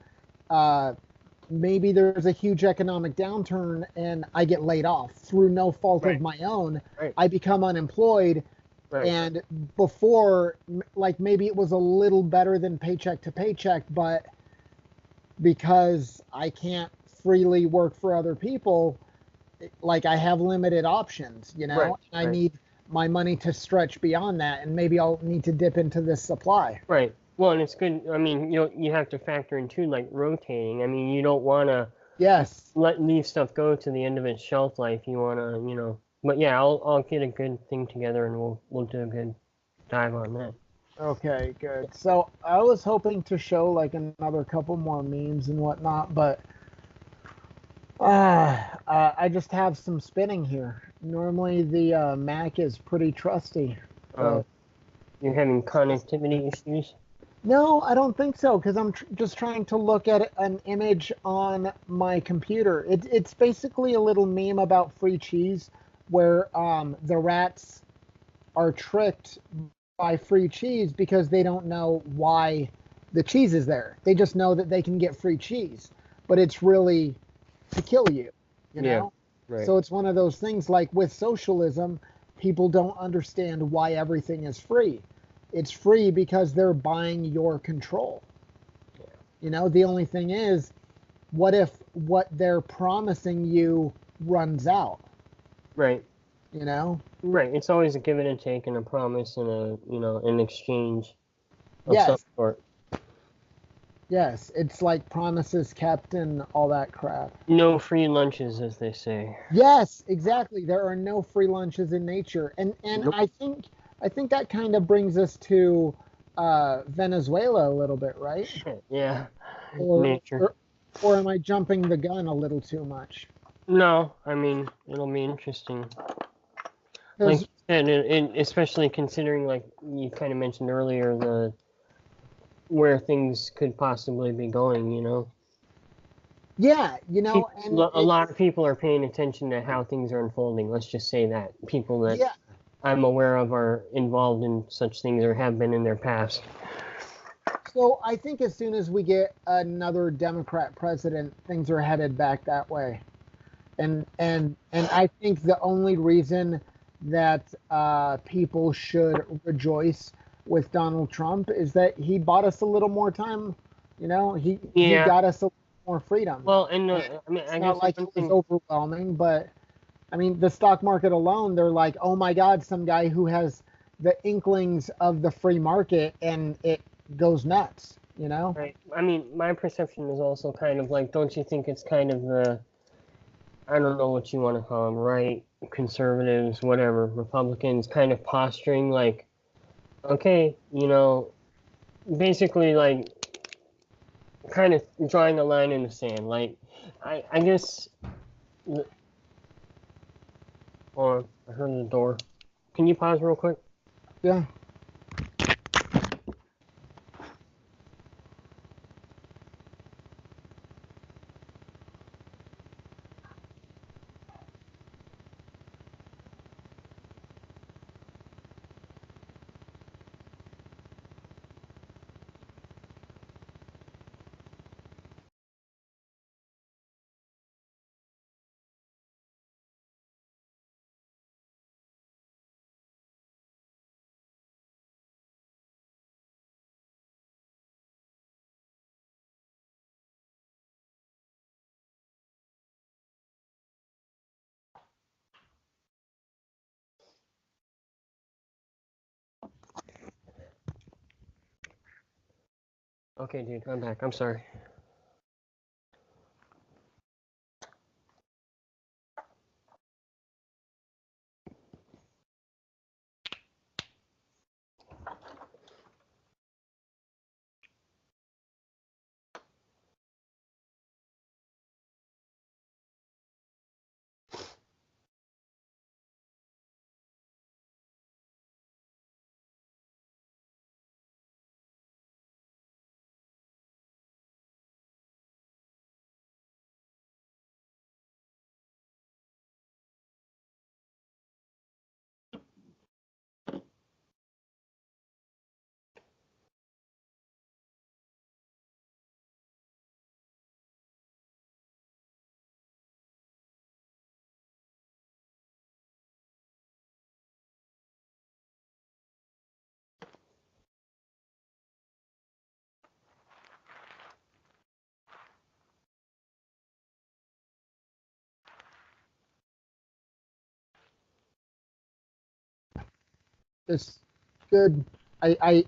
Speaker 2: maybe there's a huge economic downturn and I get laid off through no fault
Speaker 1: Right.
Speaker 2: of my own.
Speaker 1: Right.
Speaker 2: I become unemployed,
Speaker 1: right.
Speaker 2: and before, like maybe it was a little better than paycheck to paycheck, but because I can't freely work for other people, like I have limited options,
Speaker 1: Right,
Speaker 2: I
Speaker 1: right.
Speaker 2: need my money to stretch beyond that, and maybe I'll need to dip into this supply.
Speaker 1: Right. Well, and it's good. I mean, you have to factor in too, like rotating. I mean, you don't want to
Speaker 2: Yes.
Speaker 1: leave stuff go to the end of its shelf life. You want to. But yeah, I'll get a good thing together and we'll do a good dive on that.
Speaker 2: Okay, good. So I was hoping to show like another couple more memes and whatnot, but I just have some spinning here. Normally the Mac is pretty trusty,
Speaker 1: Uh,
Speaker 2: but
Speaker 1: you're having connectivity issues?
Speaker 2: no, I don't think so because I'm just trying to look at an image on my computer. It's basically a little meme about free cheese where the rats are tricked by free cheese because they don't know why the cheese is there. They just know that they can get free cheese, but it's really to kill you, you
Speaker 1: Yeah,
Speaker 2: know?
Speaker 1: right.
Speaker 2: So it's one of those things like with socialism, people don't understand why everything is free. It's free because they're buying your control. You know, the only thing is, what if what they're promising you runs out?
Speaker 1: Right.
Speaker 2: You know?
Speaker 1: Right. It's always a give and a take and a promise and an exchange of some
Speaker 2: Yes,
Speaker 1: sort.
Speaker 2: yes. It's like promises kept and all that crap.
Speaker 1: No free lunches, as they say.
Speaker 2: Yes, exactly. There are no free lunches in nature, and
Speaker 1: Nope.
Speaker 2: I think that kind of brings us to Venezuela a little bit, right?
Speaker 1: Yeah.
Speaker 2: Or,
Speaker 1: Nature.
Speaker 2: or am I jumping the gun a little too much?
Speaker 1: No, I mean, it'll be interesting. Like
Speaker 2: Because
Speaker 1: you said, especially considering, like you kind of mentioned earlier, where things could possibly be going.
Speaker 2: yeah, and
Speaker 1: A lot of people are paying attention to how things are unfolding. Let's just say that. People that
Speaker 2: yeah.
Speaker 1: I'm aware of are involved in such things or have been in their past.
Speaker 2: So I think as soon as we get another Democrat president, things are headed back that way. And I think the only reason that people should rejoice with Donald Trump is that he bought us a little more time. He
Speaker 1: Yeah.
Speaker 2: got us a little more freedom.
Speaker 1: Well,
Speaker 2: And
Speaker 1: I mean,
Speaker 2: it's
Speaker 1: I guess
Speaker 2: not like
Speaker 1: one
Speaker 2: it was
Speaker 1: thing.
Speaker 2: overwhelming, but I mean, the stock market alone, they're like, oh my God, some guy who has the inklings of the free market and it goes nuts, you know?
Speaker 1: Right. I mean, my perception is also kind of like, don't you think it's kind of I don't know what you want to call them, right? Conservatives, whatever, Republicans, kind of posturing like, okay, basically like kind of drawing a line in the sand. Like, I guess. Hold on, I heard the door. Can you pause real quick?
Speaker 2: Yeah.
Speaker 1: Okay, dude, I'm back. I'm sorry.
Speaker 2: It's good. I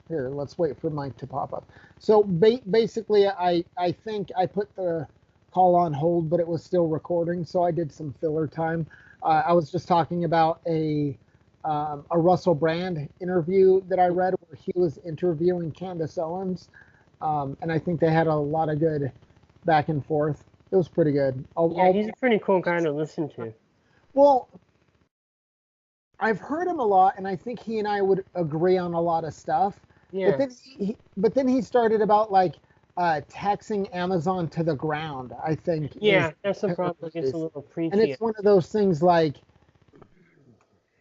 Speaker 2: Here, let's wait for Mike to pop up. So basically, I think I put the call on hold, but it was still recording, so I did some filler time. I was just talking about a a Russell Brand interview that I read where he was interviewing Candace Owens, and I think they had a lot of good back and forth. It was pretty good.
Speaker 1: Yeah, he's a pretty cool guy to listen to.
Speaker 2: Well, I've heard him a lot, and I think he and I would agree on a lot of stuff.
Speaker 1: Yeah.
Speaker 2: But then he started about like taxing Amazon to the ground. I think.
Speaker 1: Yeah, that's the problem. It gets a little preachy.
Speaker 2: And it's one of those things like,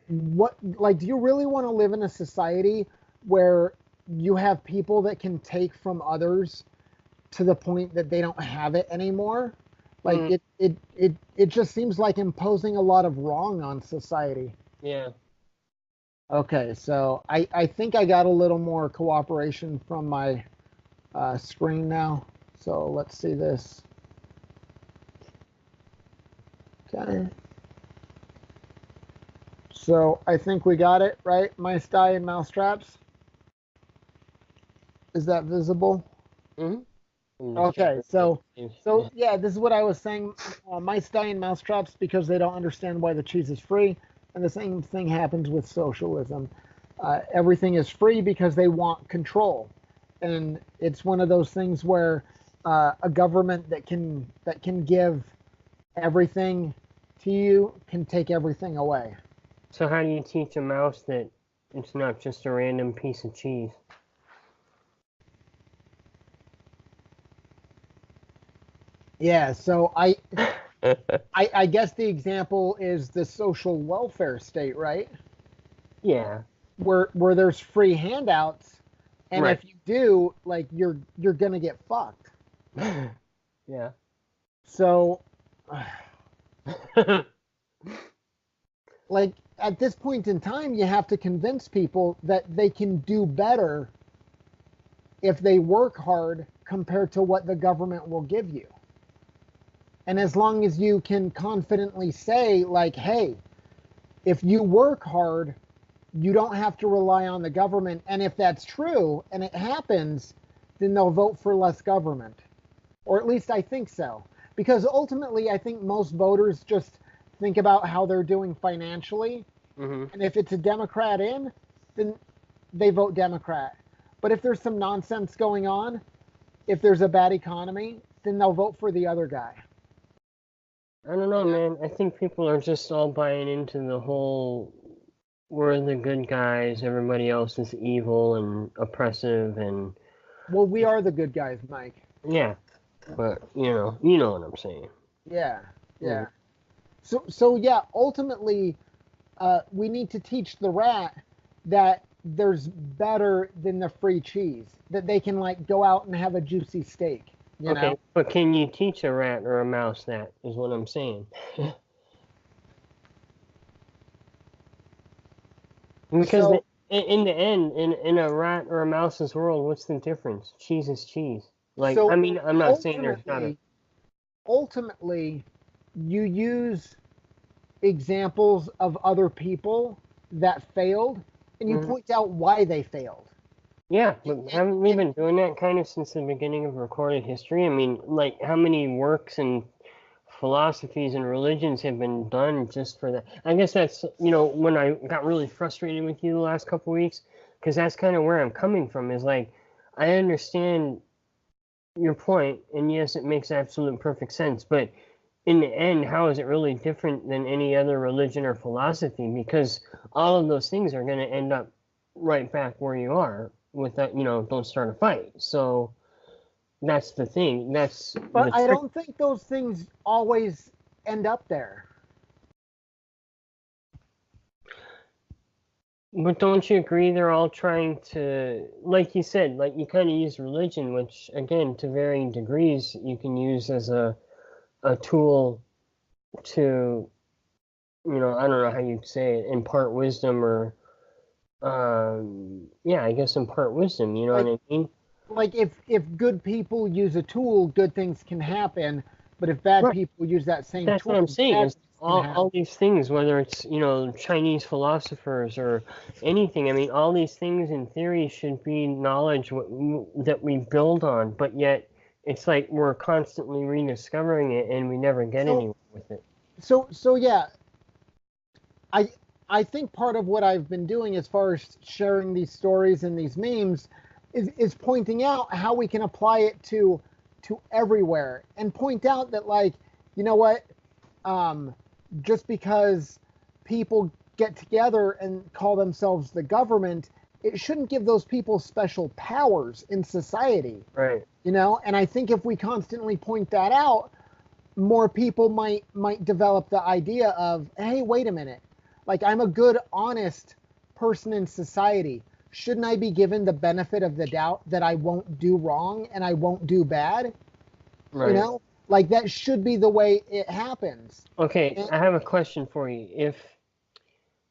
Speaker 2: do you really want to live in a society where you have people that can take from others to the point that they don't have it anymore? Like it just seems like imposing a lot of wrong on society.
Speaker 1: Yeah.
Speaker 2: Okay, so I think I got a little more cooperation from my screen now. So let's see this. Okay. So I think we got it, right? Mice die in mousetraps. Is that visible?
Speaker 1: Mm-hmm.
Speaker 2: Okay, so yeah, this is what I was saying. Mice die in mousetraps because they don't understand why the cheese is free, and the same thing happens with socialism. Everything is free because they want control, and it's one of those things where a government that can give everything to you can take everything away.
Speaker 1: So how do you teach a mouse that it's not just a random piece of cheese?
Speaker 2: Yeah, so I guess the example is the social welfare state, right?
Speaker 1: Yeah.
Speaker 2: Where there's free handouts, and
Speaker 1: Right.
Speaker 2: if you do, like you're gonna get fucked.
Speaker 1: Yeah.
Speaker 2: So, like at this point in time, you have to convince people that they can do better if they work hard compared to what the government will give you. And as long as you can confidently say, like, hey, if you work hard, you don't have to rely on the government. And if that's true and it happens, then they'll vote for less government. Or at least I think so. Because ultimately, I think most voters just think about how they're doing financially.
Speaker 1: Mm-hmm.
Speaker 2: And if it's a Democrat in, then they vote Democrat. But if there's some nonsense going on, if there's a bad economy, then they'll vote for the other guy.
Speaker 1: I don't know, man. I think people are just all buying into the whole we're the good guys, everybody else is evil and oppressive and
Speaker 2: Well, we are the good guys, Mike.
Speaker 1: yeah. But you know what I'm saying.
Speaker 2: Yeah. So yeah, ultimately, we need to teach the rat that there's better than the free cheese. That they can like go out and have a juicy steak. You know?
Speaker 1: But can you teach a rat or a mouse that, is what I'm saying. Because
Speaker 2: So-
Speaker 1: in the end, in a rat or a mouse's world, what's the difference? Cheese is cheese. Like,
Speaker 2: So
Speaker 1: I mean, I'm not saying there's not a...
Speaker 2: Ultimately, you use examples of other people that failed, and you point out why they failed.
Speaker 1: Yeah, but haven't we been doing that kind of since the beginning of recorded history? I mean, like, how many works and philosophies and religions have been done just for that? I guess that's, when I got really frustrated with you the last couple weeks, because that's kind of where I'm coming from, is like, I understand your point, and yes, it makes absolute perfect sense, but in the end, how is it really different than any other religion or philosophy? Because all of those things are going to end up right back where you are with that, don't start a fight. So that's the thing.
Speaker 2: But I don't think those things always end up there.
Speaker 1: But don't you agree they're all trying to, like you said, like you kind of use religion, which again, to varying degrees, you can use as a tool to, I don't know how you'd say it, impart wisdom or, I guess impart wisdom, you know what I mean?
Speaker 2: Like if good people use a tool, good things can happen. But if bad people use that same
Speaker 1: That's
Speaker 2: tool,
Speaker 1: what I'm saying.
Speaker 2: bad
Speaker 1: Is
Speaker 2: things can happen.
Speaker 1: all these things, whether it's Chinese philosophers or anything. I mean, all these things in theory should be knowledge that we build on, but yet it's like we're constantly rediscovering it and we never get anywhere with it.
Speaker 2: So yeah, I I think part of what I've been doing as far as sharing these stories and these memes is pointing out how we can apply it to everywhere, and point out that, like, you know what, just because people get together and call themselves the government, it shouldn't give those people special powers in society.
Speaker 1: Right.
Speaker 2: You know, and I think if we constantly point that out, more people might develop the idea of, hey, wait a minute, like, I'm a good, honest person in society. Shouldn't I be given the benefit of the doubt that I won't do wrong and I won't do bad?
Speaker 1: Right.
Speaker 2: You know, like, that should be the way it happens.
Speaker 1: Okay, I have a question for you.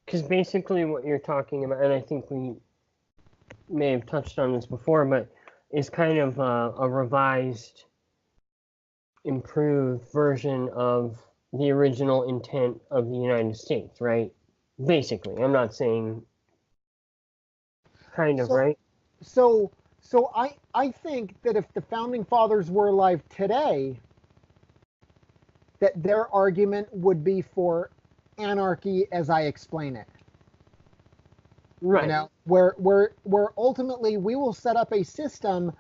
Speaker 1: Because basically what you're talking about, and I think we may have touched on this before, but is kind of a revised, improved version of the original intent of the United States, right? Basically, I'm not saying kind of, right?
Speaker 2: So I think that if the founding fathers were alive today, that their argument would be for anarchy as I explain it.
Speaker 1: Right.
Speaker 2: You know, where ultimately we will set up a system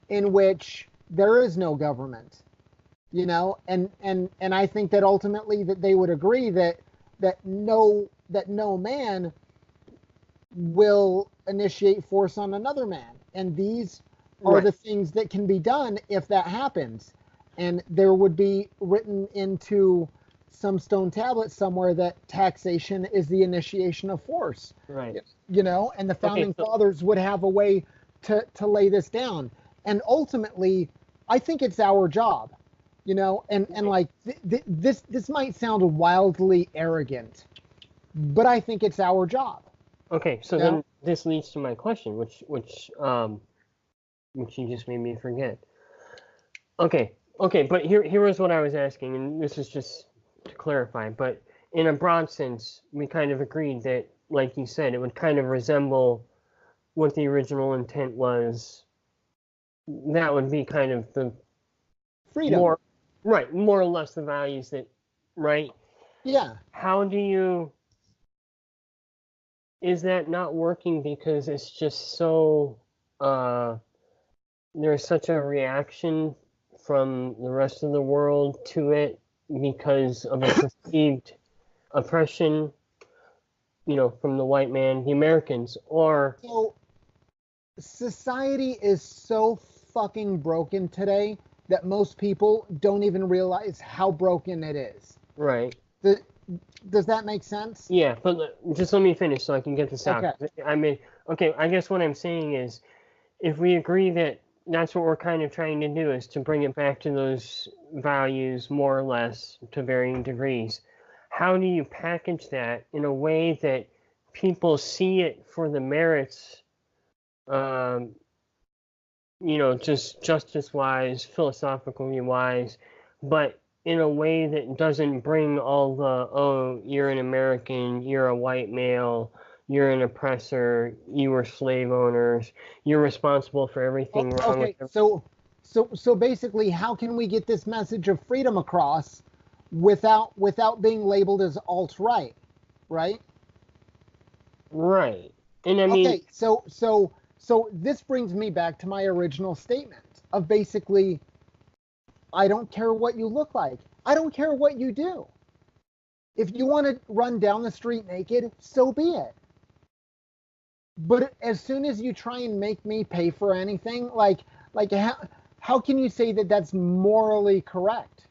Speaker 2: in which there is no government. You know, and I think that ultimately that they would agree that no man will initiate force on another man. And these are the things that can be done if that happens. And there would be written into some stone tablet somewhere that taxation is the initiation of force.
Speaker 1: Right.
Speaker 2: You know, and the founding fathers would have a way to lay this down. And ultimately, I think it's our job, you know, and like this might sound wildly arrogant, but I think it's our job.
Speaker 1: Okay, so then this leads to my question, which you just made me forget. Okay, but here was what I was asking, and this is just to clarify, but in a broad sense, we kind of agreed that, like you said, it would kind of resemble what the original intent was. That would be kind of the
Speaker 2: freedom.
Speaker 1: More or less the values that, right?
Speaker 2: Yeah.
Speaker 1: How do you... Is that not working because it's just so... there's such a reaction from the rest of the world to it because of a perceived oppression, you know, from the white man, the Americans, or...
Speaker 2: So, society is so fucking broken today that most people don't even realize how broken it is.
Speaker 1: Right.
Speaker 2: Does that make sense?
Speaker 1: Yeah, but just let me finish so I can get this out.
Speaker 2: Okay.
Speaker 1: I mean, okay, I guess what I'm saying is, if we agree that that's what we're kind of trying to do, is to bring it back to those values, more or less, to varying degrees, how do you package that in a way that people see it for the merits, you know, just justice-wise, philosophically wise, but in a way that doesn't bring all the, oh, you're an American, you're a white male, you're an oppressor, you were slave owners, you're responsible for everything wrong with everything.
Speaker 2: So basically, how can we get this message of freedom across without being labeled as alt-right, right?
Speaker 1: Right. And I mean...
Speaker 2: Okay, so this brings me back to my original statement of basically, I don't care what you look like. I don't care what you do. If you want to run down the street naked, so be it. But as soon as you try and make me pay for anything, like how can you say that that's morally correct?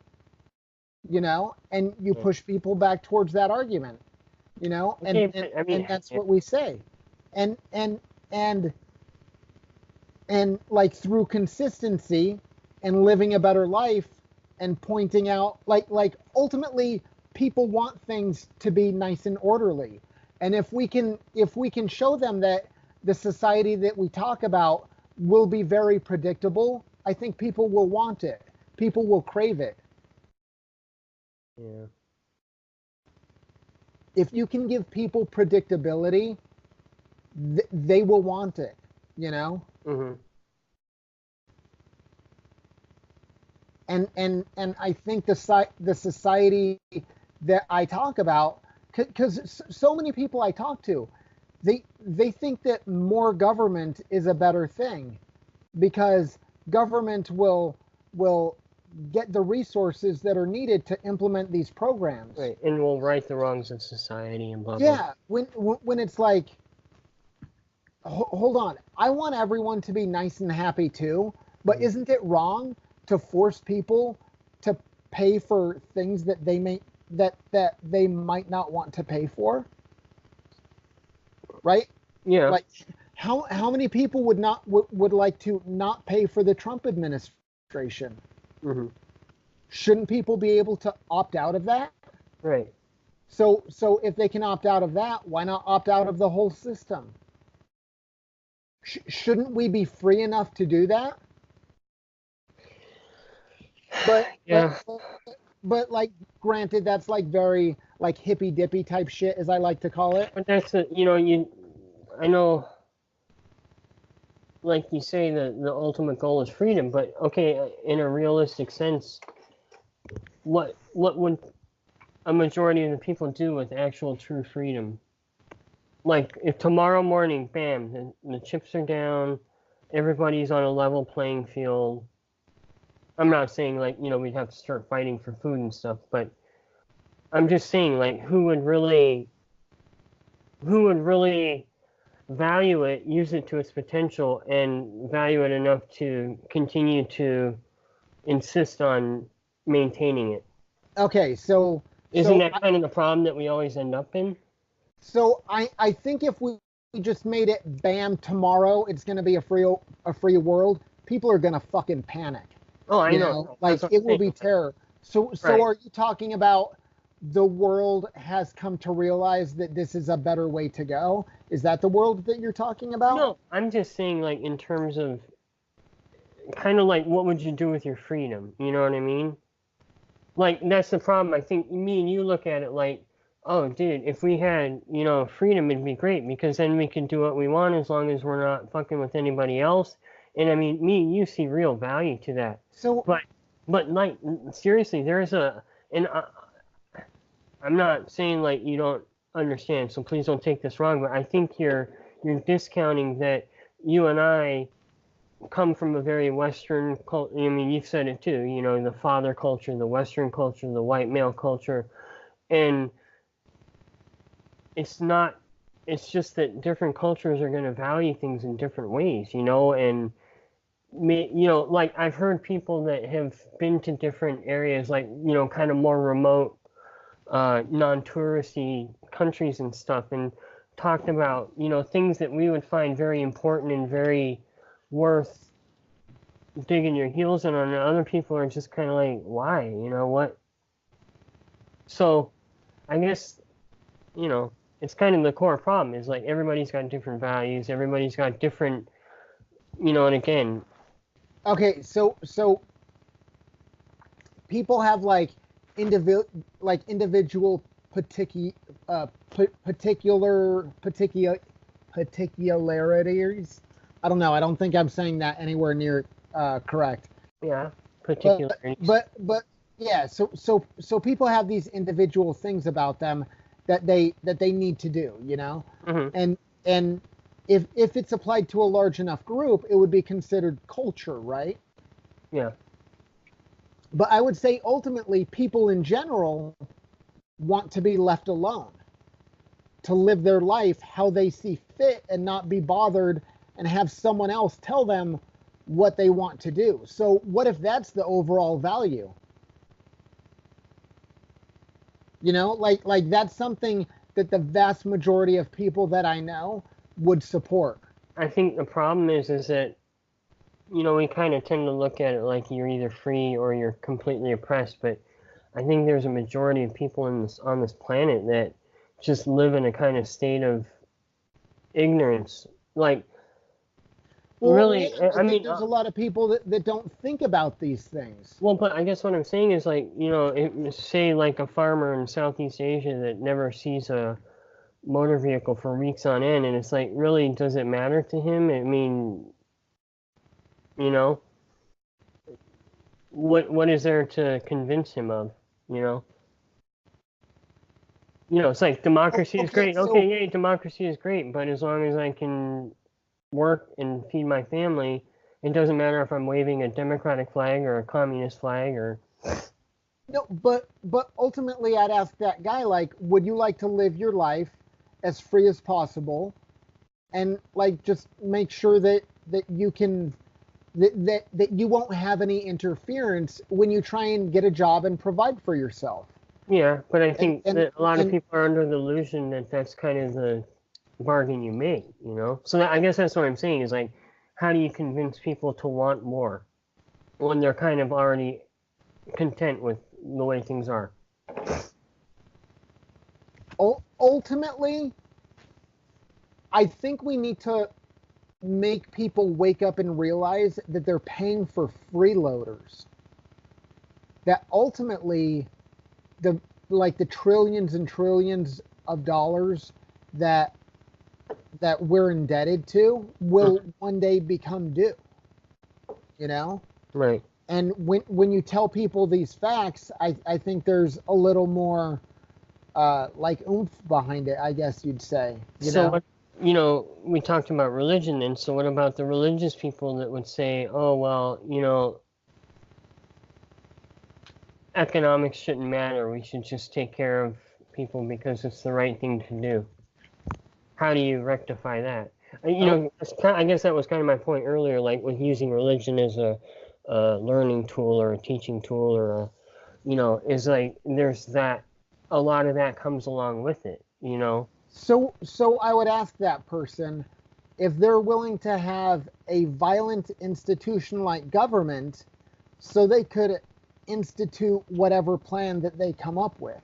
Speaker 2: You know, and you push people back towards that argument, you know, and that's what we say. And like, through consistency and living a better life and pointing out, like ultimately people want things to be nice and orderly. And if we can show them that the society that we talk about will be very predictable, I think people will want it. People will crave it.
Speaker 1: Yeah.
Speaker 2: If you can give people predictability, they will want it, you know?
Speaker 1: Mm-hmm.
Speaker 2: And I think the society that I talk about because so many people I talk to, they think that more government is a better thing because government will get the resources that are needed to implement these programs.
Speaker 1: Right, and we'll right the wrongs of society and blah blah.
Speaker 2: Yeah, when it's like, hold on, I want everyone to be nice and happy too, but isn't it wrong to force people to pay for things that they might not want to pay for? Right?
Speaker 1: Yeah.
Speaker 2: Like how many people would like to not pay for the Trump administration?
Speaker 1: Mm-hmm.
Speaker 2: Shouldn't people be able to opt out of that?
Speaker 1: Right.
Speaker 2: So if they can opt out of that, why not opt out of the whole system? Shouldn't we be free enough to do that?
Speaker 1: Yeah.
Speaker 2: But like, granted, that's like very like hippy dippy type shit, as I like to call it.
Speaker 1: But that's I know, like you say, the ultimate goal is freedom, but okay, in a realistic sense, what would a majority of the people do with actual true freedom? Like, if tomorrow morning, bam, the chips are down, everybody's on a level playing field. I'm not saying, like, we'd have to start fighting for food and stuff, but I'm just saying, like, who would really value it, use it to its potential, and value it enough to continue to insist on maintaining it?
Speaker 2: Okay, so
Speaker 1: Isn't that kind of the problem that we always end up in?
Speaker 2: So I think if we just made it bam tomorrow, it's going to be a free world. People are going to fucking panic.
Speaker 1: Oh, I know.
Speaker 2: Like it will be terror. So
Speaker 1: Right.
Speaker 2: Are you talking about the world has come to realize that this is a better way to go? Is that the world that you're talking about?
Speaker 1: No, I'm just saying, like, in terms of kind of like, what would you do with your freedom? You know what I mean? Like, that's the problem. I think me and you look at it like, oh, dude, if we had, freedom, it'd be great because then we can do what we want as long as we're not fucking with anybody else. And I mean, me and you see real value to that.
Speaker 2: So,
Speaker 1: but like, seriously, and I'm not saying like you don't understand, so please don't take this wrong, but I think you're discounting that you and I come from a very Western culture. I mean, you've said it too, the father culture, the Western culture, the white male culture, and it's just that different cultures are going to value things in different ways, and like I've heard people that have been to different areas, like, kind of more remote, non-touristy countries and stuff, and talked about, things that we would find very important and very worth digging your heels in on, and other people are just kind of like, why? What? So, I guess, it's kind of the core problem is like everybody's got different values, everybody's got different, and again.
Speaker 2: Okay, so people have like individual particularities. I don't know. I don't think I'm saying that anywhere near correct.
Speaker 1: Yeah, particularities.
Speaker 2: But yeah. So people have these individual things about them that they need to do.
Speaker 1: Mm-hmm.
Speaker 2: And if it's applied to a large enough group, it would be considered culture, right?
Speaker 1: Yeah.
Speaker 2: But I would say ultimately people in general want to be left alone, to live their life how they see fit and not be bothered and have someone else tell them what they want to do. So what if that's the overall value? Like that's something that the vast majority of people that I know would support.
Speaker 1: I think the problem is that, we kind of tend to look at it like you're either free or you're completely oppressed, but I think there's a majority of people on this planet that just live in a kind of state of ignorance. Like,
Speaker 2: well,
Speaker 1: really,
Speaker 2: yeah,
Speaker 1: I mean,
Speaker 2: there's a lot of people that don't think about these things.
Speaker 1: Well, but I guess what I'm saying is, like, say like a farmer in Southeast Asia that never sees a motor vehicle for weeks on end, and it's like, really, does it matter to him? I mean, what is there to convince him of? it's like democracy is
Speaker 2: Okay,
Speaker 1: great.
Speaker 2: so-
Speaker 1: Okay, yeah, democracy is great, but as long as I can work and feed my family, it doesn't matter if I'm waving a democratic flag or a communist flag or
Speaker 2: No, but ultimately, I'd ask that guy, like, would you like to live your life as free as possible, and like just make sure that you can that you won't have any interference when you try and get a job and provide for yourself.
Speaker 1: yeah, but I think
Speaker 2: and
Speaker 1: that a lot of
Speaker 2: and
Speaker 1: people are under the illusion that that's kind of the bargain you make, So I guess that's what I'm saying is like, how do you convince people to want more when they're kind of already content with the way things are?
Speaker 2: Ultimately, I think we need to make people wake up and realize that they're paying for freeloaders. That ultimately, the trillions and trillions of dollars that we're indebted to will one day become due.
Speaker 1: Right.
Speaker 2: And when you tell people these facts, I think there's a little more like oomph behind it, I guess you'd say.
Speaker 1: What, we talked about religion, and so what about the religious people that would say, oh, well, economics shouldn't matter. We should just take care of people because it's the right thing to do. How do you rectify that? I guess that was kind of my point earlier, like with using religion as a learning tool or a teaching tool or is like there's that a lot of that comes along with it.
Speaker 2: So I would ask that person if they're willing to have a violent institution like government so they could institute whatever plan that they come up with.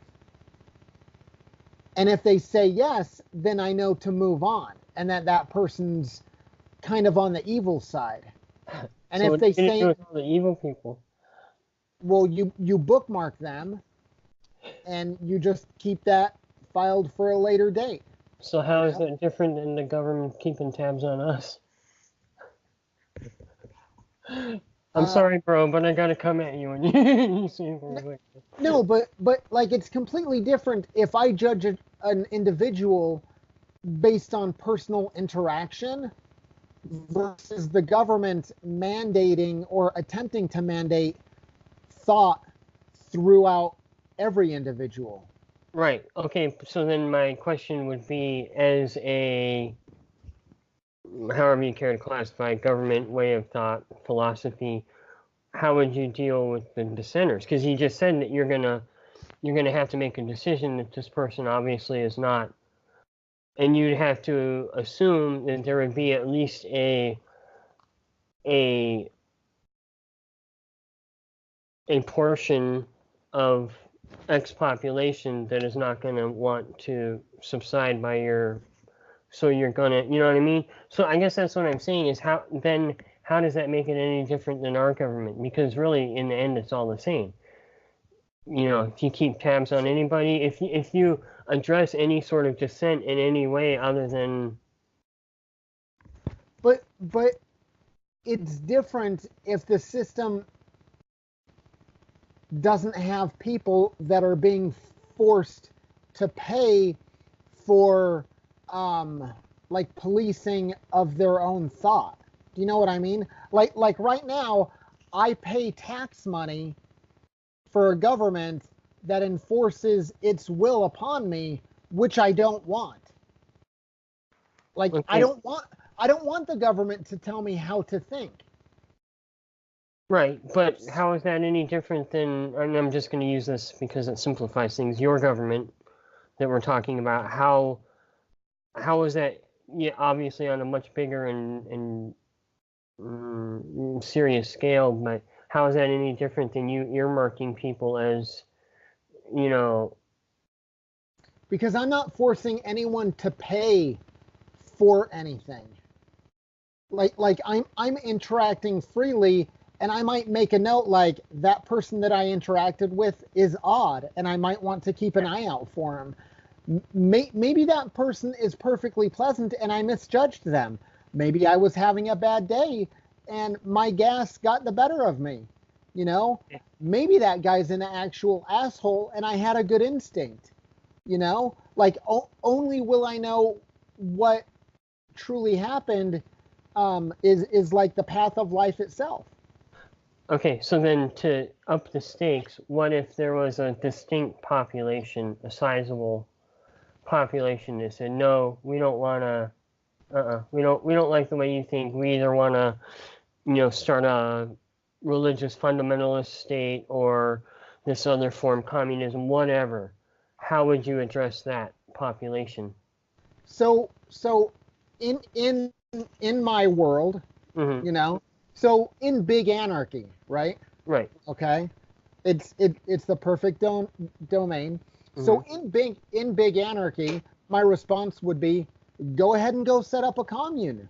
Speaker 2: And if they say yes, then I know to move on and that person's kind of on the evil side. And
Speaker 1: so
Speaker 2: if they
Speaker 1: say
Speaker 2: say
Speaker 1: the evil people,
Speaker 2: well, you bookmark them and you just keep that filed for a later date.
Speaker 1: So how is that different than the government keeping tabs on us? I'm sorry, bro, but I gotta come at you when you see things like this.
Speaker 2: No, but like it's completely different if I judge an individual based on personal interaction versus the government mandating or attempting to mandate thought throughout every individual.
Speaker 1: Right. Okay. So then my question would be, as a, however you care to classify, government way of thought, philosophy, how would you deal with the dissenters? Because you just said that you're gonna have to make a decision that this person obviously is not, and you'd have to assume that there would be at least a portion of X population that is not going to want to subside by your, so you're gonna, you know what I mean? So I guess that's what I'm saying is how does that make it any different than our government? Because really, in the end, it's all the same. If you keep tabs on anybody, if you address any sort of dissent in any way other than,
Speaker 2: but it's different if the system doesn't have people that are being forced to pay for like policing of their own thought. Do you know what I mean? Like right now, I pay tax money for a government that enforces its will upon me, which I don't want. Like
Speaker 1: okay.
Speaker 2: I don't want the government to tell me how to think.
Speaker 1: Right, but how is that any different than, and I'm just going to use this because it simplifies things, your government that we're talking about, how is that, yeah, obviously on a much bigger and serious scale, but how is that any different than you earmarking people as,
Speaker 2: Because I'm not forcing anyone to pay for anything. Like I'm interacting freely, and I might make a note like that person that I interacted with is odd, and I might want to keep an eye out for him. Maybe that person is perfectly pleasant and I misjudged them. Maybe I was having a bad day and my gas got the better of me. Maybe that guy's an actual asshole and I had a good instinct. Like only will I know what truly happened is like the path of life itself.
Speaker 1: Okay, so then to up the stakes, what if there was a distinct population, a sizable population that said, no, we don't want to, we don't like the way you think. We either want to, start a religious fundamentalist state or this other form, communism, whatever. How would you address that population?
Speaker 2: So in my world,
Speaker 1: Mm-hmm.
Speaker 2: so in Big Anarchy, right?
Speaker 1: Right.
Speaker 2: Okay, it's the perfect domain. So
Speaker 1: Mm-hmm.
Speaker 2: in Big Anarchy, my response would be, go ahead and go set up a commune.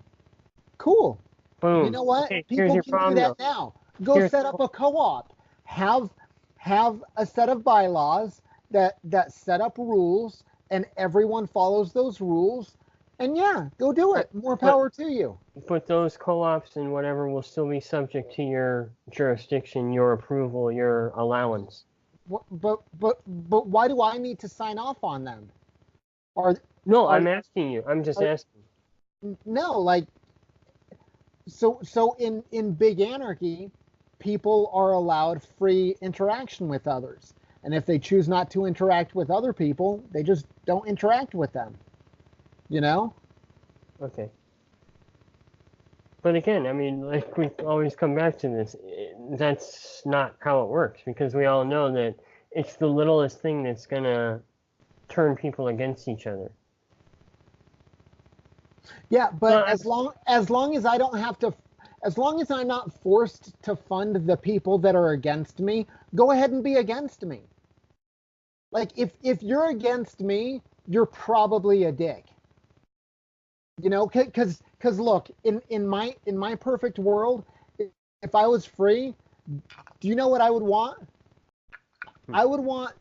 Speaker 2: Cool. You
Speaker 1: Boom.
Speaker 2: know what?
Speaker 1: Okay, here's
Speaker 2: People
Speaker 1: your
Speaker 2: can do
Speaker 1: problem
Speaker 2: that
Speaker 1: though.
Speaker 2: now. Go
Speaker 1: Here's
Speaker 2: set up a co-op. Have have a set of bylaws that set up rules, and everyone follows those rules. And yeah, go do
Speaker 1: but
Speaker 2: it. More
Speaker 1: but
Speaker 2: power to you.
Speaker 1: but those co-ops and whatever will still be subject to your jurisdiction, your approval, your allowance.
Speaker 2: But why do I need to sign off on them? Are
Speaker 1: No,
Speaker 2: are,
Speaker 1: I'm asking you. I'm just
Speaker 2: are
Speaker 1: asking.
Speaker 2: no, like, so in Big Anarchy, people are allowed free interaction with others. And if they choose not to interact with other people, they just don't interact with them. You know?
Speaker 1: Okay. But again, I mean, like we always come back to this. That's not how it works because we all know that it's the littlest thing that's gonna turn people against each other.
Speaker 2: Yeah,
Speaker 1: No,
Speaker 2: but as long as I don't have to, as long as I'm not forced to fund the people that are against me, go ahead and be against me. Like if you're against me, you're probably a dick. Because look, in my perfect world, if I was free, do you know what I would want? I would want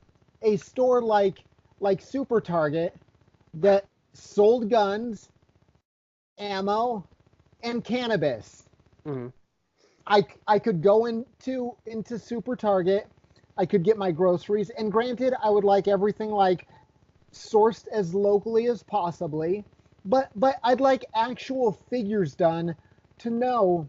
Speaker 2: a store like Super Target that sold guns, ammo, and cannabis.
Speaker 1: mm-hmm.
Speaker 2: I could go into Super Target. I could get my groceries, and granted, I would like everything like sourced as locally as possibly, but I'd like actual figures done to know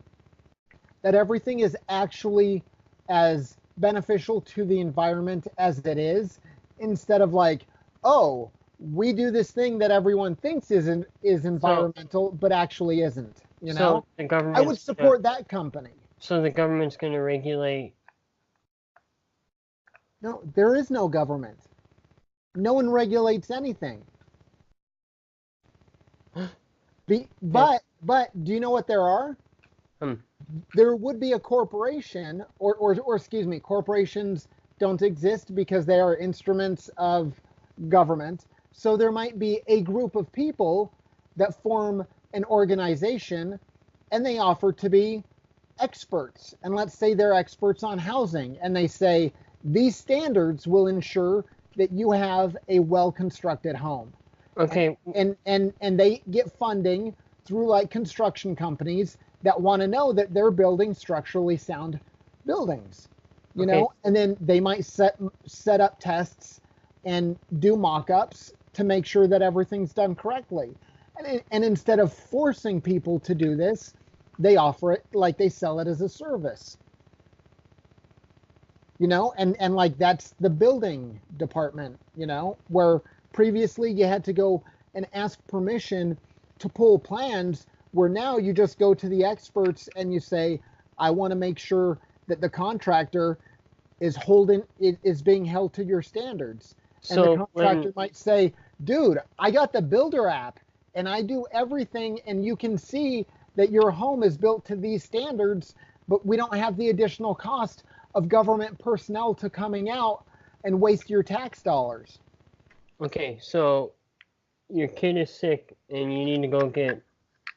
Speaker 2: that everything is actually as beneficial to the environment as it is, instead of like, oh, we do this thing that everyone thinks is
Speaker 1: So
Speaker 2: environmental but actually isn't.
Speaker 1: so the
Speaker 2: I would
Speaker 1: government's gonna,
Speaker 2: support that company.
Speaker 1: so the government's gonna regulate.
Speaker 2: No, there is no government. No one regulates anything.
Speaker 1: Okay.
Speaker 2: But do you know what there are?
Speaker 1: Hmm.
Speaker 2: There would be a corporation, or excuse me, corporations don't exist because they are instruments of government. So there might be a group of people that form an organization, and they offer to be experts. And let's say they're experts on housing, and they say these standards will ensure that you have a well constructed home. and
Speaker 1: Okay.
Speaker 2: and they get funding through like construction companies that want to know that they're building structurally sound buildings.
Speaker 1: Okay.
Speaker 2: And then they might set up tests and do mock-ups to make sure that everything's done correctly. And instead of forcing people to do this, they offer it, like they sell it as a service. And like that's the building department, where previously you had to go and ask permission to pull plans, where now you just go to the experts and you say, I want to make sure that the contractor is being held to your standards. And the
Speaker 1: So
Speaker 2: contractor might say, dude, I got the builder app and I do everything, and you can see that your home is built to these standards, but we don't have the additional cost of government personnel to coming out and waste your tax dollars.
Speaker 1: okay, so your kid is sick and you need to go get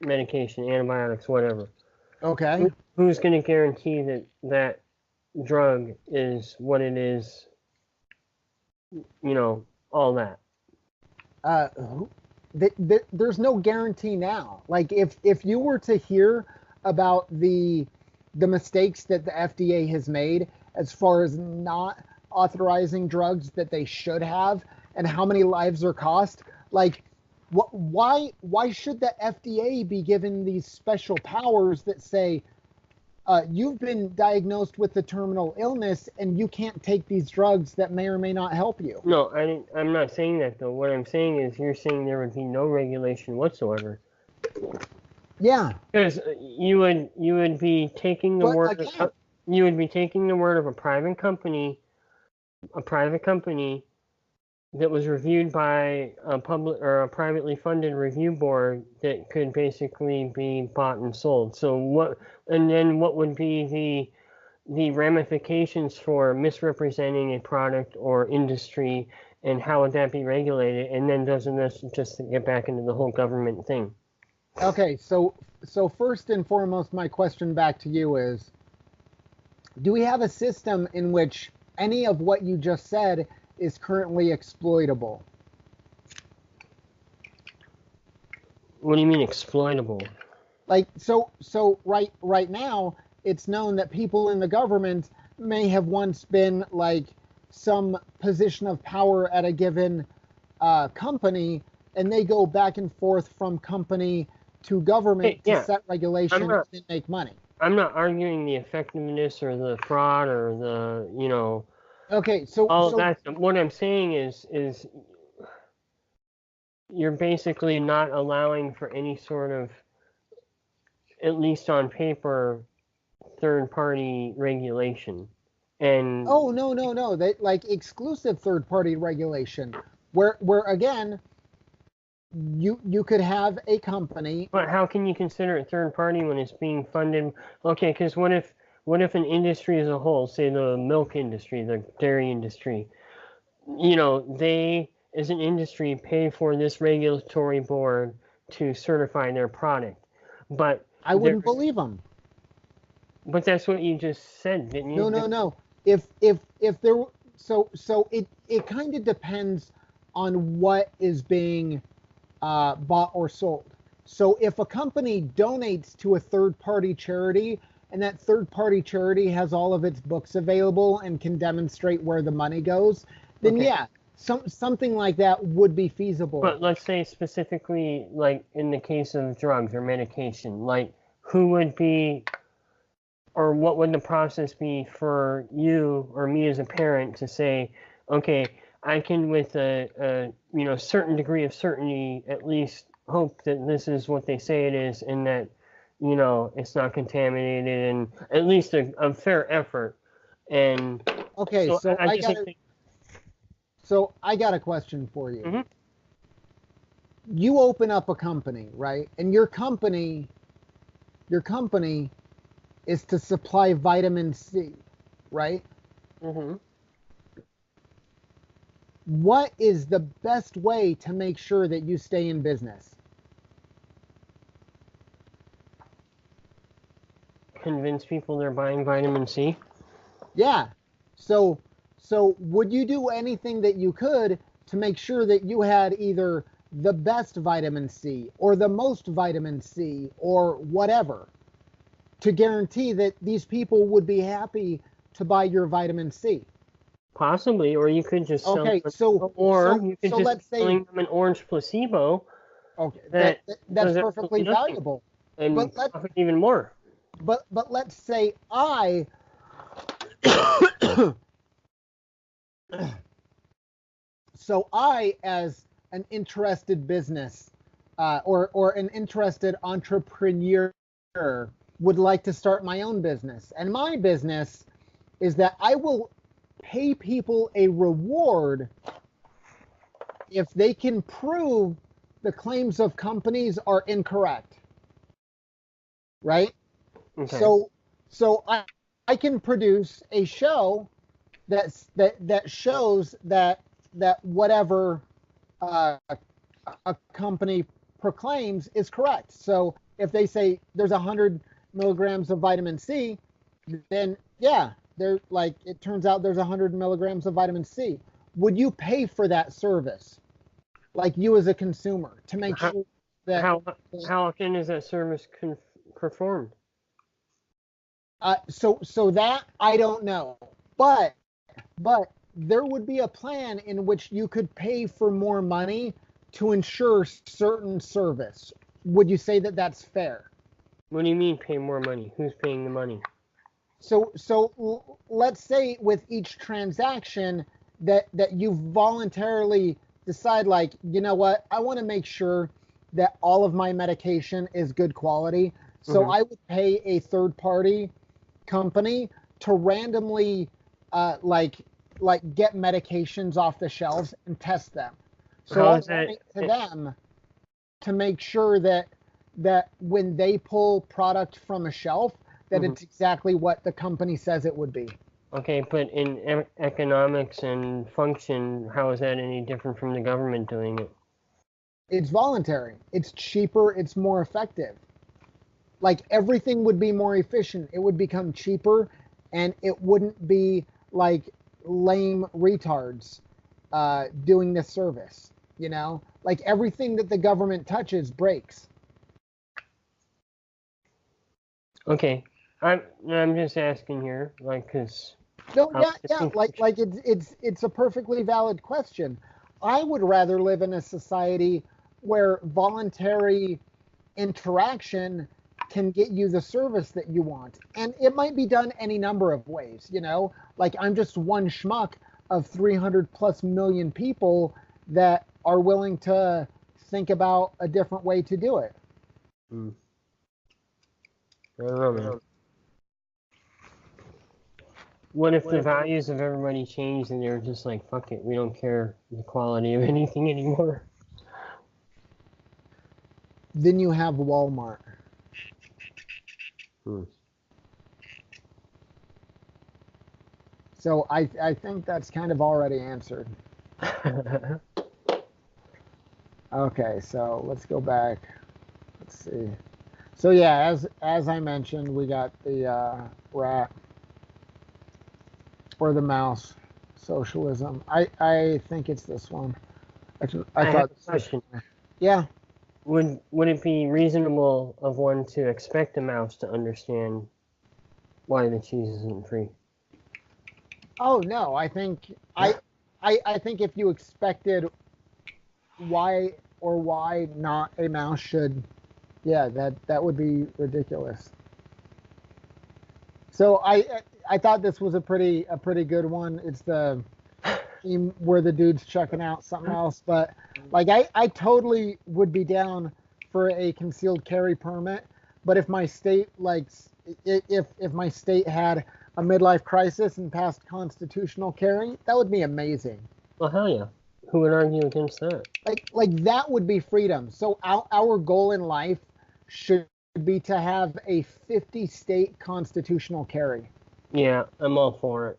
Speaker 1: medication, antibiotics, whatever.
Speaker 2: Okay.
Speaker 1: Who's going to guarantee that that drug is what it is? All that.
Speaker 2: Uh, there's no guarantee now. Like if you were to hear about the mistakes that the FDA has made as far as not authorizing drugs that they should have, and how many lives are cost. Like, why should the FDA be given these special powers that say, you've been diagnosed with a terminal illness and you can't take these drugs that may or may not help you?
Speaker 1: No, I'm not saying that though. What I'm saying is you're saying there would be no regulation whatsoever.
Speaker 2: Yeah.
Speaker 1: Because you would be taking the
Speaker 2: But
Speaker 1: word
Speaker 2: again,
Speaker 1: you would be taking the word of a private company that was reviewed by a public or a privately funded review board that could basically be bought and sold. So what would be the ramifications for misrepresenting a product or industry, and how would that be regulated? And then doesn't this just get back into the whole government thing?
Speaker 2: okay, so first and foremost, my question back to you is, do we have a system in which any of what you just said is currently exploitable?
Speaker 1: What do you mean exploitable?
Speaker 2: Like, so right now, it's known that people in the government may have once been like some position of power at a given company, and they go back and forth from company to government to set regulations and make money.
Speaker 1: I'm not arguing the effectiveness or the fraud or the,
Speaker 2: Okay, so
Speaker 1: all of that. What I'm saying is you're basically not allowing for any sort of, at least on paper, third-party regulation. And
Speaker 2: no, they like exclusive third-party regulation, where again, you could have a company.
Speaker 1: But how can you consider it third-party when it's being funded? Okay, because what if an industry as a whole, say the milk industry, the dairy industry, they as an industry pay for this regulatory board to certify their product, but
Speaker 2: I wouldn't believe them.
Speaker 1: But that's what you just said, didn't you?
Speaker 2: No. If there, so it kind of depends on what is being bought or sold. So if a company donates to a third-party charity, and that third-party charity has all of its books available and can demonstrate where the money goes, then yeah, something like that would be feasible.
Speaker 1: But let's say specifically, like in the case of drugs or medication, like who would be, or what would the process be for you or me as a parent to say, okay, I can with a certain degree of certainty at least hope that this is what they say it is, and that it's not contaminated, and at least a fair effort. And
Speaker 2: okay, so I got a question for you.
Speaker 1: Mm-hmm.
Speaker 2: You open up a company, right? And your company is to supply vitamin C, right?
Speaker 1: Mm-hmm.
Speaker 2: What is the best way to make sure that you stay in business?
Speaker 1: Convince people they're buying vitamin C?
Speaker 2: Yeah. So would you do anything that you could to make sure that you had either the best vitamin C or the most vitamin C or whatever, to guarantee that these people would be happy to buy your vitamin C?
Speaker 1: Possibly, or you could just sell
Speaker 2: them,
Speaker 1: you could just selling them an orange placebo.
Speaker 2: Okay, that's perfectly valuable.
Speaker 1: And profit even more.
Speaker 2: But let's say I as an interested business or an interested entrepreneur would like to start my own business, and my business is that I will pay people a reward if they can prove the claims of companies are incorrect, right?
Speaker 1: Okay.
Speaker 2: So I can produce a show that shows that whatever a company proclaims is correct. So if they say there's 100 milligrams of vitamin C, then yeah, it turns out there's 100 milligrams of vitamin C. Would you pay for that service, like you as a consumer, to make sure that
Speaker 1: how often is that service performed?
Speaker 2: So that I don't know, but there would be a plan in which you could pay for more money to ensure certain service. Would you say that that's fair?
Speaker 1: What do you mean pay more money? Who's paying the money?
Speaker 2: So let's say with each transaction that you voluntarily decide, like, you know what, I want to make sure that all of my medication is good quality. So I would pay a third party company to randomly like get medications off the shelves and test them. So
Speaker 1: How
Speaker 2: I
Speaker 1: is that?
Speaker 2: donate to them to make sure that when they pull product from a shelf, that it's exactly what the company says it would be.
Speaker 1: Okay, but in economics and function, how is that any different from the government doing it?
Speaker 2: It's voluntary. It's cheaper. It's more effective. Like, everything would be more efficient. It would become cheaper, and it wouldn't be like lame retards doing this service. You know, like, everything that the government touches breaks.
Speaker 1: Okay, I'm just asking here, like, cause
Speaker 2: No,
Speaker 1: I
Speaker 2: yeah,
Speaker 1: was
Speaker 2: yeah.
Speaker 1: thinking-
Speaker 2: Like it's a perfectly valid question. I would rather live in a society where voluntary interaction can get you the service that you want. And it might be done any number of ways, you know? Like, I'm just one schmuck of 300 plus million people that are willing to think about a different way to do it.
Speaker 1: I don't know, man. What if the values of everybody changed and they're just like, fuck it, we don't care the quality of anything anymore?
Speaker 2: Then you have Walmart. So I think that's kind of already answered. Okay, so let's go back. Let's see. So yeah, as I mentioned, we got the rat or the mouse, socialism. I think it's this one. I
Speaker 1: I
Speaker 2: thought.
Speaker 1: have a question.
Speaker 2: Yeah.
Speaker 1: Would it be reasonable of one to expect a mouse to understand why the cheese isn't free?
Speaker 2: Oh no, I think I think if you expected why or why not a mouse should, yeah, that would be ridiculous. So I thought this was a pretty good one. It's the theme where the dude's checking out something else, but like I totally would be down for a concealed carry permit. But if my state if my state had a midlife crisis and passed constitutional carry, that would be amazing.
Speaker 1: Well, hell yeah. Who would argue against that?
Speaker 2: Like that would be freedom. So our goal in life should be to have a 50 state constitutional carry.
Speaker 1: Yeah, I'm all for it.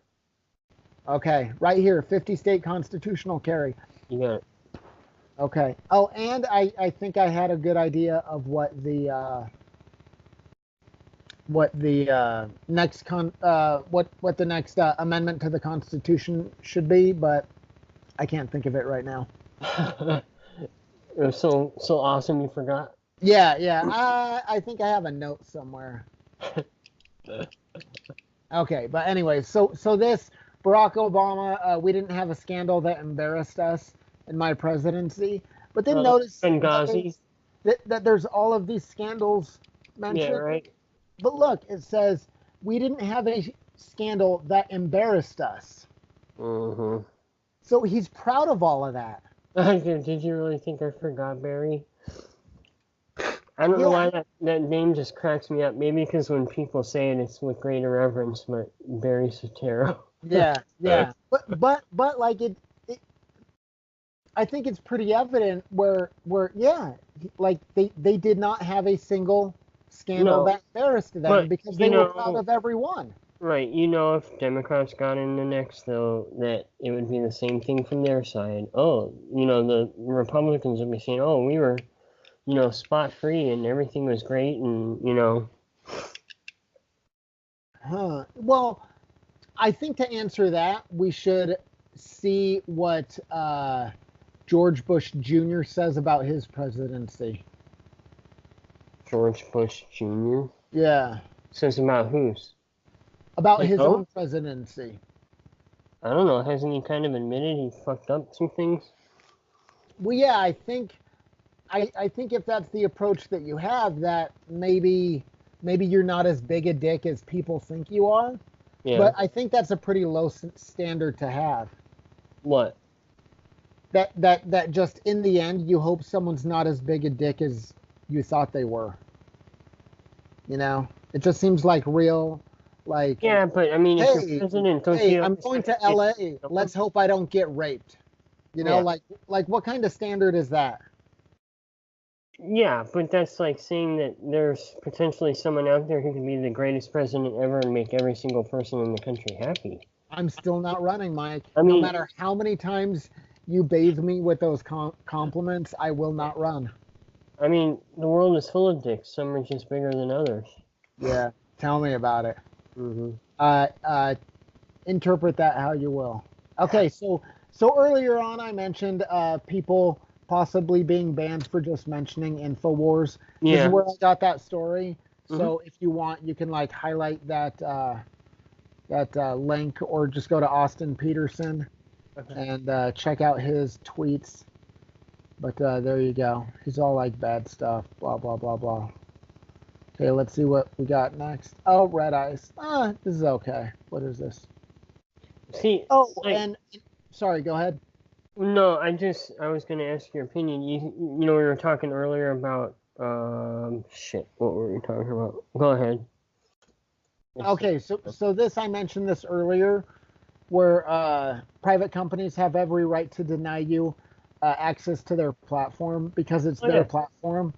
Speaker 2: Okay, right here, 50 state constitutional carry.
Speaker 1: You got it.
Speaker 2: Okay. Oh, and I think I had a good idea of what the next what the next amendment to the Constitution should be, but I can't think of it right now.
Speaker 1: It was so awesome you forgot.
Speaker 2: Yeah. I think I have a note somewhere. Okay, but anyway, so this Barack Obama, we didn't have a scandal that embarrassed us in my presidency, but then notice
Speaker 1: Benghazi.
Speaker 2: that there's all of these scandals mentioned.
Speaker 1: Yeah, right.
Speaker 2: But look, it says we didn't have a scandal that embarrassed us.
Speaker 1: Mm-hmm.
Speaker 2: So he's proud of all of that.
Speaker 1: Did you really think I forgot Barry? I don't know why that name just cracks me up. Maybe because when people say it, it's with great irreverence, but Barry Soetoro.
Speaker 2: Yeah. But like it I think it's pretty evident where like they did not have a single scandal that embarrassed them because they were proud of every one.
Speaker 1: Right. You know, if Democrats got in the next, though, that it would be the same thing from their side. Oh, the Republicans would be saying, oh, we were, spot free and everything was great and.
Speaker 2: Well, I think to answer that, we should see what George Bush Jr. says about his presidency.
Speaker 1: George Bush Jr.?
Speaker 2: Yeah.
Speaker 1: Says about whose?
Speaker 2: About his own presidency.
Speaker 1: I don't know. Hasn't he kind of admitted he fucked up some things?
Speaker 2: Well, yeah, I think if that's the approach that you have, that maybe you're not as big a dick as people think you are.
Speaker 1: Yeah.
Speaker 2: But I think that's a pretty low standard to have.
Speaker 1: What?
Speaker 2: That just in the end, you hope someone's not as big a dick as you thought they were. You know, it just seems like real, like.
Speaker 1: Yeah, but I mean, if
Speaker 2: Hey,
Speaker 1: you're president, don't
Speaker 2: hey,
Speaker 1: you?
Speaker 2: I'm going to LA. Let's hope I don't get raped. You know,
Speaker 1: Yeah.
Speaker 2: like what kind of standard is that?
Speaker 1: Yeah, but that's like saying that there's potentially someone out there who can be the greatest president ever and make every single person in the country happy.
Speaker 2: I'm still not running, Mike.
Speaker 1: I
Speaker 2: No
Speaker 1: mean-
Speaker 2: matter how many times you bathe me with those compliments, I will not run.
Speaker 1: I mean, the world is full of dicks. Some are just bigger than others.
Speaker 2: Yeah, tell me about it.
Speaker 1: Mm-hmm.
Speaker 2: Interpret that how you will. Okay, so earlier on I mentioned people possibly being banned for just mentioning InfoWars. This
Speaker 1: Yeah.
Speaker 2: is where I got that story. So if you want, you can like highlight that link or just go to Austin Peterson
Speaker 1: Okay.
Speaker 2: and check out his tweets. But there you go. He's all like bad stuff, blah blah blah blah. Okay, let's see what we got next. Oh, Red Eyes. This is okay. What is this?
Speaker 1: See,
Speaker 2: Oh,
Speaker 1: like,
Speaker 2: and sorry, go ahead.
Speaker 1: no, I was gonna ask your opinion. You know, we were talking earlier about shit. What were we talking about? Go ahead.
Speaker 2: Okay, so this I mentioned this earlier, where private companies have every right to deny you access to their platform because it's
Speaker 1: Oh,
Speaker 2: their
Speaker 1: yeah.
Speaker 2: platform.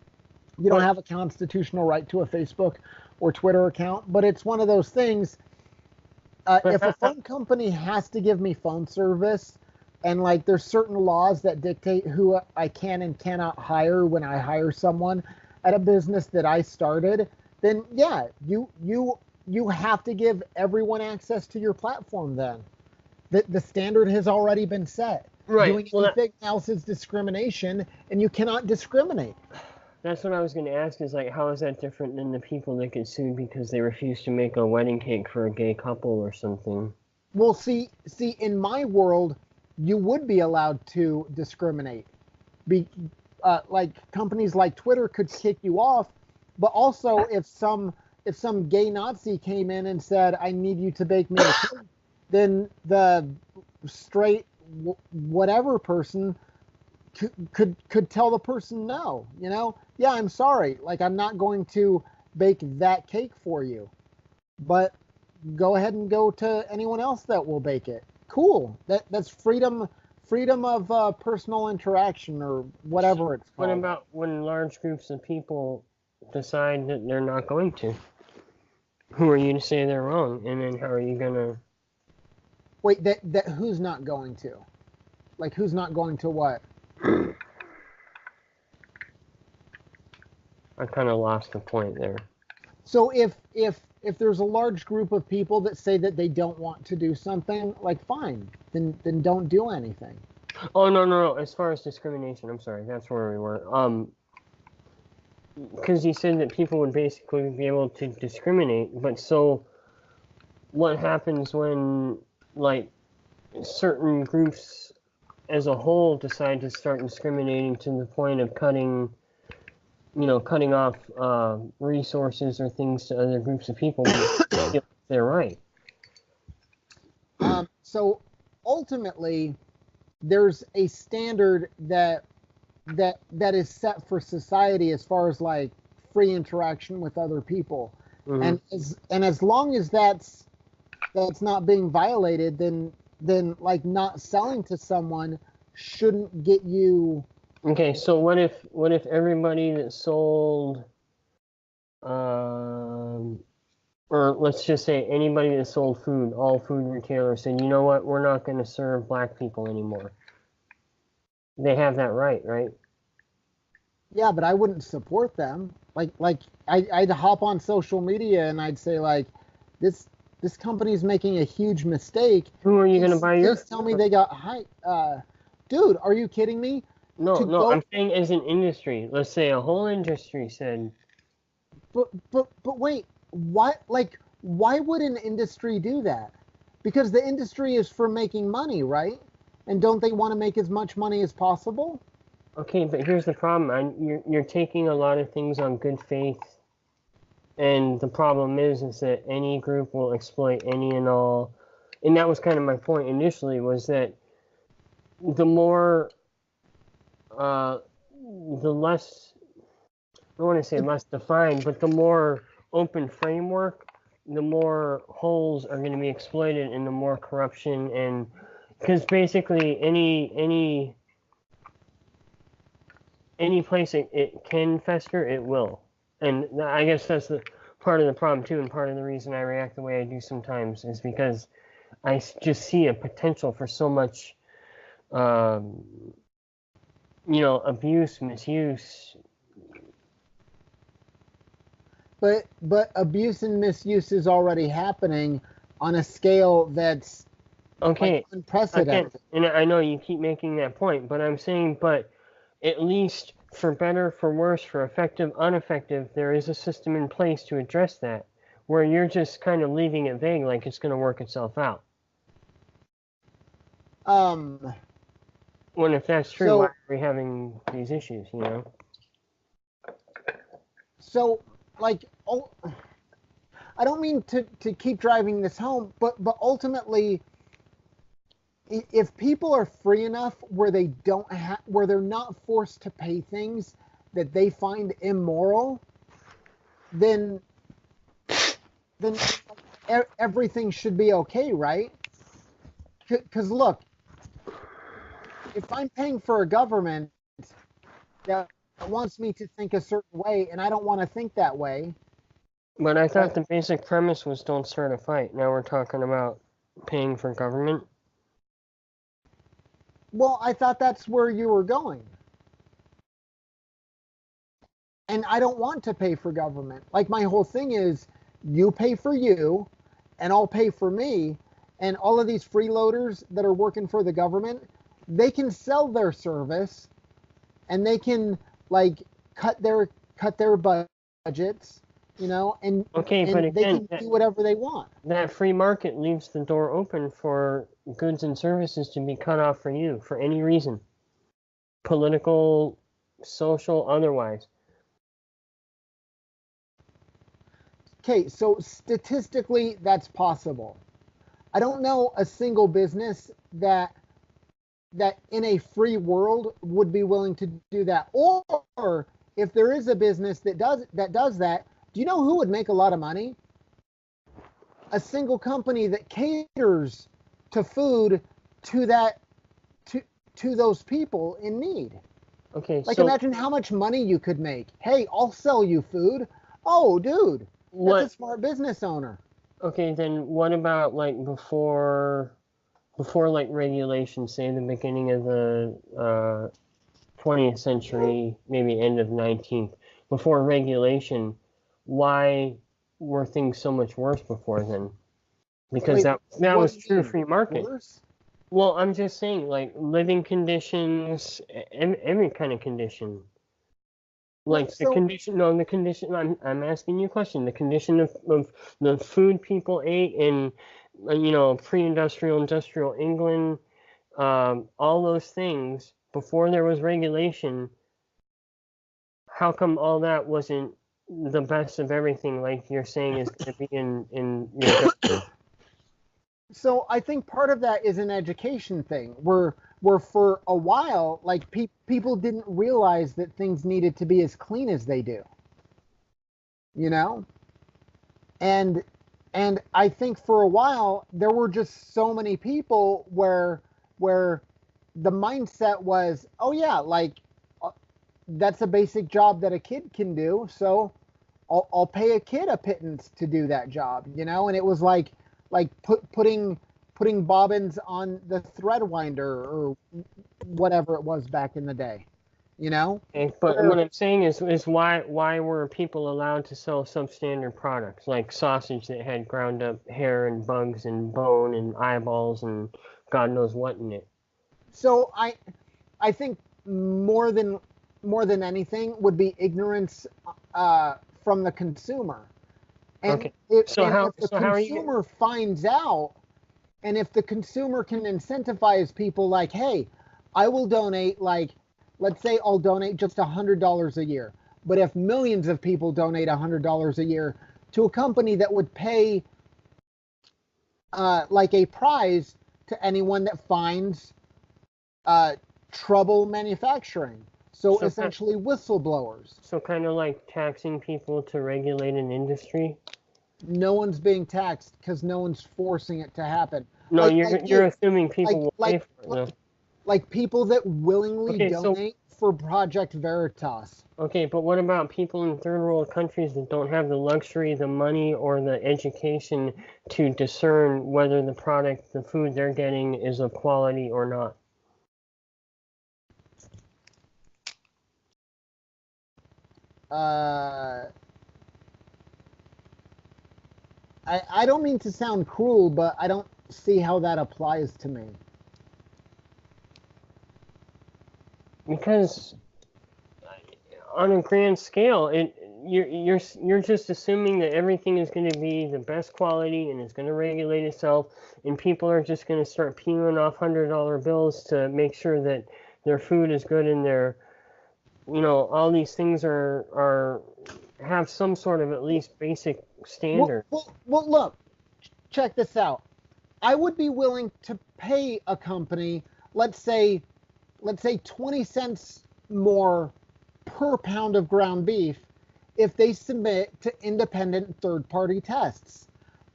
Speaker 2: You don't have a constitutional right to a Facebook or Twitter account, but it's one of those things. If a phone company has to give me phone service, and like there's certain laws that dictate who I can and cannot hire when I hire someone at a business that I started, then yeah, you have to give everyone access to your platform. Then the standard has already been set.
Speaker 1: Right.
Speaker 2: Doing
Speaker 1: Well,
Speaker 2: anything else is discrimination, and you cannot discriminate.
Speaker 1: That's what I was going to ask is like, how is that different than the people that get sued because they refuse to make a wedding cake for a gay couple or something?
Speaker 2: Well, see, in my world, you would be allowed to discriminate. Like companies like Twitter could kick you off, but also if some gay Nazi came in and said, "I need you to bake me a cake," then the straight whatever person could tell the person no. You know, yeah, I'm sorry, like I'm not going to bake that cake for you, but go ahead and go to anyone else that will bake it. Cool. That's freedom of personal interaction or whatever it's called.
Speaker 1: What about when large groups of people decide that they're not going to? Who are you to say they're wrong? And then how are you gonna?
Speaker 2: Wait, that who's not going to? Like who's not going to what?
Speaker 1: I kind of lost the point there.
Speaker 2: So if there's a large group of people that say that they don't want to do something, like fine, then don't do anything.
Speaker 1: Oh no. As far as discrimination, I'm sorry. That's where we were. Because you said that people would basically be able to discriminate, but so what happens when like certain groups as a whole decide to start discriminating to the point of cutting off resources or things to other groups of people? They're right.
Speaker 2: So ultimately, there's a standard that is set for society as far as like free interaction with other people,
Speaker 1: Mhm.
Speaker 2: and as long as that's not being violated, then like not selling to someone shouldn't get you.
Speaker 1: Okay, so what if everybody that sold, or let's just say anybody that sold food, all food retailers said, you know what, we're not going to serve black people anymore. They have that right?
Speaker 2: Yeah, but I wouldn't support them. Like I'd hop on social media and I'd say like this company's making a huge mistake.
Speaker 1: Who are you going to buy your?
Speaker 2: Please tell me they got high. Dude, are you kidding me?
Speaker 1: No, I'm saying as an industry. Let's say a whole industry said.
Speaker 2: But wait, why would an industry do that? because the industry is for making money, right? And don't they want to make as much money as possible?
Speaker 1: Okay, but here's the problem. You're taking a lot of things on good faith, and the problem is that any group will exploit any and all. And that was kind of my point initially, was that the more, the less, I don't want to say less defined, but the more open framework, the more holes are going to be exploited, and the more corruption, and because basically any place it can fester, it will. And I guess that's the part of the problem too, and part of the reason I react the way I do sometimes is because I just see a potential for so much, abuse, misuse.
Speaker 2: But abuse and misuse is already happening on a scale that's
Speaker 1: Okay,
Speaker 2: like unprecedented.
Speaker 1: and I know you keep making that point, but I'm saying, but at least for better, for worse, for effective, ineffective, there is a system in place to address that, where you're just kind of leaving it vague, like it's going to work itself out. When if that's true, why are we having these issues, you know?
Speaker 2: So, like, I don't mean to keep driving this home, but ultimately, if people are free enough where they don't where they're not forced to pay things that they find immoral, then everything should be okay, right? Because look, if I'm paying for a government that wants me to think a certain way and I don't want to think that way.
Speaker 1: But I thought the basic premise was don't start a fight. Now we're talking about paying for government.
Speaker 2: Well, I thought that's where you were going. And I don't want to pay for government. Like, my whole thing is you pay for you and I'll pay for me. And all of these freeloaders that are working for the government, they can sell their service and they can like cut their budgets, you know, and
Speaker 1: okay,
Speaker 2: and
Speaker 1: but again,
Speaker 2: they can do whatever they want.
Speaker 1: That free market leaves the door open for goods and services to be cut off for you for any reason, political, social, otherwise.
Speaker 2: Okay, so statistically, that's possible. I don't know a single business that in a free world would be willing to do that. Or if there is a business that does that, do you know who would make a lot of money? A single company that caters to food to those people in need.
Speaker 1: Okay,
Speaker 2: like,
Speaker 1: so
Speaker 2: imagine how much money you could make. Hey, I'll sell you food. Oh, dude, that's a smart business owner.
Speaker 1: Okay, then what about like before like regulation, say the beginning of the 20th century, maybe end of 19th, before regulation, why were things so much worse before then? Because that was true free market.
Speaker 2: Worse?
Speaker 1: Well, I'm just saying, like living conditions, every kind of condition. Like the condition, no, the condition. I'm asking you a question. The condition of the food people ate in, pre-industrial, industrial England, all those things before there was regulation. How come all that wasn't the best of everything, like you're saying is going to be in your
Speaker 2: So I think part of that is an education thing, where for a while, like people didn't realize that things needed to be as clean as they do, you know, and I think for a while there were just so many people where the mindset was, oh yeah, like that's a basic job that a kid can do, so I'll pay a kid a pittance to do that job, you know, and it was like putting bobbins on the thread winder or whatever it was back in the day, you know.
Speaker 1: Okay, but what I'm saying is why were people allowed to sell substandard products like sausage that had ground up hair and bugs and bone and eyeballs and God knows what in it?
Speaker 2: So I think more than anything would be ignorance from the consumer. And
Speaker 1: okay.
Speaker 2: if
Speaker 1: So
Speaker 2: the consumer finds out And if the consumer can incentivize people like, hey, I will donate, like, let's say I'll donate just $100 a year. But if millions of people donate $100 a year to a company that would pay like a prize to anyone that finds trouble manufacturing. So essentially whistleblowers.
Speaker 1: So kind of like taxing people to regulate an industry?
Speaker 2: No one's being taxed because no one's forcing it to happen.
Speaker 1: No, you're assuming people will pay for it, though.
Speaker 2: Like people that willingly donate for Project Veritas.
Speaker 1: Okay, but what about people in third world countries that don't have the luxury, the money, or the education to discern whether the product, the food they're getting is of quality or not?
Speaker 2: I don't mean to sound cruel, but I don't see how that applies to me.
Speaker 1: Because on a grand scale, you're just assuming that everything is going to be the best quality and it's going to regulate itself, and people are just going to start peeling off $100 bills to make sure that their food is good and their, all these things have some sort of at least basic standard.
Speaker 2: Well, look, check this out. I would be willing to pay a company, let's say 20 cents more per pound of ground beef if they submit to independent third-party tests.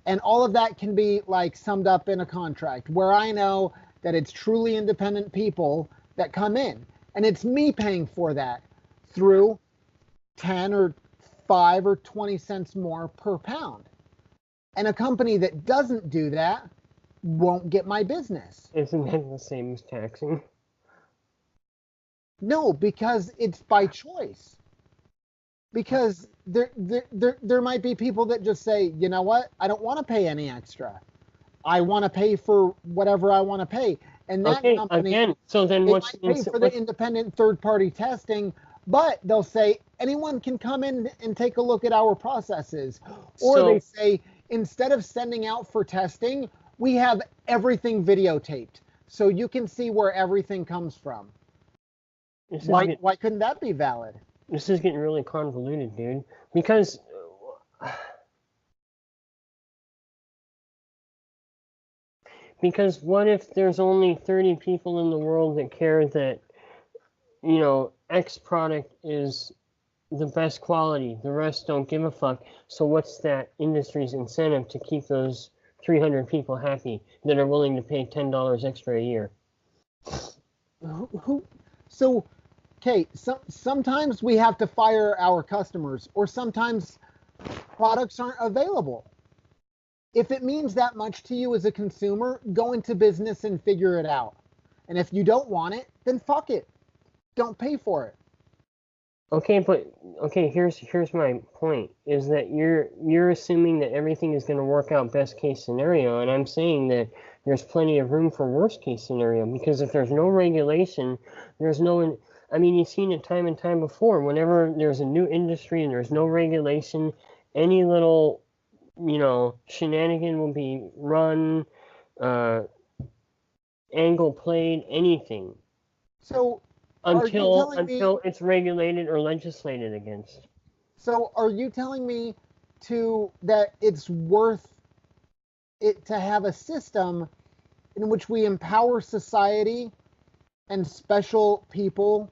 Speaker 2: And all of that can be like summed up in a contract where I know that it's truly independent people that come in. And it's me paying for that through 10 or 5 or 20 cents more per pound. And a company that doesn't do that won't get my business.
Speaker 1: Isn't that the same as taxing?
Speaker 2: No, because it's by choice. Because there might be people that just say, you know what, I don't want to pay any extra. I want to pay for whatever I want to pay. And that company,
Speaker 1: again, so then
Speaker 2: what's pay for the independent third-party testing, but they'll say anyone can come in and take a look at our processes. Or they say, instead of sending out for testing, we have everything videotaped. So you can see where everything comes from. Why couldn't that be valid?
Speaker 1: This is getting really convoluted, dude. Because what if there's only 30 people in the world that care that, X product is the best quality, the rest don't give a fuck. So what's that industry's incentive to keep those 300 people happy that are willing to pay $10 extra a year?
Speaker 2: Sometimes we have to fire our customers, or sometimes products aren't available. If it means that much to you as a consumer, go into business and figure it out. And if you don't want it, then fuck it. Don't pay for it.
Speaker 1: Here's my point, is that you're assuming that everything is going to work out best case scenario, and I'm saying that there's plenty of room for worst case scenario, because if there's no regulation, there's no... I mean, you've seen it time and time before. Whenever there's a new industry and there's no regulation, any little, shenanigan will be run, angle played, anything.
Speaker 2: So
Speaker 1: until it's regulated or legislated against.
Speaker 2: So are you telling me that it's worth it to have a system in which we empower society and special people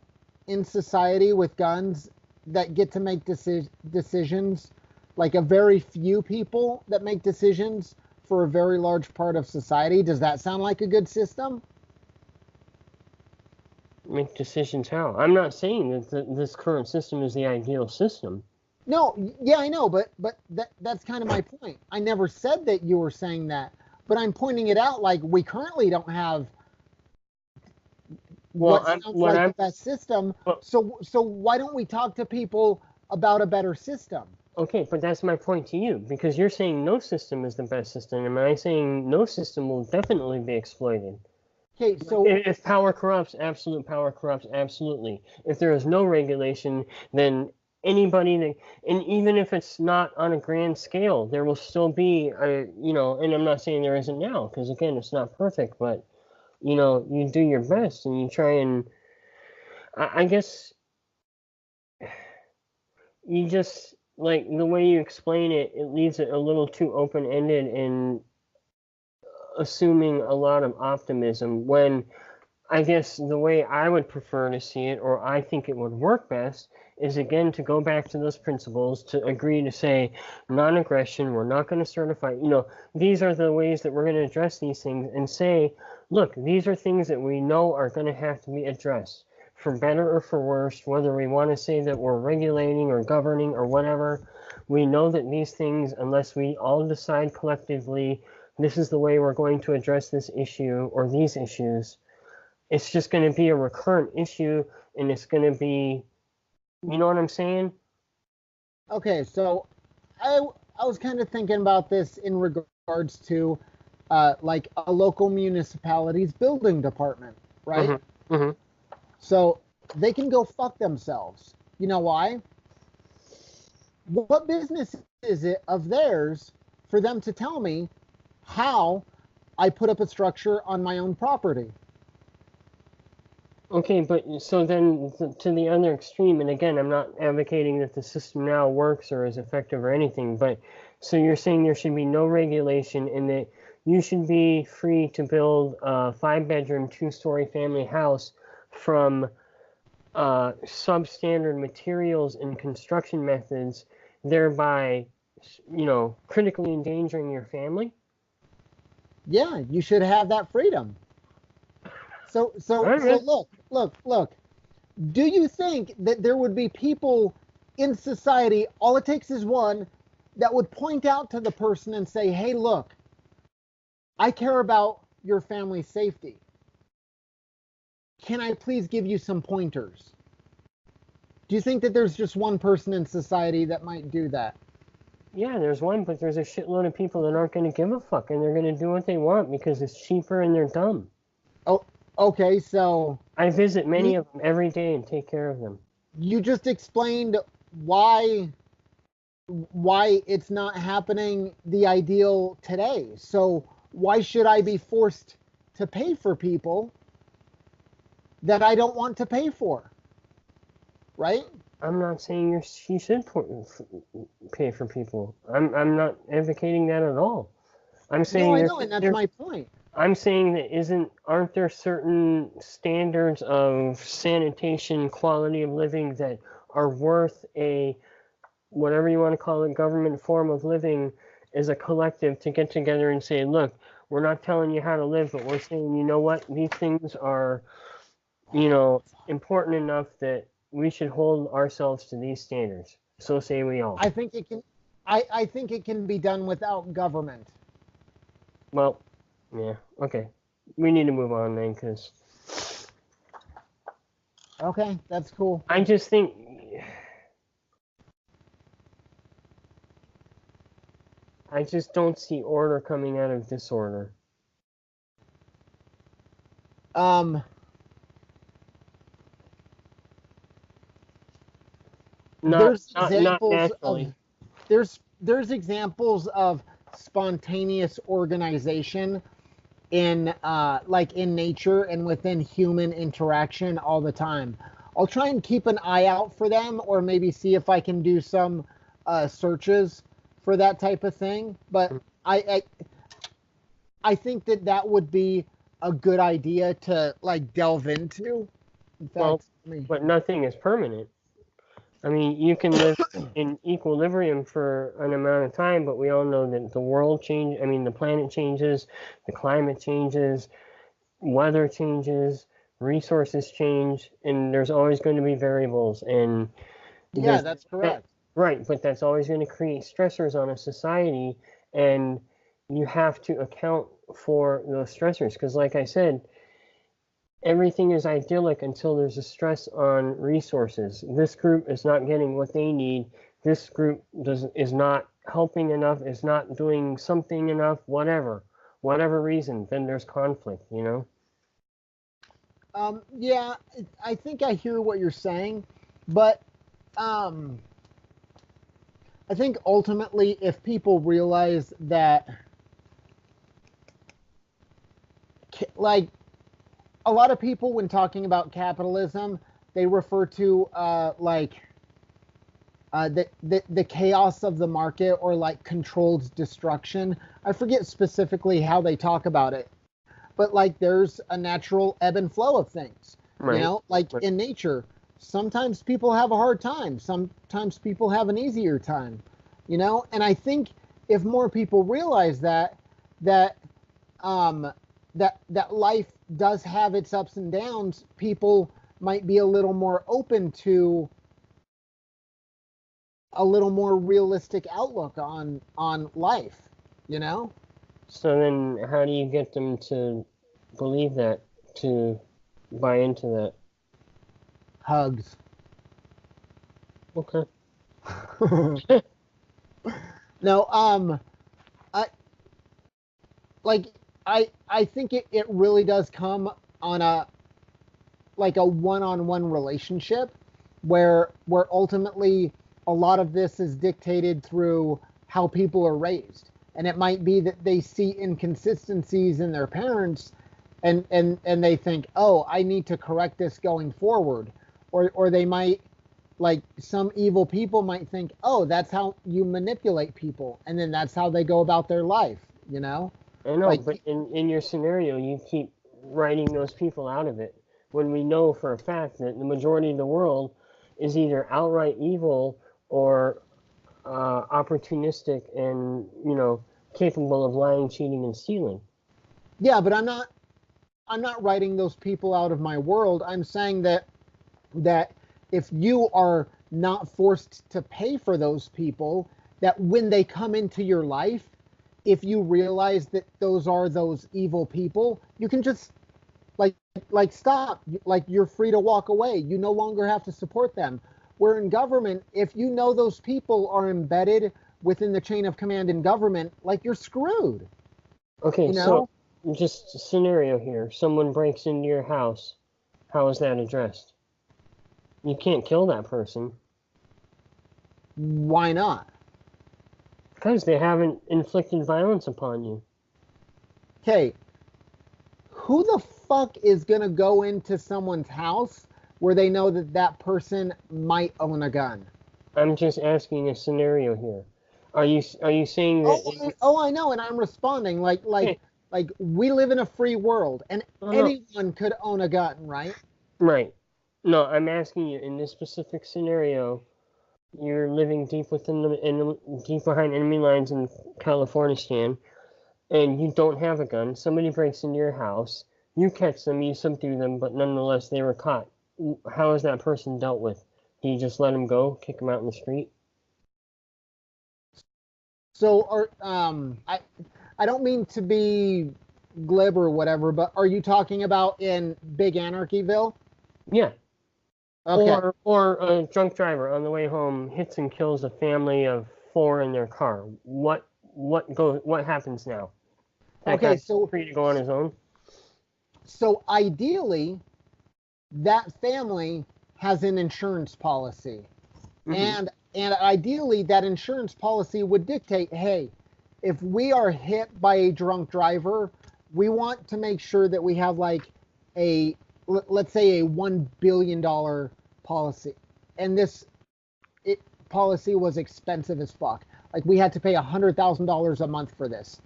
Speaker 2: in society with guns that get to make decisions, like a very few people that make decisions for a very large part of society? Does that sound like a good system?
Speaker 1: Make decisions how? I'm not saying that this current system is the ideal system.
Speaker 2: No, yeah, I know, but that's kind of my point. I never said that you were saying that, but I'm pointing it out like we currently don't have the best system. So why don't we talk to people about a better system?
Speaker 1: Okay, but that's my point to you, because you're saying no system is the best system, and I'm saying no system will definitely be exploited.
Speaker 2: Okay, so
Speaker 1: if power corrupts, absolute power corrupts, absolutely. If there is no regulation, then anybody that, and even if it's not on a grand scale, there will still be a, and I'm not saying there isn't now, because again, it's not perfect, but you do your best and you try and, I guess you just, like, the way you explain it, it leaves it a little too open-ended and assuming a lot of optimism when I guess the way I would prefer to see it, or I think it would work best, is again to go back to those principles, to agree to say non-aggression, we're not going to certify, these are the ways that we're going to address these things, and say, look, these are things that we know are going to have to be addressed, for better or for worse, whether we want to say that we're regulating or governing or whatever. We know that these things, unless we all decide collectively, this is the way we're going to address this issue or these issues, it's just going to be a recurrent issue, and it's going to be, you know what I'm saying?
Speaker 2: Okay, so I was kind of thinking about this in regards to like a local municipality's building department, right?
Speaker 1: Mm-hmm. Mm-hmm.
Speaker 2: So they can go fuck themselves. You know why? What business is it of theirs for them to tell me how I put up a structure on my own property?
Speaker 1: Okay, but so then to the other extreme, and again, I'm not advocating that the system now works or is effective or anything, but so you're saying there should be no regulation and that you should be free to build a 5-bedroom, 2-story family house from substandard materials and construction methods, thereby, critically endangering your family?
Speaker 2: Yeah, you should have that freedom. So
Speaker 1: Right.
Speaker 2: look. Do you think that there would be people in society, all it takes is one, that would point out to the person and say, hey, look, I care about your family's safety. Can I please give you some pointers? Do you think that there's just one person in society that might do that?
Speaker 1: Yeah, there's one, but there's a shitload of people that aren't going to give a fuck, and they're going to do what they want because it's cheaper and they're dumb.
Speaker 2: Oh, okay, so
Speaker 1: I visit many
Speaker 2: you,
Speaker 1: of them every day and take care of them.
Speaker 2: you just explained why it's not happening the ideal today. So why should I be forced to pay for people that I don't want to pay for? Right?
Speaker 1: I'm not saying she should pay for people. I'm not advocating that at all. I'm
Speaker 2: No,
Speaker 1: saying
Speaker 2: I know, and that's my point.
Speaker 1: I'm saying that aren't there certain standards of sanitation, quality of living that are worth a, whatever you want to call it, government form of living as a collective to get together and say, look, we're not telling you how to live, but we're saying, you know what, these things are, important enough that we should hold ourselves to these standards. So say we all.
Speaker 2: I think it can. I think it can be done without government.
Speaker 1: Well, yeah, okay. We need to move on then, because
Speaker 2: Okay, that's cool.
Speaker 1: I just think I just don't see order coming out of disorder.
Speaker 2: Um,
Speaker 1: Not
Speaker 2: there's
Speaker 1: not not
Speaker 2: examples
Speaker 1: naturally.
Speaker 2: of there's examples of spontaneous organization in like in nature and within human interaction all the time. I'll try and keep an eye out for them, or maybe see if I can do some searches for that type of thing. But I think that that would be a good idea to like delve into. In fact,
Speaker 1: Well, but nothing is permanent. I mean, you can live in equilibrium for an amount of time, but we all know that the world changes. I mean, the planet changes, the climate changes, weather changes, resources change, and there's always going to be variables. And
Speaker 2: yeah, that's correct.
Speaker 1: Right, but that's always going to create stressors on a society, and you have to account for those stressors. Because, like I said, everything is idyllic until there's a stress on resources. This group is not getting what they need. This group is not helping enough, is not doing something enough, whatever reason, then there's conflict,
Speaker 2: Yeah, I think I hear what you're saying, but I think ultimately, if people realize that, like, a lot of people, when talking about capitalism, they refer to the chaos of the market, or like controlled destruction. I forget specifically how they talk about it, but like there's a natural ebb and flow of things.
Speaker 1: Right.
Speaker 2: Like
Speaker 1: Right.
Speaker 2: in nature, sometimes people have a hard time, sometimes people have an easier time. And I think if more people realize that um, that life does have its ups and downs, people might be a little more open to a little more realistic outlook on life. You know,
Speaker 1: So then, how do you get them to believe that, to buy into that?
Speaker 2: hugs.
Speaker 1: Okay.
Speaker 2: No, I like I think it really does come on a like a one-on-one relationship where ultimately a lot of this is dictated through how people are raised. And it might be that they see inconsistencies in their parents, and they think, oh, I need to correct this going forward. Or they might, like, some evil people might think, oh, that's how you manipulate people, and then that's how they go about their life, you know?
Speaker 1: I know,
Speaker 2: Like,
Speaker 1: but in your scenario, you keep writing those people out of it. When we know for a fact that the majority of the world is either outright evil or opportunistic and, capable of lying, cheating, and stealing.
Speaker 2: yeah, but I'm not writing those people out of my world. I'm saying that if you are not forced to pay for those people, that when they come into your life, if you realize that those evil people, you can just like stop. Like, you're free to walk away. You no longer have to support them. Where in government, if you know those people are embedded within the chain of command in government, like, you're screwed.
Speaker 1: Okay,
Speaker 2: You
Speaker 1: so
Speaker 2: know?
Speaker 1: just a scenario here. Someone breaks into your house. How is that addressed? You can't kill that person
Speaker 2: Why not?
Speaker 1: because they haven't inflicted violence upon you.
Speaker 2: Okay, who the fuck is gonna go into someone's house where they know that that person might own a gun?
Speaker 1: I'm just asking a scenario here. Are you saying that?
Speaker 2: I know, and I'm responding
Speaker 1: Okay,
Speaker 2: like we live in a free world, and
Speaker 1: no, no,
Speaker 2: anyone could own a gun, right?
Speaker 1: right. No, I'm asking you in this specific scenario. You're living deep behind enemy lines in California, and you don't have a gun. Somebody breaks into your house. You catch them, you subdue them, but nonetheless they were caught. How is that person dealt with? Do you just let them go, kick them out in the street?
Speaker 2: So, I don't mean to be glib or whatever, but are you talking about in Big Anarchyville?
Speaker 1: Yeah.
Speaker 2: Okay.
Speaker 1: Or a drunk driver on the way home hits and kills a family of four in their car. What happens now? That
Speaker 2: Okay,
Speaker 1: guy's
Speaker 2: so
Speaker 1: free to go on his own?
Speaker 2: ideally that family has an insurance policy.
Speaker 1: Mm-hmm.
Speaker 2: And ideally that insurance policy would dictate, hey, if we are hit by a drunk driver, we want to make sure that we have like a let's say a $1 billion policy. And this policy was expensive as fuck. Like, we had to pay $100,000 a month for this.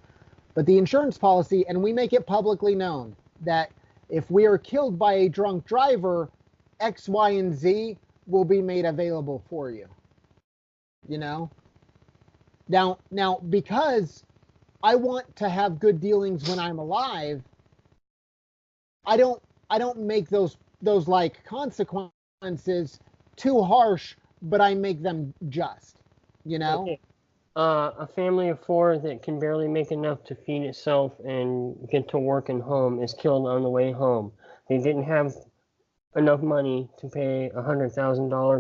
Speaker 2: But the insurance policy, and we make it publicly known that if we are killed by a drunk driver, X, Y, and Z will be made available for you. You know? Now, because I want to have good dealings when I'm alive, I don't I don't make those like consequences too harsh, but I make them just. You know?
Speaker 1: Okay. A family of four that can barely make enough to feed itself and get to work and home is killed on the way home. They didn't have enough money to pay $100,000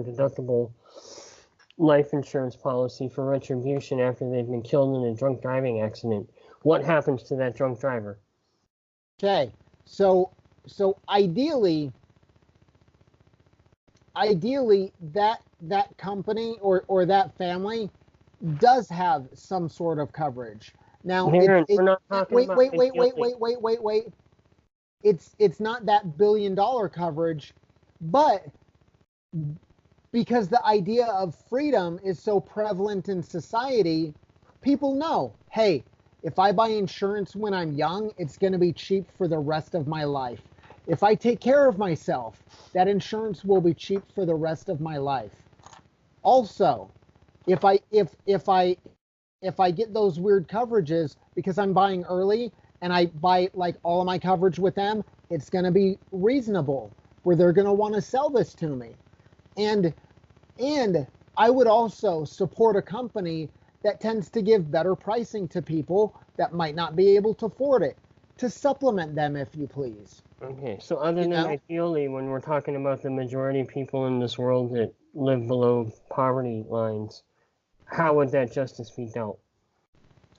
Speaker 1: deductible life insurance policy for retribution after they've been killed in a drunk driving accident. What happens to that drunk driver?
Speaker 2: Okay. So ideally that company or that family does have some sort of coverage. Now,
Speaker 1: Darren, we're not talking
Speaker 2: wait,
Speaker 1: about
Speaker 2: wait,
Speaker 1: the
Speaker 2: wait, wait,
Speaker 1: guilty.
Speaker 2: wait. It's not that $1 billion coverage, but because the idea of freedom is so prevalent in society, people know, hey, if I buy insurance when I'm young, it's going to be cheap for the rest of my life. If I take care of myself, that insurance will be cheap for the rest of my life. Also, if I get those weird coverages because I'm buying early and I buy like all of my coverage with them, it's going to be reasonable where they're going to want to sell this to me. And I would also support a company that tends to give better pricing to people that might not be able to afford it, to supplement them, if you please.
Speaker 1: Okay, so other than ideally, when we're talking about the majority of people in this world that live below poverty lines, how would that justice be dealt?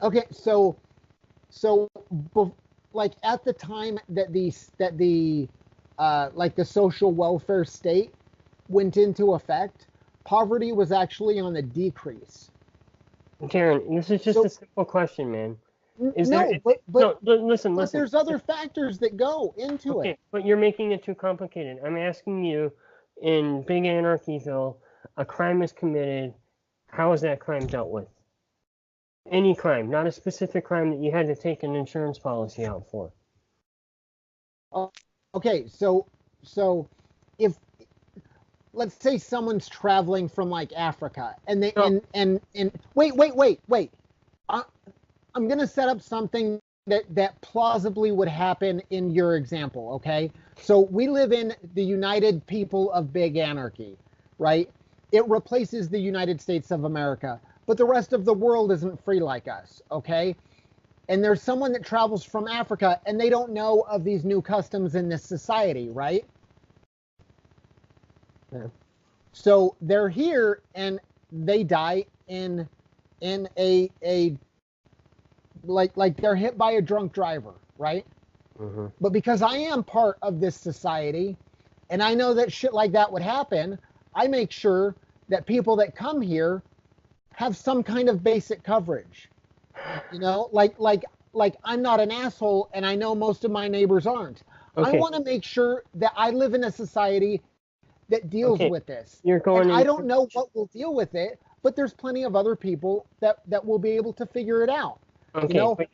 Speaker 2: Okay, like at the time that the like the social welfare state went into effect, poverty was actually on the decrease.
Speaker 1: Darren, this is just a simple question, man. Listen.
Speaker 2: There's other factors that go into it.
Speaker 1: But you're making it too complicated. I'm asking you, in Big Anarchyville, a crime is committed. How is that crime dealt with? Any crime, not a specific crime that you had to take an insurance policy out for.
Speaker 2: Okay, so if let's say someone's traveling from like Africa and they and wait. I'm going to set up something that plausibly would happen in your example, okay? So we live in the United People of Big Anarchy, right? It replaces the United States of America, but the rest of the world isn't free like us, okay? And there's someone that travels from Africa and they don't know of these new customs in this society, right?
Speaker 1: Yeah.
Speaker 2: So they're here and they die in a like they're hit by a drunk driver, right?
Speaker 1: Mm-hmm.
Speaker 2: But because I am part of this society and I know that shit like that would happen, I make sure that people that come here have some kind of basic coverage. You know, like I'm not an asshole and I know most of my neighbors aren't. Okay. I want to make sure that I live in a society that deals with this. I don't know what will deal with it, but there's plenty of other people that will be able to figure it out.
Speaker 1: Okay, but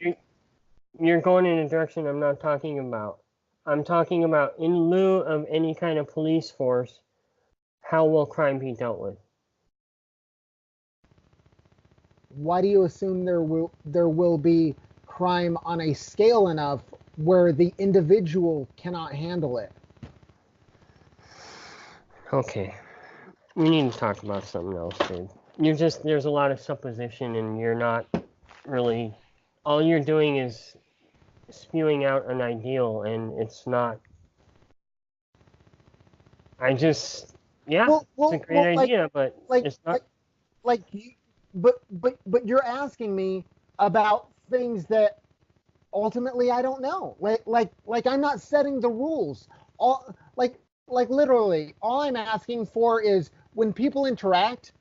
Speaker 1: you're going in a direction I'm not talking about. I'm talking about in lieu of any kind of police force, how will crime be dealt with?
Speaker 2: Why do you assume there will be crime on a scale enough where the individual cannot handle it?
Speaker 1: Okay, we need to talk about something else, dude. There's a lot of supposition and you're not really, all you're doing is spewing out an ideal and it's not. It's a great idea, but it's not.
Speaker 2: But you're asking me about things that ultimately I don't know. Like I'm not setting the rules. Like literally, all I'm asking for is when people interact,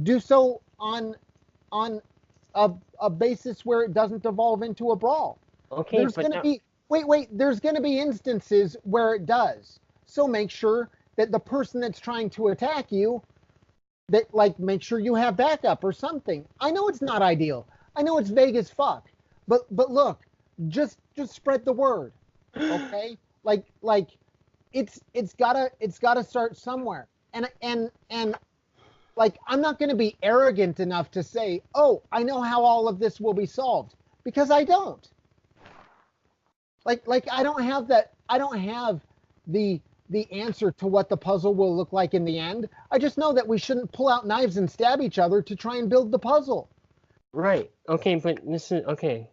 Speaker 2: do so on a basis where it doesn't devolve into a brawl.
Speaker 1: Okay,
Speaker 2: there's going to be there's going to be instances where it does. So make sure that the person that's trying to attack you, make sure you have backup or something. I know it's not ideal. I know it's vague as fuck. But look, just spread the word. Okay? Like it's gotta start somewhere. And like I'm not gonna be arrogant enough to say, oh, I know how all of this will be solved. Because I don't. Like I don't have the answer to what the puzzle will look like in the end. I just know that we shouldn't pull out knives and stab each other to try and build the puzzle.
Speaker 1: Right. Okay, but this is okay.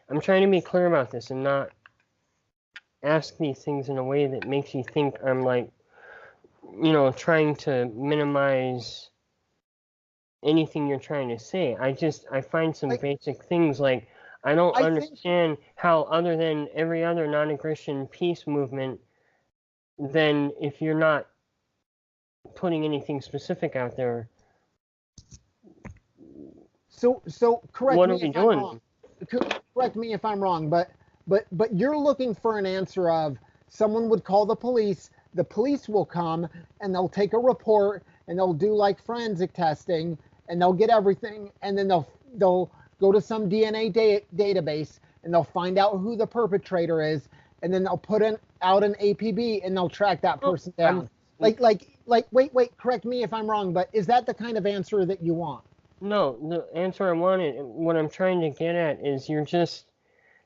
Speaker 1: I'm trying to be clear about this and not ask these things in a way that makes you think I'm like, trying to minimize anything you're trying to say. I find some basic things like I don't understand how, other than every other non-aggression peace movement, then if you're not putting anything specific out there,
Speaker 2: So correct
Speaker 1: What are
Speaker 2: me
Speaker 1: we
Speaker 2: if I'm
Speaker 1: doing?
Speaker 2: wrong. Correct me if I'm wrong, but you're looking for an answer of someone would call the police will come and they'll take a report and they'll do like forensic testing and they'll get everything and then they'll go to some DNA database and they'll find out who the perpetrator is and then they'll put out an APB and they'll track that person down. Wait, correct me if I'm wrong, but is that the kind of answer that you want?
Speaker 1: No, the answer I wanted, what I'm trying to get at is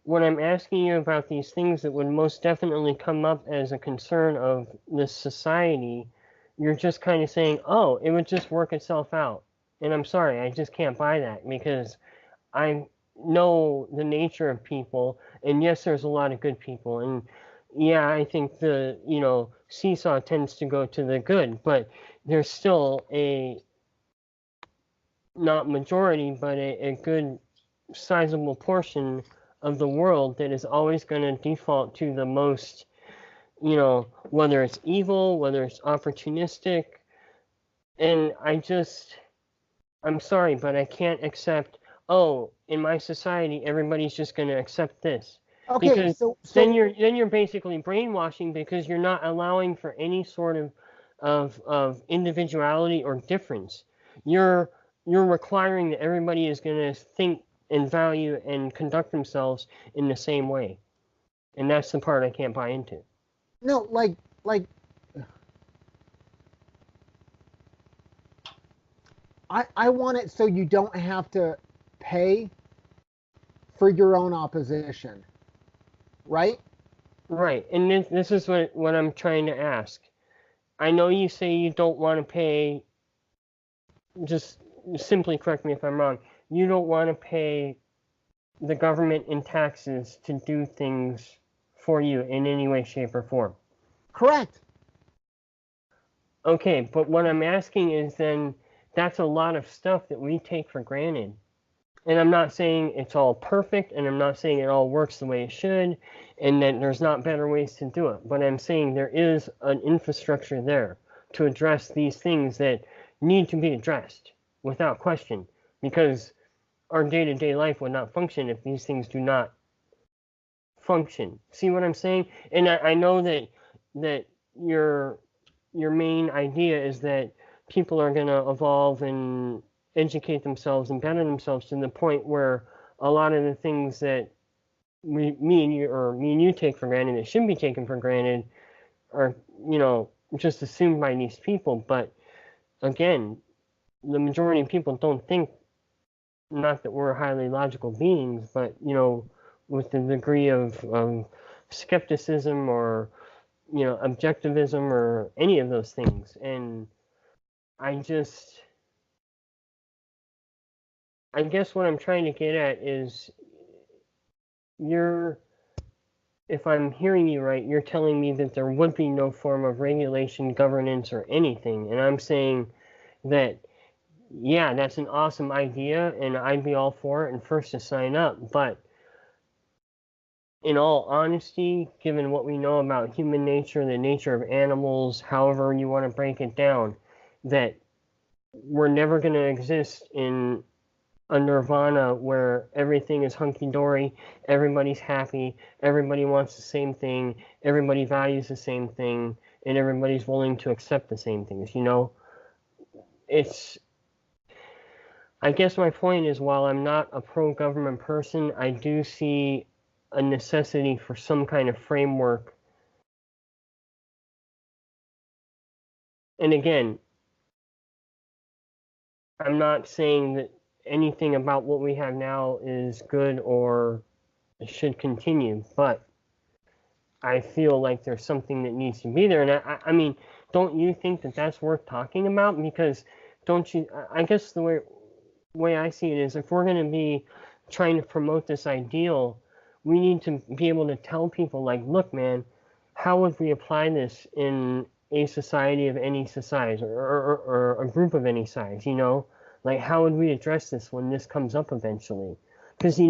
Speaker 1: when I'm asking you about these things that would most definitely come up as a concern of this society, you're just kind of saying, oh, it would just work itself out. And I'm sorry, I just can't buy that because I know the nature of people, and yes, there's a lot of good people, and yeah, I think the, seesaw tends to go to the good, but there's still a, not majority, but a good sizable portion of the world that is always going to default to the most, whether it's evil, whether it's opportunistic. And I'm sorry, but I can't accept, oh, in my society, everybody's just going to accept this.
Speaker 2: Okay,
Speaker 1: Because then you're basically brainwashing because you're not allowing for any sort of individuality or difference. You're requiring that everybody is going to think and value and conduct themselves in the same way. And that's the part I can't buy into.
Speaker 2: no, like I want it so you don't have to pay for your own opposition, right?
Speaker 1: Right. And this is what I'm trying to ask. I know you say you don't want to pay, just simply correct me if I'm wrong, you don't want to pay the government in taxes to do things for you in any way, shape, or form.
Speaker 2: Correct.
Speaker 1: Okay, but what I'm asking is then that's a lot of stuff that we take for granted. And I'm not saying it's all perfect, and I'm not saying it all works the way it should, and that there's not better ways to do it. But I'm saying there is an infrastructure there to address these things that need to be addressed without question, because our day-to-day life would not function if these things do not function. See what I'm saying? And I know that your main idea is that people are going to evolve and educate themselves and better themselves to the point where a lot of the things that me and you take for granted that should be taken for granted are, just assumed by these people. But again, the majority of people don't think, not that we're highly logical beings, but, with the degree of skepticism or, objectivism or any of those things. And I guess what I'm trying to get at is if I'm hearing you right, you're telling me that there would be no form of regulation, governance, or anything. And I'm saying that, yeah, that's an awesome idea, and I'd be all for it and first to sign up. But in all honesty, given what we know about human nature, the nature of animals, however you want to break it down, that we're never going to exist in a nirvana where everything is hunky-dory, everybody's happy, everybody wants the same thing, everybody values the same thing, and everybody's willing to accept the same things, I guess my point is, while I'm not a pro-government person, I do see a necessity for some kind of framework. And again, I'm not saying that anything about what we have now is good or should continue, but I feel like there's something that needs to be there. And I mean, don't you think that that's worth talking about? Because I guess the way I see it is, if we're going to be trying to promote this ideal, we need to be able to tell people, like, look, man, how would we apply this in a society of any size or a group of any size, Like, how would we address this when this comes up eventually? Because,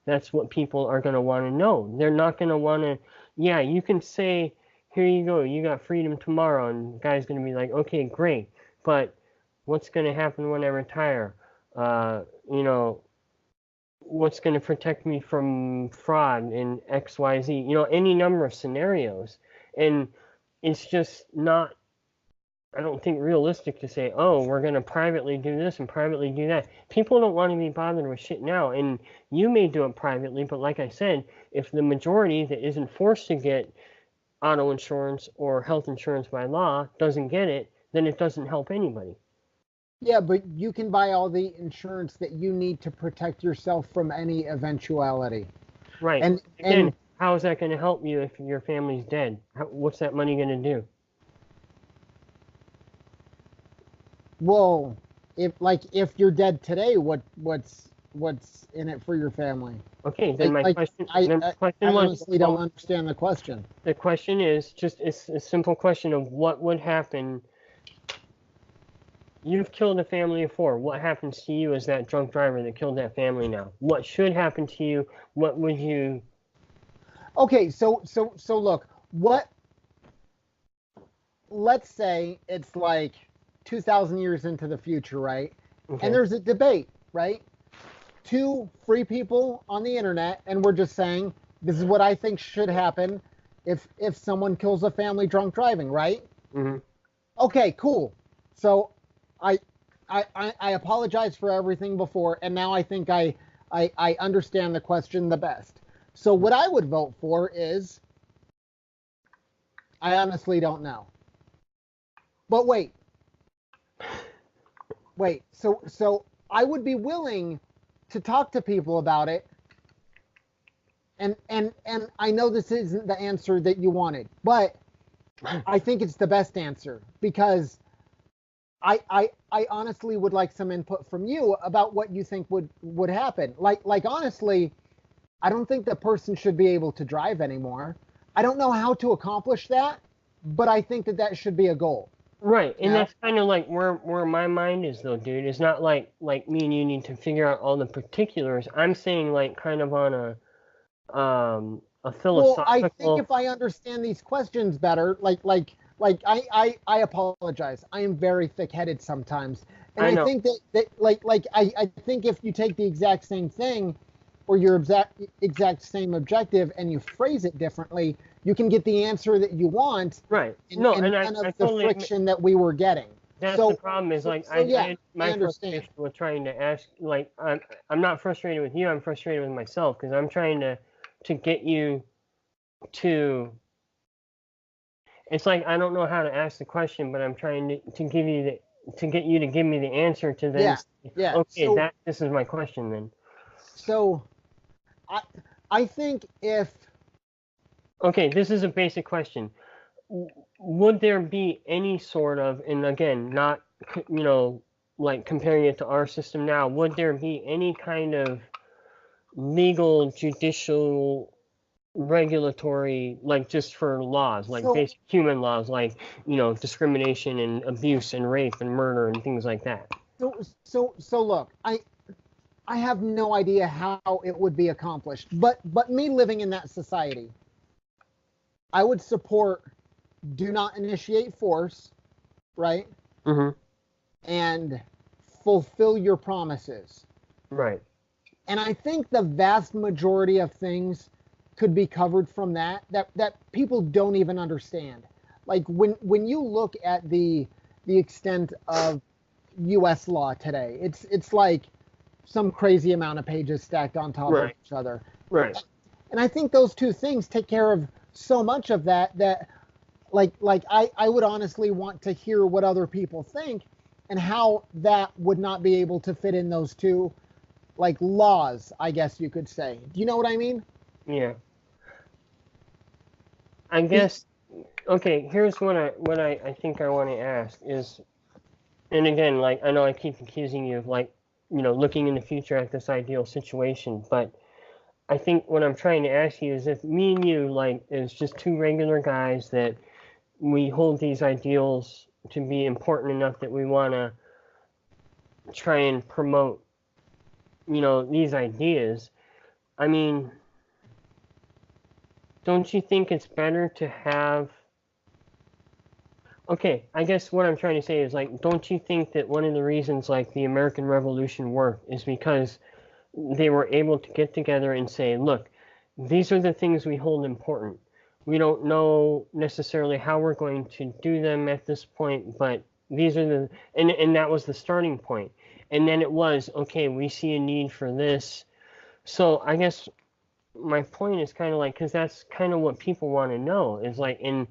Speaker 1: that's what people are going to want to know. They're not going to want to, yeah, you can say, here you go, you got freedom tomorrow, and the guy's going to be like, okay, great, but what's going to happen when I retire? You know, what's going to protect me from fraud in XYZ, you know, any number of scenarios. And it's just not, I don't think, realistic to say, oh, we're going to privately do this and privately do that. People don't want to be bothered with shit now. And you may do it privately, but like I said, if the majority that isn't forced to get auto insurance or health insurance by law doesn't get it, then it doesn't help anybody.
Speaker 2: Yeah, but you can buy all the insurance that you need to protect yourself from any eventuality.
Speaker 1: Right.
Speaker 2: And
Speaker 1: Again, how is that going to help you if your family's dead? What's that money going to do?
Speaker 2: well, if you're dead today, what's in it for your family?
Speaker 1: Okay, then my
Speaker 2: Like,
Speaker 1: question,
Speaker 2: I
Speaker 1: then my question
Speaker 2: I
Speaker 1: was,
Speaker 2: honestly don't understand the question.
Speaker 1: the question is just, it's a simple question of what would happen. You've killed a family of four. What happens to you as that drunk driver that killed that family now? What should happen to you? What would you?
Speaker 2: Okay, so look, what let's say it's like 2000 years into the future, right?
Speaker 1: Okay.
Speaker 2: And there's a debate, right? Two free people on the internet, and we're just saying this is what I think should happen if someone kills a family drunk driving, right?
Speaker 1: Mm-hmm.
Speaker 2: Okay, cool. So I I apologize for everything before, and now I think I understand the question the best. So what I would vote for is, I honestly don't know. But wait. So I would be willing to talk to people about it. And I know this isn't the answer that you wanted, but I think it's the best answer because I honestly would like some input from you about what you think would happen. Like honestly, I don't think the person should be able to drive anymore. I don't know how to accomplish that, but I think that should be a goal.
Speaker 1: Right, and
Speaker 2: Yeah.
Speaker 1: that's kind of like where my mind is though, dude. It's not like me and you need to figure out all the particulars. I'm saying like kind of on a
Speaker 2: Well, I think
Speaker 1: philosophical.
Speaker 2: if I understand these questions better, I apologize. I am very thick-headed sometimes. And
Speaker 1: I
Speaker 2: I
Speaker 1: know.
Speaker 2: think I think if you take the exact same thing or your exact same objective and you phrase it differently, you can get the answer that you want
Speaker 1: Right. No,
Speaker 2: and
Speaker 1: and
Speaker 2: none
Speaker 1: I
Speaker 2: of the
Speaker 1: totally admit
Speaker 2: friction that we were getting.
Speaker 1: that's the
Speaker 2: So
Speaker 1: problem is like
Speaker 2: yeah, I
Speaker 1: my
Speaker 2: understand.
Speaker 1: frustration with trying to ask, like I'm not frustrated with you, I'm frustrated with myself because I'm trying to get you to, it's like I don't know how to ask the question, but I'm trying to give you to get you to give me the answer to then
Speaker 2: Yeah.
Speaker 1: say,
Speaker 2: Yeah.
Speaker 1: okay,
Speaker 2: So
Speaker 1: this is my question then.
Speaker 2: so I I think if
Speaker 1: Okay, this is a basic question. Would there be any sort of, and again, not, you know, like comparing it to our system now, would there be any kind of legal, judicial, regulatory, like just for laws, like
Speaker 2: so
Speaker 1: basic human laws, like, you know, discrimination and abuse and rape and murder and things like that?
Speaker 2: so look, I have no idea how it would be accomplished, but me living in that society, I would support do not initiate force, right?
Speaker 1: Mm-hmm.
Speaker 2: And fulfill your promises.
Speaker 1: Right.
Speaker 2: And I think the vast majority of things could be covered from that people don't even understand. Like when you look at the extent of US law today, it's like some crazy amount of pages stacked on top of
Speaker 1: Right.
Speaker 2: each other.
Speaker 1: Right.
Speaker 2: And I think those two things take care of so much of that I would honestly want to hear what other people think and how that would not be able to fit in those two like laws, I guess you could say. Do you know what I mean?
Speaker 1: Yeah. I
Speaker 2: Be-
Speaker 1: guess, okay, here's what I think I want to ask is, and again, like I know I keep accusing you of like, you know, looking in the future at this ideal situation, but I think what I'm trying to ask you is if me and you like is just two regular guys that we hold these ideals to be important enough that we want to try and promote, you know, these ideas. I mean, don't you think it's better to have, Okay, I guess what I'm trying to say is like, don't you think that one of the reasons like the American Revolution worked is because they were able to get together and say, look, these are the things we hold important. We don't know necessarily how we're going to do them at this point, but these are the, and that was the starting point. And then it was, okay, we see a need for this. So I guess my point is kind of like, because that's kind of what people want to know is like, and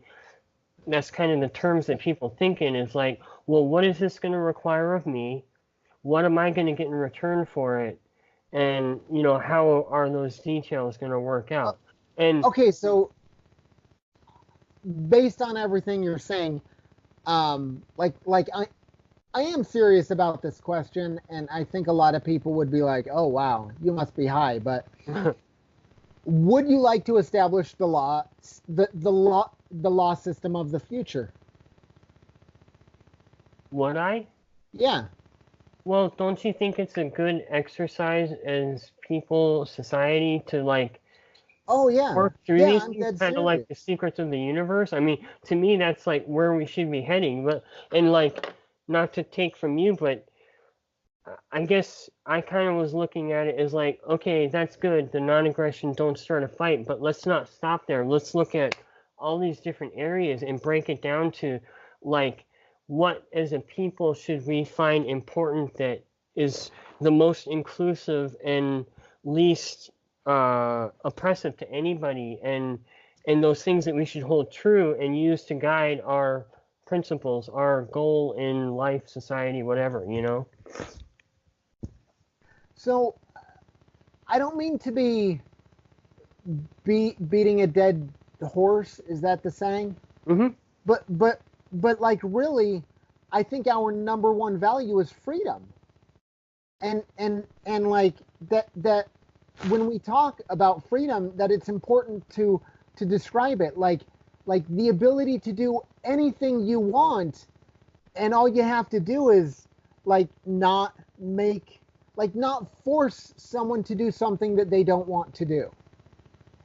Speaker 1: that's kind of the terms that people think in is like, well, what is this going to require of me? What am I going to get in return for it? And how are those details going to work out? And
Speaker 2: Okay, so based on everything you're saying, like I am serious about this question, and I think a lot of people would be like, "Oh wow, you must be high." But would you like to establish the law system of the future?
Speaker 1: would I?
Speaker 2: Yeah.
Speaker 1: Well, don't you think it's a good exercise as people, society, to like
Speaker 2: Oh yeah.
Speaker 1: work through
Speaker 2: Yeah,
Speaker 1: these
Speaker 2: I'm
Speaker 1: things,
Speaker 2: dead
Speaker 1: kind of like
Speaker 2: serious.
Speaker 1: the secrets of the universe? I mean, to me, that's like where we should be heading. But and like, not to take from you, but I guess I kind of was looking at it as like, okay, that's good. The non-aggression, don't start a fight, but let's not stop there. Let's look at all these different areas and break it down to like what as a people should we find important that is the most inclusive and least oppressive to anybody, and those things that we should hold true and use to guide our principles, our goal in life, society, whatever.
Speaker 2: So I don't mean to be beating a dead horse. Is that the saying?
Speaker 1: Hmm.
Speaker 2: But like really, I think our number one value is freedom. And like that when we talk about freedom, that it's important to describe it like the ability to do anything you want, and all you have to do is like not force someone to do something that they don't want to do,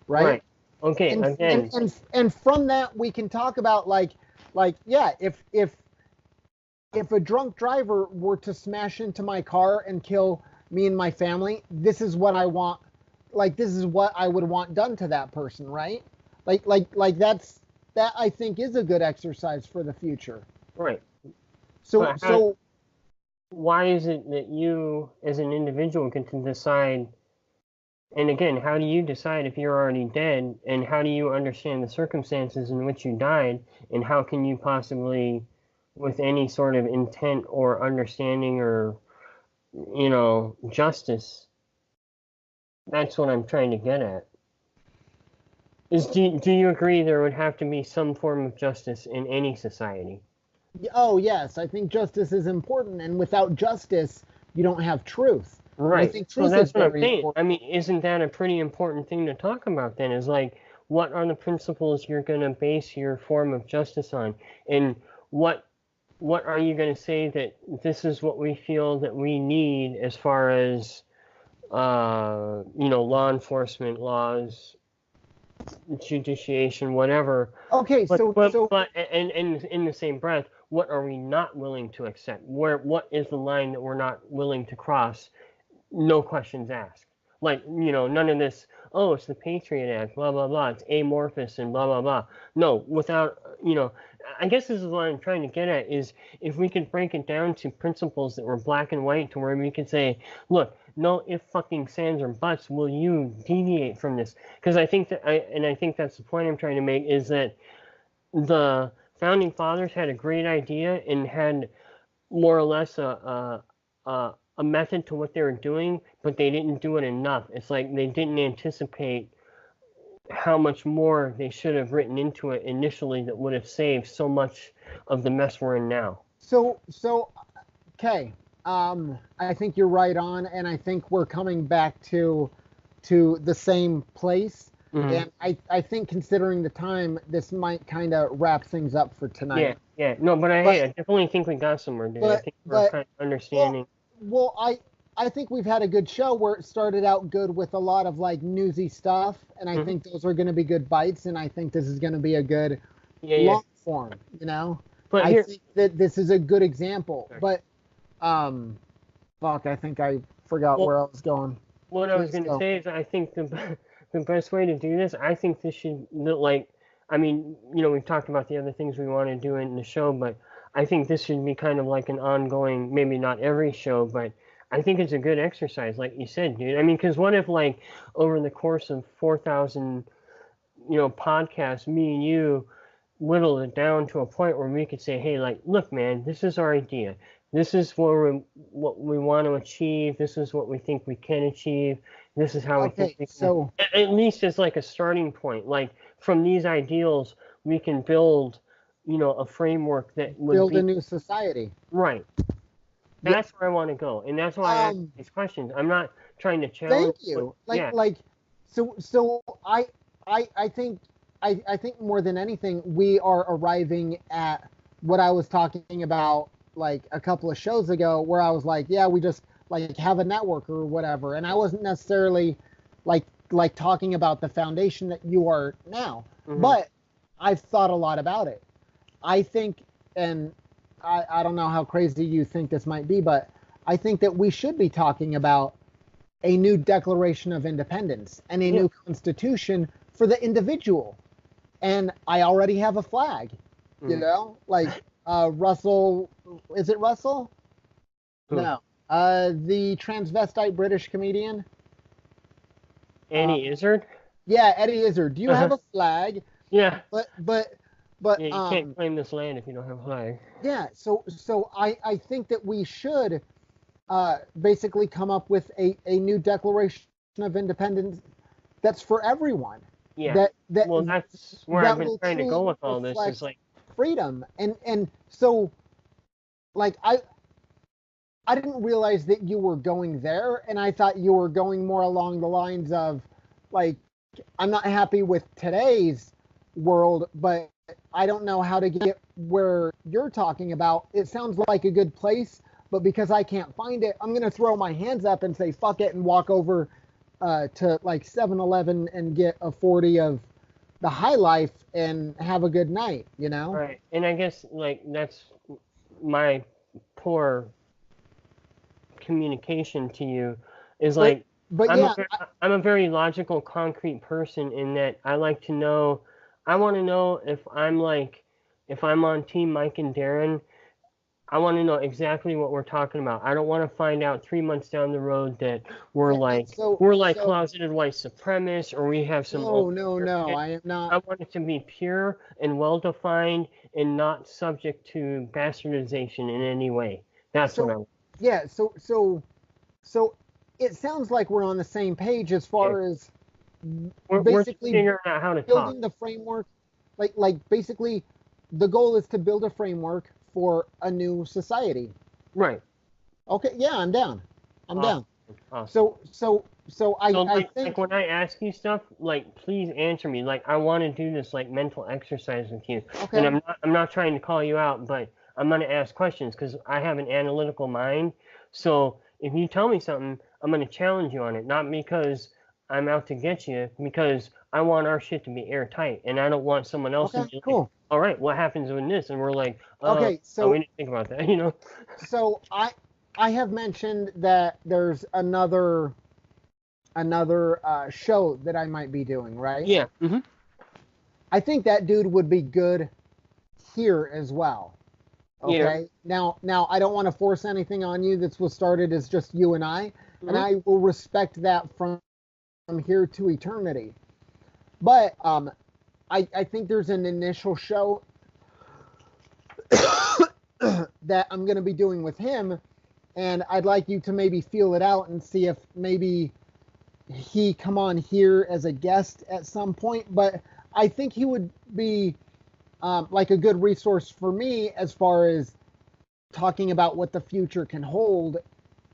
Speaker 2: right?
Speaker 1: Right. Okay. Again.
Speaker 2: And from that we can talk about like yeah, if a drunk driver were to smash into my car and kill me and my family, this is what I want. Like this is what I would want done to that person, right? Like that I think is a good exercise for the future.
Speaker 1: Right.
Speaker 2: So
Speaker 1: But
Speaker 2: so
Speaker 1: why is it that you, as an individual, get to decide? And again, how do you decide if you're already dead? And how do you understand the circumstances in which you died? And how can you possibly, with any sort of intent or understanding or justice? That's what I'm trying to get at. Do you agree there would have to be some form of justice in any society?
Speaker 2: oh yes, I think justice is important, and without justice, you don't have truth. And I
Speaker 1: Right.
Speaker 2: think
Speaker 1: So
Speaker 2: truth is
Speaker 1: that's what I'm
Speaker 2: very
Speaker 1: saying. I
Speaker 2: important.
Speaker 1: mean, isn't that a pretty important thing to talk about then? Is like, what are the principles you're going to base your form of justice on? And what what are you going to say that this is what we feel that we need as far as law enforcement, laws, judiciation, whatever.
Speaker 2: Okay,
Speaker 1: But
Speaker 2: so
Speaker 1: but
Speaker 2: so
Speaker 1: but and in the same breath, what are we not willing to accept? What is the line that we're not willing to cross? No questions asked. Like, none of this, oh, it's the Patriot Act, blah, blah, blah, it's amorphous and blah, blah, blah. No, without, I guess this is what I'm trying to get at is if we could break it down to principles that were black and white to where we could say, look, no if fucking sands or buts will you deviate from this. Because I think that's the point I'm trying to make is that the founding fathers had a great idea and had more or less a method to what they were doing, but they didn't do it enough. It's like they didn't anticipate how much more they should have written into it initially that would have saved so much of the mess we're in now.
Speaker 2: so okay. I think you're right on, and I think we're coming back to the same place.
Speaker 1: Hmm.
Speaker 2: And I think considering the time, this might kind of wrap things up for
Speaker 1: Yeah,
Speaker 2: tonight.
Speaker 1: yeah. No, but
Speaker 2: But
Speaker 1: I definitely think we got somewhere, dude. I
Speaker 2: but
Speaker 1: think we're
Speaker 2: but
Speaker 1: kind of
Speaker 2: well
Speaker 1: understanding.
Speaker 2: well I think we've had a good show where it started out good with a lot of like newsy stuff, and I
Speaker 1: Hmm.
Speaker 2: think those are going to be good bites, and I think this is going to be a good
Speaker 1: Yeah, yeah.
Speaker 2: long form.
Speaker 1: But
Speaker 2: I
Speaker 1: here,
Speaker 2: think that this is a good example.
Speaker 1: Sure.
Speaker 2: But fuck, I think I forgot
Speaker 1: Well,
Speaker 2: where I was going.
Speaker 1: what I was
Speaker 2: Please
Speaker 1: going to
Speaker 2: go.
Speaker 1: say is I think the best way to do this, I think this should look like, I mean, we've talked about the other things we want to do in the show, but I think this should be kind of like an ongoing, maybe not every show, but I think it's a good exercise, like you said, dude. I mean, because what if like over the course of 4,000, podcasts, me and you whittle it down to a point where we could say, hey, like, look, man, this is our idea. This is what we want to achieve. This is what we think we can achieve. This is how we think
Speaker 2: Okay,
Speaker 1: we can,
Speaker 2: so
Speaker 1: at least as like a starting point. Like from these ideals, we can build, a framework that would
Speaker 2: build a
Speaker 1: be
Speaker 2: new society.
Speaker 1: right.
Speaker 2: Yeah.
Speaker 1: That's where I want to go, and that's why I ask these questions. I'm not trying to challenge.
Speaker 2: Thank you.
Speaker 1: Yeah.
Speaker 2: So I think I think more than anything we are arriving at what I was talking about like a couple of shows ago, where I was like, yeah, we just like have a network or whatever, and I wasn't necessarily like talking about the foundation that you are now,
Speaker 1: Mhm.
Speaker 2: but I've thought a lot about it. I think, and I don't know how crazy you think this might be, but I think that we should be talking about a new Declaration of Independence and a
Speaker 1: Yeah.
Speaker 2: new Constitution for the individual. And I already have a flag, you
Speaker 1: Mm.
Speaker 2: know, like Russell, is it Russell?
Speaker 1: Who?
Speaker 2: No, the transvestite British comedian.
Speaker 1: Annie Izzard?
Speaker 2: Yeah, Eddie Izzard. Do you have a flag?
Speaker 1: Yeah.
Speaker 2: But
Speaker 1: Yeah, you can't claim this land if you don't have a flag.
Speaker 2: yeah. So I think that we should basically come up with a new Declaration of Independence that's for everyone.
Speaker 1: Yeah.
Speaker 2: That
Speaker 1: Well, that's where
Speaker 2: that
Speaker 1: I've been
Speaker 2: will
Speaker 1: trying to
Speaker 2: truly
Speaker 1: go with all this.
Speaker 2: reflect
Speaker 1: Is like,
Speaker 2: freedom. And so like I didn't realize that you were going there, and I thought you were going more along the lines of like, I'm not happy with today's world, but I don't know how to get where you're talking about. It sounds like a good place, but because I can't find it, I'm gonna throw my hands up and say fuck it and walk over to like 7-Eleven and get a 40 of the High Life and have a good night, you know?
Speaker 1: right. And I guess like that's my poor communication to you is
Speaker 2: But-
Speaker 1: like
Speaker 2: But
Speaker 1: I'm
Speaker 2: yeah,
Speaker 1: I'm a very logical, concrete person in that I like to know. I want to know if I'm on Team Mike and Darren. I want to know exactly what we're talking about. I don't want to find out 3 months down the road that we're
Speaker 2: Yeah,
Speaker 1: like
Speaker 2: so-
Speaker 1: we're like
Speaker 2: so-
Speaker 1: closeted white supremacists or we have some.
Speaker 2: no, I am not.
Speaker 1: I want it to be pure and well defined and not subject to bastardization in any way. That's
Speaker 2: So-
Speaker 1: what I want.
Speaker 2: Yeah, so it sounds like we're on the same page as far as
Speaker 1: We're
Speaker 2: basically
Speaker 1: figuring out how to talk.
Speaker 2: building the framework. Like basically, the goal is to build a framework for a new society.
Speaker 1: Right.
Speaker 2: Okay, yeah, I'm down. I'm
Speaker 1: Awesome.
Speaker 2: down.
Speaker 1: Awesome.
Speaker 2: So I
Speaker 1: like
Speaker 2: think
Speaker 1: when I ask you stuff, like please answer me. Like I want to do this like mental exercise with you.
Speaker 2: okay.
Speaker 1: And I'm not trying to call you out, but I'm gonna ask questions because I have an analytical mind. So if you tell me something, I'm gonna challenge you on it, not because I'm out to get you, because I want our shit to be airtight, and I don't want someone else to
Speaker 2: Okay,
Speaker 1: be like,
Speaker 2: cool.
Speaker 1: all right, what happens when this? And we're like, oh,
Speaker 2: Okay,
Speaker 1: oh, we
Speaker 2: so
Speaker 1: didn't think about that, you know?
Speaker 2: so I have mentioned that there's another show that I might be doing, right?
Speaker 1: Yeah. Mm-hmm.
Speaker 2: I think that dude would be good here as well. Okay.
Speaker 1: Yeah.
Speaker 2: Now I don't want to force anything on you. This was started as just you and I, and I will respect that from here to eternity. But I think there's an initial show that I'm going to be doing with him, and I'd like you to maybe feel it out and see if maybe he come on here as a guest at some point. But I think he would be like a good resource for me as far as talking about what the future can hold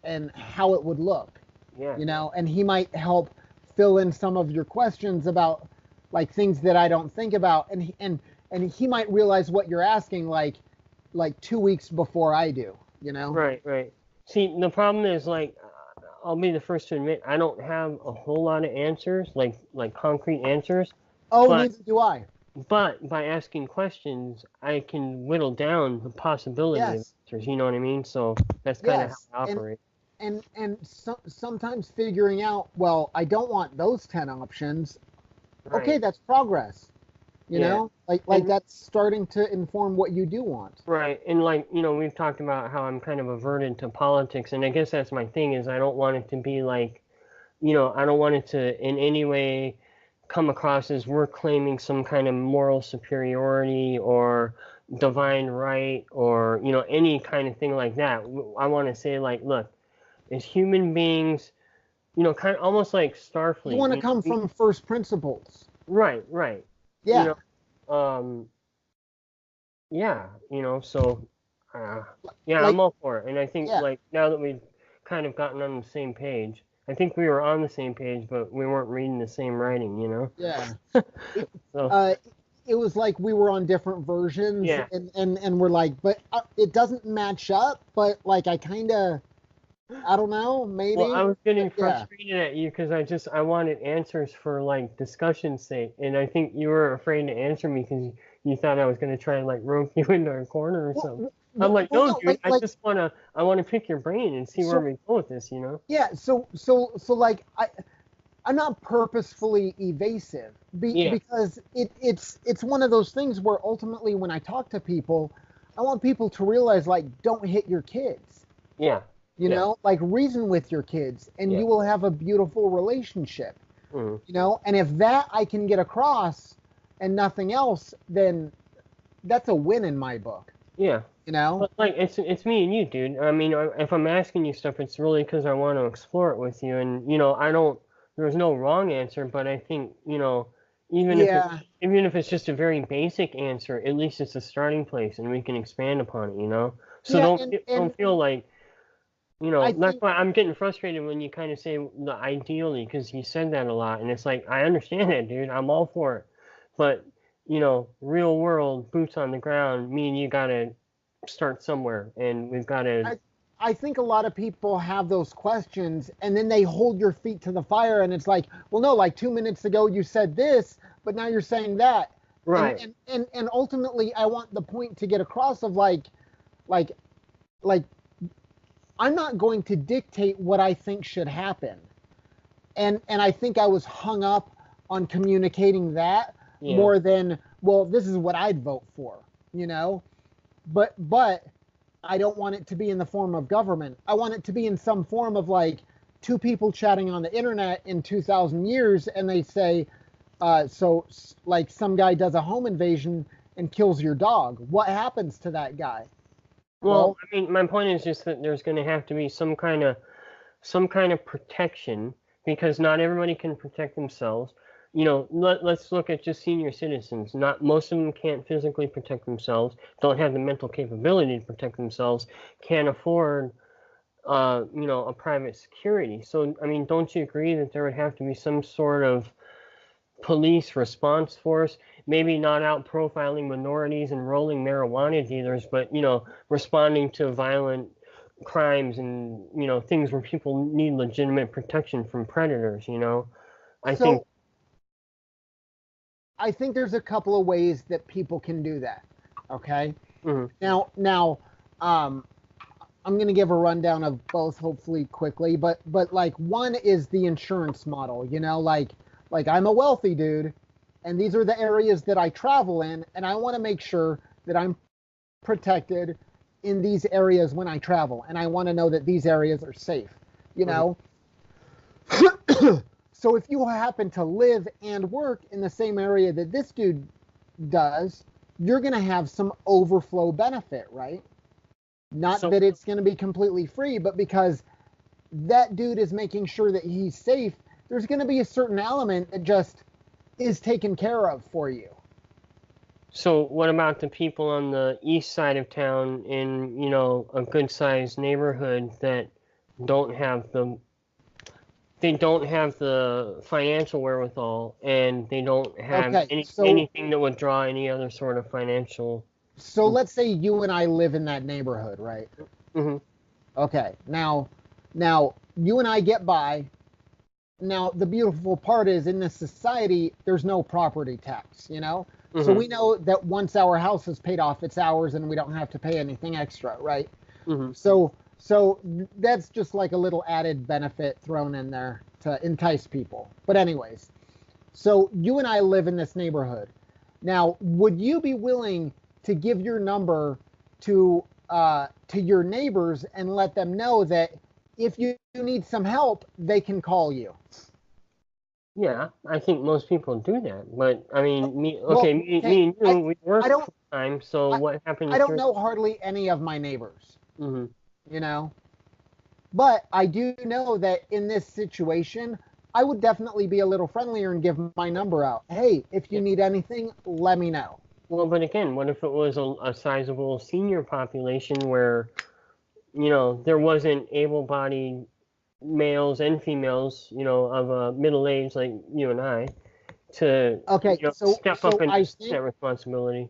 Speaker 2: and how it would look,
Speaker 1: Yeah.
Speaker 2: you know, and he might help fill in some of your questions about like things that I don't think about, and he might realize what you're asking like 2 weeks before I do, you know.
Speaker 1: Right, right. See, the problem is like I'll be the first to admit I don't have a whole lot of answers, like concrete answers.
Speaker 2: Oh,
Speaker 1: But-
Speaker 2: neither do I.
Speaker 1: but by asking questions, I can whittle down the possibility of
Speaker 2: Yes,
Speaker 1: answers. You know what I mean? So that's kind of how
Speaker 2: yes,
Speaker 1: I operate.
Speaker 2: and sometimes figuring out, well, I don't want those 10 options. Okay,
Speaker 1: Right.
Speaker 2: that's progress. You
Speaker 1: Yeah.
Speaker 2: know, like
Speaker 1: And
Speaker 2: that's starting to inform what you do want.
Speaker 1: right. And like, we've talked about how I'm kind of averted to politics, and I guess that's my thing is I don't want it to be like, I don't want it to in any way come across as we're claiming some kind of moral superiority or divine right or, any kind of thing like that. I want to say like, look, as human beings, kind of almost like
Speaker 2: You
Speaker 1: Starfleet,
Speaker 2: want to come from first principles.
Speaker 1: right, right. You
Speaker 2: Yeah,
Speaker 1: yeah, so, uh, yeah,
Speaker 2: like
Speaker 1: I'm all for it. And I think,
Speaker 2: yeah,
Speaker 1: like, now that we've kind of gotten on the same page, I think we were on the same page, but we weren't reading the same writing.
Speaker 2: yeah. It,
Speaker 1: So,
Speaker 2: uh, it was like we were on different versions,
Speaker 1: yeah.
Speaker 2: and we're like, but it doesn't match up. But like, I don't know,
Speaker 1: Well, I
Speaker 2: maybe.
Speaker 1: was getting
Speaker 2: Yeah,
Speaker 1: frustrated at you because I wanted answers for like discussion's sake, and I think you were afraid to answer me because you thought I was gonna try and like rope you into a corner or something. I'm like,
Speaker 2: well,
Speaker 1: no,
Speaker 2: no,
Speaker 1: dude, I wanna pick your brain and see where
Speaker 2: so
Speaker 1: we go with this.
Speaker 2: yeah, so like I'm not purposefully evasive
Speaker 1: Yeah,
Speaker 2: because it's one of those things where ultimately when I talk to people, I want people to realize like don't hit your kids.
Speaker 1: yeah,
Speaker 2: You
Speaker 1: yeah,
Speaker 2: know, like reason with your kids and
Speaker 1: yeah.
Speaker 2: you will have a beautiful relationship.
Speaker 1: Mhm.
Speaker 2: You know, and if that I can get across and nothing else, then that's a win in my book.
Speaker 1: Yeah.
Speaker 2: You know?
Speaker 1: But like it's me and you, dude. I mean, if I'm asking you stuff, it's really because I want to explore it with you, and I don't. There's no wrong answer, but I think even if
Speaker 2: Yeah.
Speaker 1: it's just a very basic answer, at least it's a starting place, and we can expand upon it. So
Speaker 2: Yeah,
Speaker 1: don't
Speaker 2: and
Speaker 1: feel like
Speaker 2: I
Speaker 1: that's
Speaker 2: think
Speaker 1: why I'm getting frustrated when you kind of say the ideally, because you said that a lot, and it's like I understand that, dude. I'm all for it, but real world, boots on the ground, me and you gotta start somewhere, and we've got to.
Speaker 2: I I think a lot of people have those questions and then they hold your feet to the fire and it's like, well no, like 2 minutes ago you said this, but now you're saying that. And
Speaker 1: Right.
Speaker 2: and ultimately I want the point to get across of like like I'm not going to dictate what I think should happen. And I think I was hung up on communicating that
Speaker 1: Yeah.
Speaker 2: more than, well, this is what I'd vote for, you know? But I don't want it to be in the form of government. I want it to be in some form of like two people chatting on the internet in 2000 years and they say, so like some guy does a home invasion and kills your dog. What happens to that guy?
Speaker 1: Well,
Speaker 2: Well,
Speaker 1: I mean, my point is just that there's going to have to be some kind of protection because not everybody can protect themselves. Let's look at just senior citizens. Not most of them can't physically protect themselves, don't have the mental capability to protect themselves, can't afford a private security. So, I mean, don't you agree that there would have to be some sort of police response force, maybe not out profiling minorities and rolling marijuana dealers, but responding to violent crimes and things where people need legitimate protection from predators. I think.
Speaker 2: so I think there's a couple of ways that people can do that. Okay.
Speaker 1: Mhm.
Speaker 2: Now, um, I'm going to give a rundown of both, hopefully quickly. But like one is the insurance model. You know, like I'm a wealthy dude, and these are the areas that I travel in, and I want to make sure that I'm protected in these areas when I travel, and I want to know that these areas are safe. You
Speaker 1: Mhm.
Speaker 2: know, so if you happen to live and work in the same area that this dude does, you're going to have some overflow benefit, right? Not
Speaker 1: So
Speaker 2: that it's going to be completely free, but because that dude is making sure that he's safe, there's going to be a certain element that just is taken care of for you.
Speaker 1: so what about the people on the east side of town in a good sized neighborhood that don't have the they don't have the financial wherewithal and they don't have
Speaker 2: Okay,
Speaker 1: anything that would draw any other sort of financial.
Speaker 2: so let's say you and I live in that neighborhood, right?
Speaker 1: Hmm.
Speaker 2: Okay, now you and I get by. Now the beautiful part is in this society, there's no property tax, you know. So
Speaker 1: Mhm.
Speaker 2: we know that once our house is paid off, it's ours and we don't have to pay anything extra, right?
Speaker 1: Mhm.
Speaker 2: So that's just like a little added benefit thrown in there to entice people. But anyways, so you and I live in this neighborhood. Now, would you be willing to give your number to your neighbors and let them know that if you need some help, they can call you?
Speaker 1: Yeah, I think most people do that. But I mean,
Speaker 2: Well, okay,
Speaker 1: me and you, we
Speaker 2: I
Speaker 1: work
Speaker 2: don't
Speaker 1: full time. So
Speaker 2: I,
Speaker 1: what
Speaker 2: I
Speaker 1: happens
Speaker 2: don't
Speaker 1: during?
Speaker 2: know hardly any of my neighbors,
Speaker 1: Hmm.
Speaker 2: you know. But I do know that in this situation, I would definitely be a little friendlier and give my number out. Hey, if you
Speaker 1: Yeah.
Speaker 2: need anything, let me know.
Speaker 1: Well, but again, what if it was a sizable senior population where, there wasn't able-bodied males and females, of a middle age like you and I, to,
Speaker 2: Okay, so
Speaker 1: step up
Speaker 2: so
Speaker 1: and
Speaker 2: I
Speaker 1: assume
Speaker 2: think
Speaker 1: that responsibility.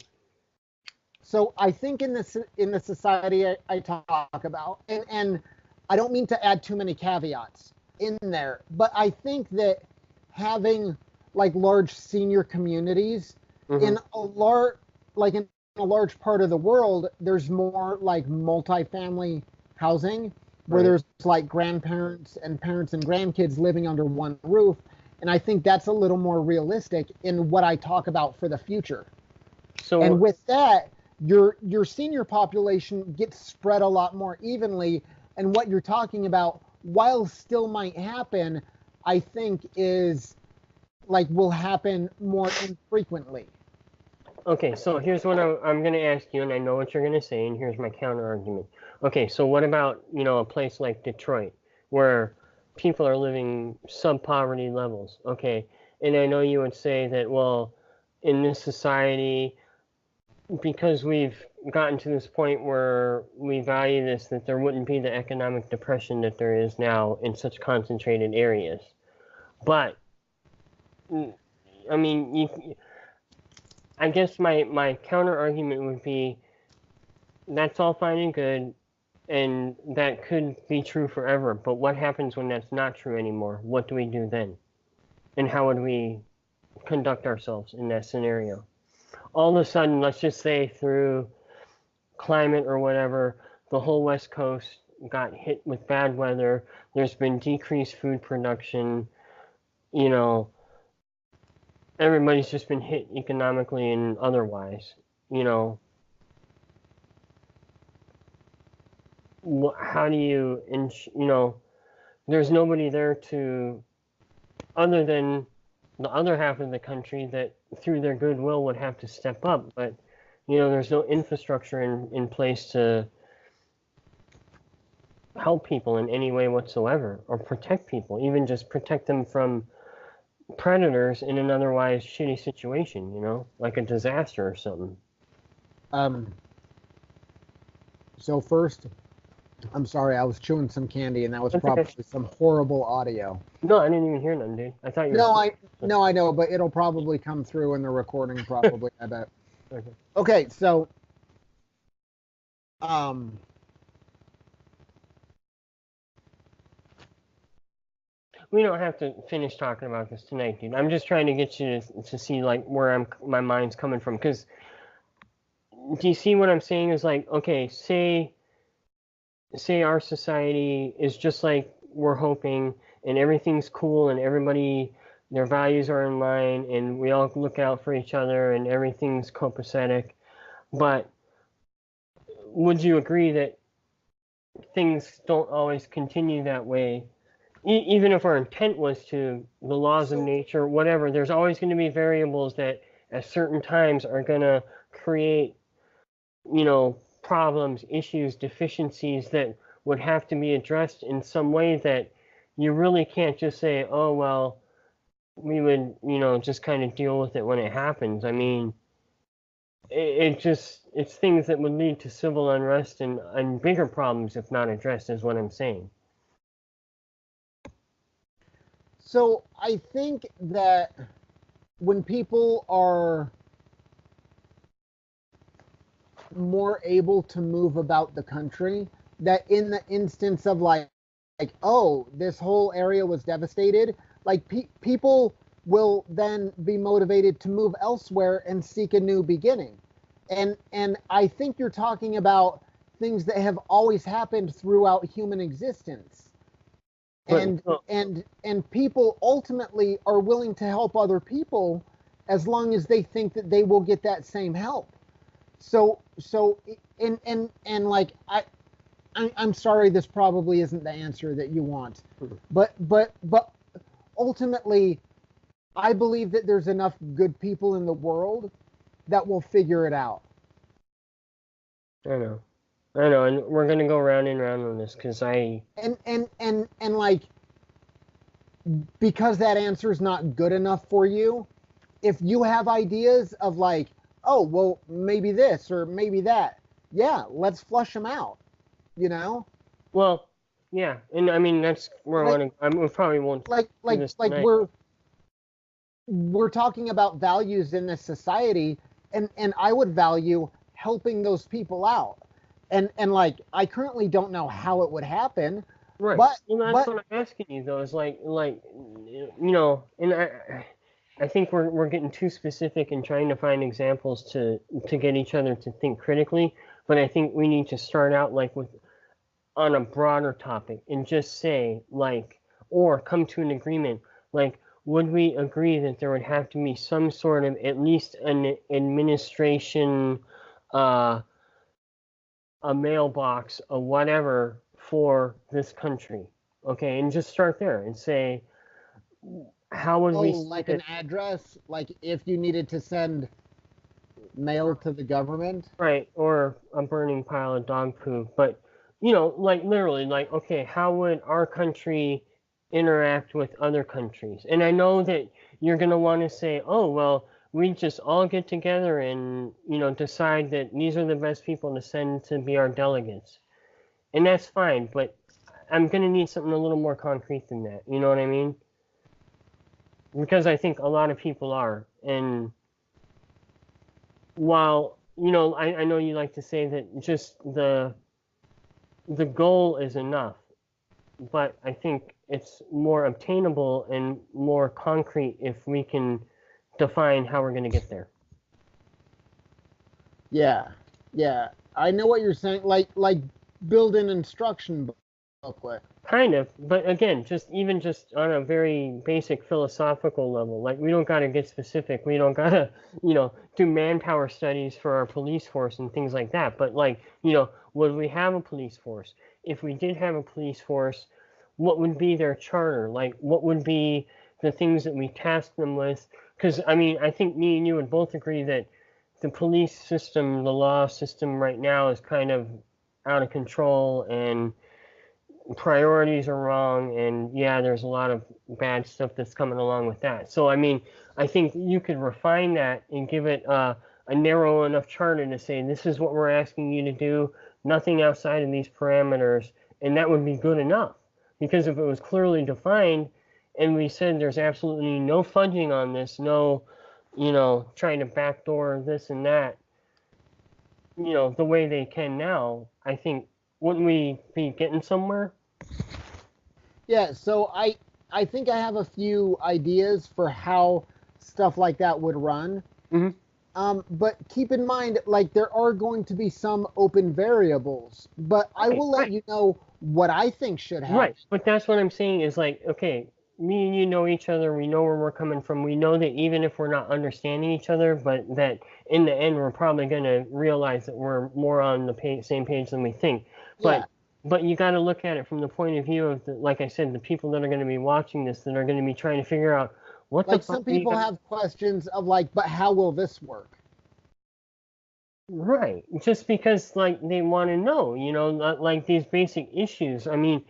Speaker 2: in the society I talk about, and I don't mean to add too many caveats in there, but I think that having like large senior communities
Speaker 1: Hmm.
Speaker 2: in a large part of the world, there's more like multifamily housing where
Speaker 1: Right.
Speaker 2: there's like grandparents and parents and grandkids living under one roof. And I think that's a little more realistic in what I talk about for the future. And
Speaker 1: So,
Speaker 2: with that, your senior population gets spread a lot more evenly. And what you're talking about, while still might happen, I think is like will happen more infrequently.
Speaker 1: okay, so here's what I'm going to ask you, and I know what you're going to say, and here's my counter argument. Okay, so what about, a place like Detroit, where people are living sub-poverty levels? Okay, and I know you would say that, well, in this society, because we've gotten to this point where we value this, that there wouldn't be the economic depression that there is now in such concentrated areas. But, mm, I mean, I guess my counter argument would be that's all fine and good, and that could be true forever. But what happens when that's not true anymore? What do we do then? And how would we conduct ourselves in that scenario? All of a sudden, let's just say through climate or whatever, the whole West Coast got hit with bad weather. There's been decreased food production. You know, everybody's just been hit economically and otherwise. You know, how do you, there's nobody there to, other than the other half of the country that through their goodwill would have to step up, but there's no infrastructure in place to help people in any way whatsoever or protect people, even just protect them from predators in an otherwise shitty situation, like a disaster or something.
Speaker 2: Um, so first, I'm sorry, I was chewing some candy, and that was
Speaker 1: That's okay.
Speaker 2: probably some horrible audio.
Speaker 1: No, I didn't even hear none, dude. I thought you
Speaker 2: No,
Speaker 1: were.
Speaker 2: I know, but it'll probably come through in the recording, probably. I bet.
Speaker 1: Okay.
Speaker 2: Okay, so um,
Speaker 1: We don't have to finish talking about this tonight, dude. I'm just trying to get you to see like where my mind's coming from. Because do you see what I'm saying? Is like, okay, say our society is just like we're hoping, and everything's cool, and everybody their values are in line, and we all look out for each other, and everything's copacetic. But would you agree that things don't always continue that way? Even if our intent was to, the laws of
Speaker 2: so
Speaker 1: nature, whatever, there's always going to be variables that at certain times are going to create, problems, issues, deficiencies that would have to be addressed in some way that you really can't just say, oh, well, we would, just kind of deal with it when it happens. I mean, it's things that would lead to civil unrest and bigger problems if not addressed, is what I'm saying.
Speaker 2: so I think that when people are more able to move about the country, that in the instance of like oh, this whole area was devastated, like people will then be motivated to move elsewhere and seek a new beginning. And I think you're talking about things that have always happened throughout human existence. And and people ultimately are willing to help other people as long as they think that they will get that same help. So and like I'm sorry, this probably isn't the answer that you want, but ultimately, I believe that there's enough good people in the world that will figure it out.
Speaker 1: I know, and we're gonna go round and round on this because
Speaker 2: and like, because that answer is not good enough for you, if you have ideas of like, oh well, maybe this or maybe that, yeah, let's flush them out. You know?
Speaker 1: Well, yeah, and I mean that's where I want to. We probably won't.
Speaker 2: Like we're talking about values in this society, and I would value helping those people out, and like I currently don't know how it would happen.
Speaker 1: Right.
Speaker 2: But
Speaker 1: that's what I'm asking you though. Is like you know, and I think we're getting too specific and trying to find examples to get each other to think critically. But I think we need to start out like with on a broader topic and just say like, or come to an agreement like, would we agree that there would have to be some sort of at least an administration, a mailbox, a whatever for this country? Okay, and just start there and say, how would we
Speaker 2: like an address, like if you needed to send mail to the government,
Speaker 1: right, or a burning pile of dog poop, but you know, like literally, like, okay, how would our country interact with other countries? And I know that you're going to want to say, oh, well, we just all get together and, you know, decide that these are the best people to send to be our delegates. And that's fine, but I'm going to need something a little more concrete than that. You know what I mean? Because I think a lot of people are. And while, you know, I know you like to say that just the goal is enough, but I think it's more obtainable and more concrete if we can define how we're going to get there.
Speaker 2: Yeah, I know what you're saying. Like build an instruction booklet.
Speaker 1: Kind of, but again, just on a very basic philosophical level. Like we don't got to get specific. We don't got to, you know, do manpower studies for our police force and things like that. But like, you know, would we have a police force? If we did have a police force, what would be their charter? Like, what would be the things that we task them with? Because I mean, I think me and you would both agree that the police system, the law system right now is kind of out of control and priorities are wrong, and yeah, there's a lot of bad stuff that's coming along with that. So I mean, I think you could refine that and give it a narrow enough charter to say this is what we're asking you to do, nothing outside of these parameters, and that would be good enough. Because if it was clearly defined and we said there's absolutely no fudging on this, no, you know, trying to backdoor this and that, you know, the way they can now, I think, wouldn't we be getting somewhere?
Speaker 2: Yeah, so I think I have a few ideas for how stuff like that would run. But keep in mind, like, there are going to be some open variables, but I will let you know what I think should happen.
Speaker 1: Right, but that's what I'm saying is like, okay, me and you know each other, we know where we're coming from, we know that even if we're not understanding each other, but that in the end we're probably going to realize that we're more on the same page than we think. But you got to look at it from the point of view of, like I said, the people that are going to be watching this, that are going to be trying to figure out what
Speaker 2: like some people have questions of like, but how will this work?
Speaker 1: Right, just because like they want to know, you know, like these basic issues. I mean,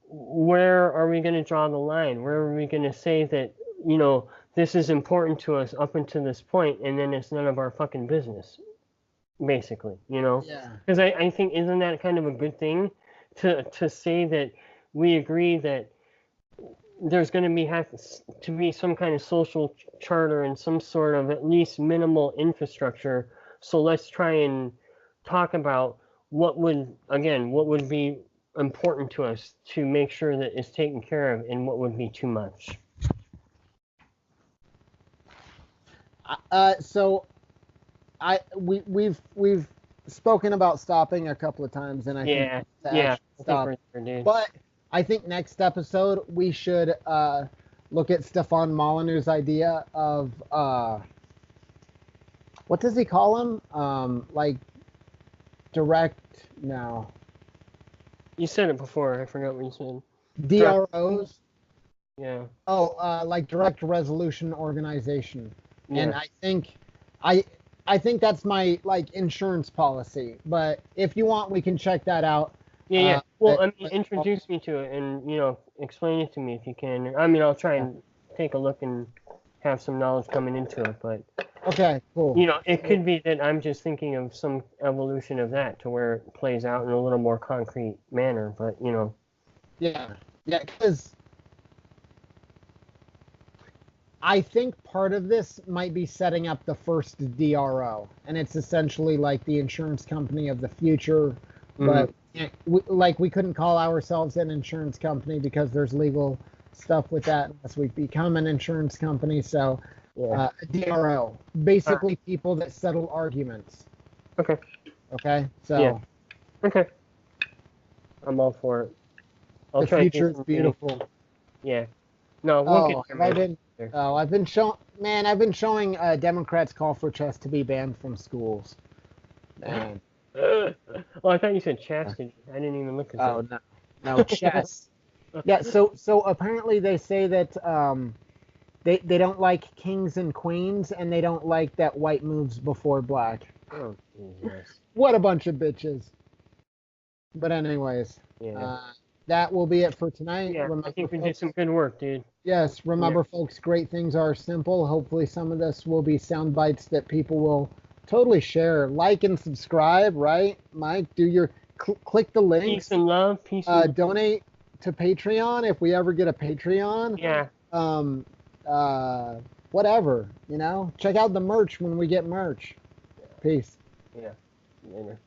Speaker 1: where are we going to draw the line? Where are we going to say that, you know, this is important to us up until this point, and then it's none of our fucking business, basically, you know?
Speaker 2: Yeah.
Speaker 1: Because I think, isn't that kind of a good thing to say that we agree that there's going to have to be some kind of social charter and some sort of at least minimal infrastructure. So let's try and talk about what would be important to us to make sure that it's taken care of and what would be too much.
Speaker 2: So we've spoken about stopping a couple of times, and I think
Speaker 1: Yeah,
Speaker 2: to
Speaker 1: yeah.
Speaker 2: actually
Speaker 1: I think
Speaker 2: stop.
Speaker 1: we're there, dude.
Speaker 2: But I think next episode we should look at Stefan Molyneux's idea of what does he call him? Like direct no
Speaker 1: You said it before. I forgot what you said.
Speaker 2: DROs.
Speaker 1: Yeah.
Speaker 2: Oh, like direct resolution organization. And
Speaker 1: Yeah.
Speaker 2: I think that's my like insurance policy. But if you want, we can check that out.
Speaker 1: Yeah, yeah. Well, I mean,
Speaker 2: but-
Speaker 1: introduce me to it and, explain it to me if you can. I mean, I'll try and take a look and have some knowledge coming into it, but,
Speaker 2: Okay, cool.
Speaker 1: it could be that I'm just thinking of some evolution of that to where it plays out in a little more concrete manner, but,
Speaker 2: Yeah, because I think part of this might be setting up the first DRO, and it's essentially like the insurance company of the future. But we couldn't call ourselves an insurance company because there's legal stuff with that unless we become an insurance company. So
Speaker 1: yeah.
Speaker 2: a DRO, basically people that settle arguments.
Speaker 1: Okay.
Speaker 2: Okay, so
Speaker 1: Yeah. Okay. I'm all for it. I'll
Speaker 2: the
Speaker 1: try and do
Speaker 2: future is
Speaker 1: some
Speaker 2: beautiful.
Speaker 1: reading. Yeah. No, we'll get there, man.
Speaker 2: I've been showing Democrats call for chess to be banned from schools. Man.
Speaker 1: Oh, I thought you said chastity. I didn't even look at that.
Speaker 2: Oh no, chess. Yeah, so apparently they say that they don't like kings and queens, and they don't like that white moves before black.
Speaker 1: Oh, Jesus.
Speaker 2: What a bunch of bitches. But anyways,
Speaker 1: Yeah.
Speaker 2: that will be it for tonight.
Speaker 1: Yeah,
Speaker 2: Remember,
Speaker 1: I think we did
Speaker 2: folks,
Speaker 1: some good work, dude.
Speaker 2: yes, remember, folks, great things are simple. Hopefully some of this will be sound bites that people will totally share. Like and subscribe, right, Mike? Do your click the links.
Speaker 1: Peace and love. Peace and
Speaker 2: Donate to Patreon if we ever get a Patreon.
Speaker 1: yeah.
Speaker 2: Whatever, check out the merch when we get merch. Peace.
Speaker 1: Yeah. Later.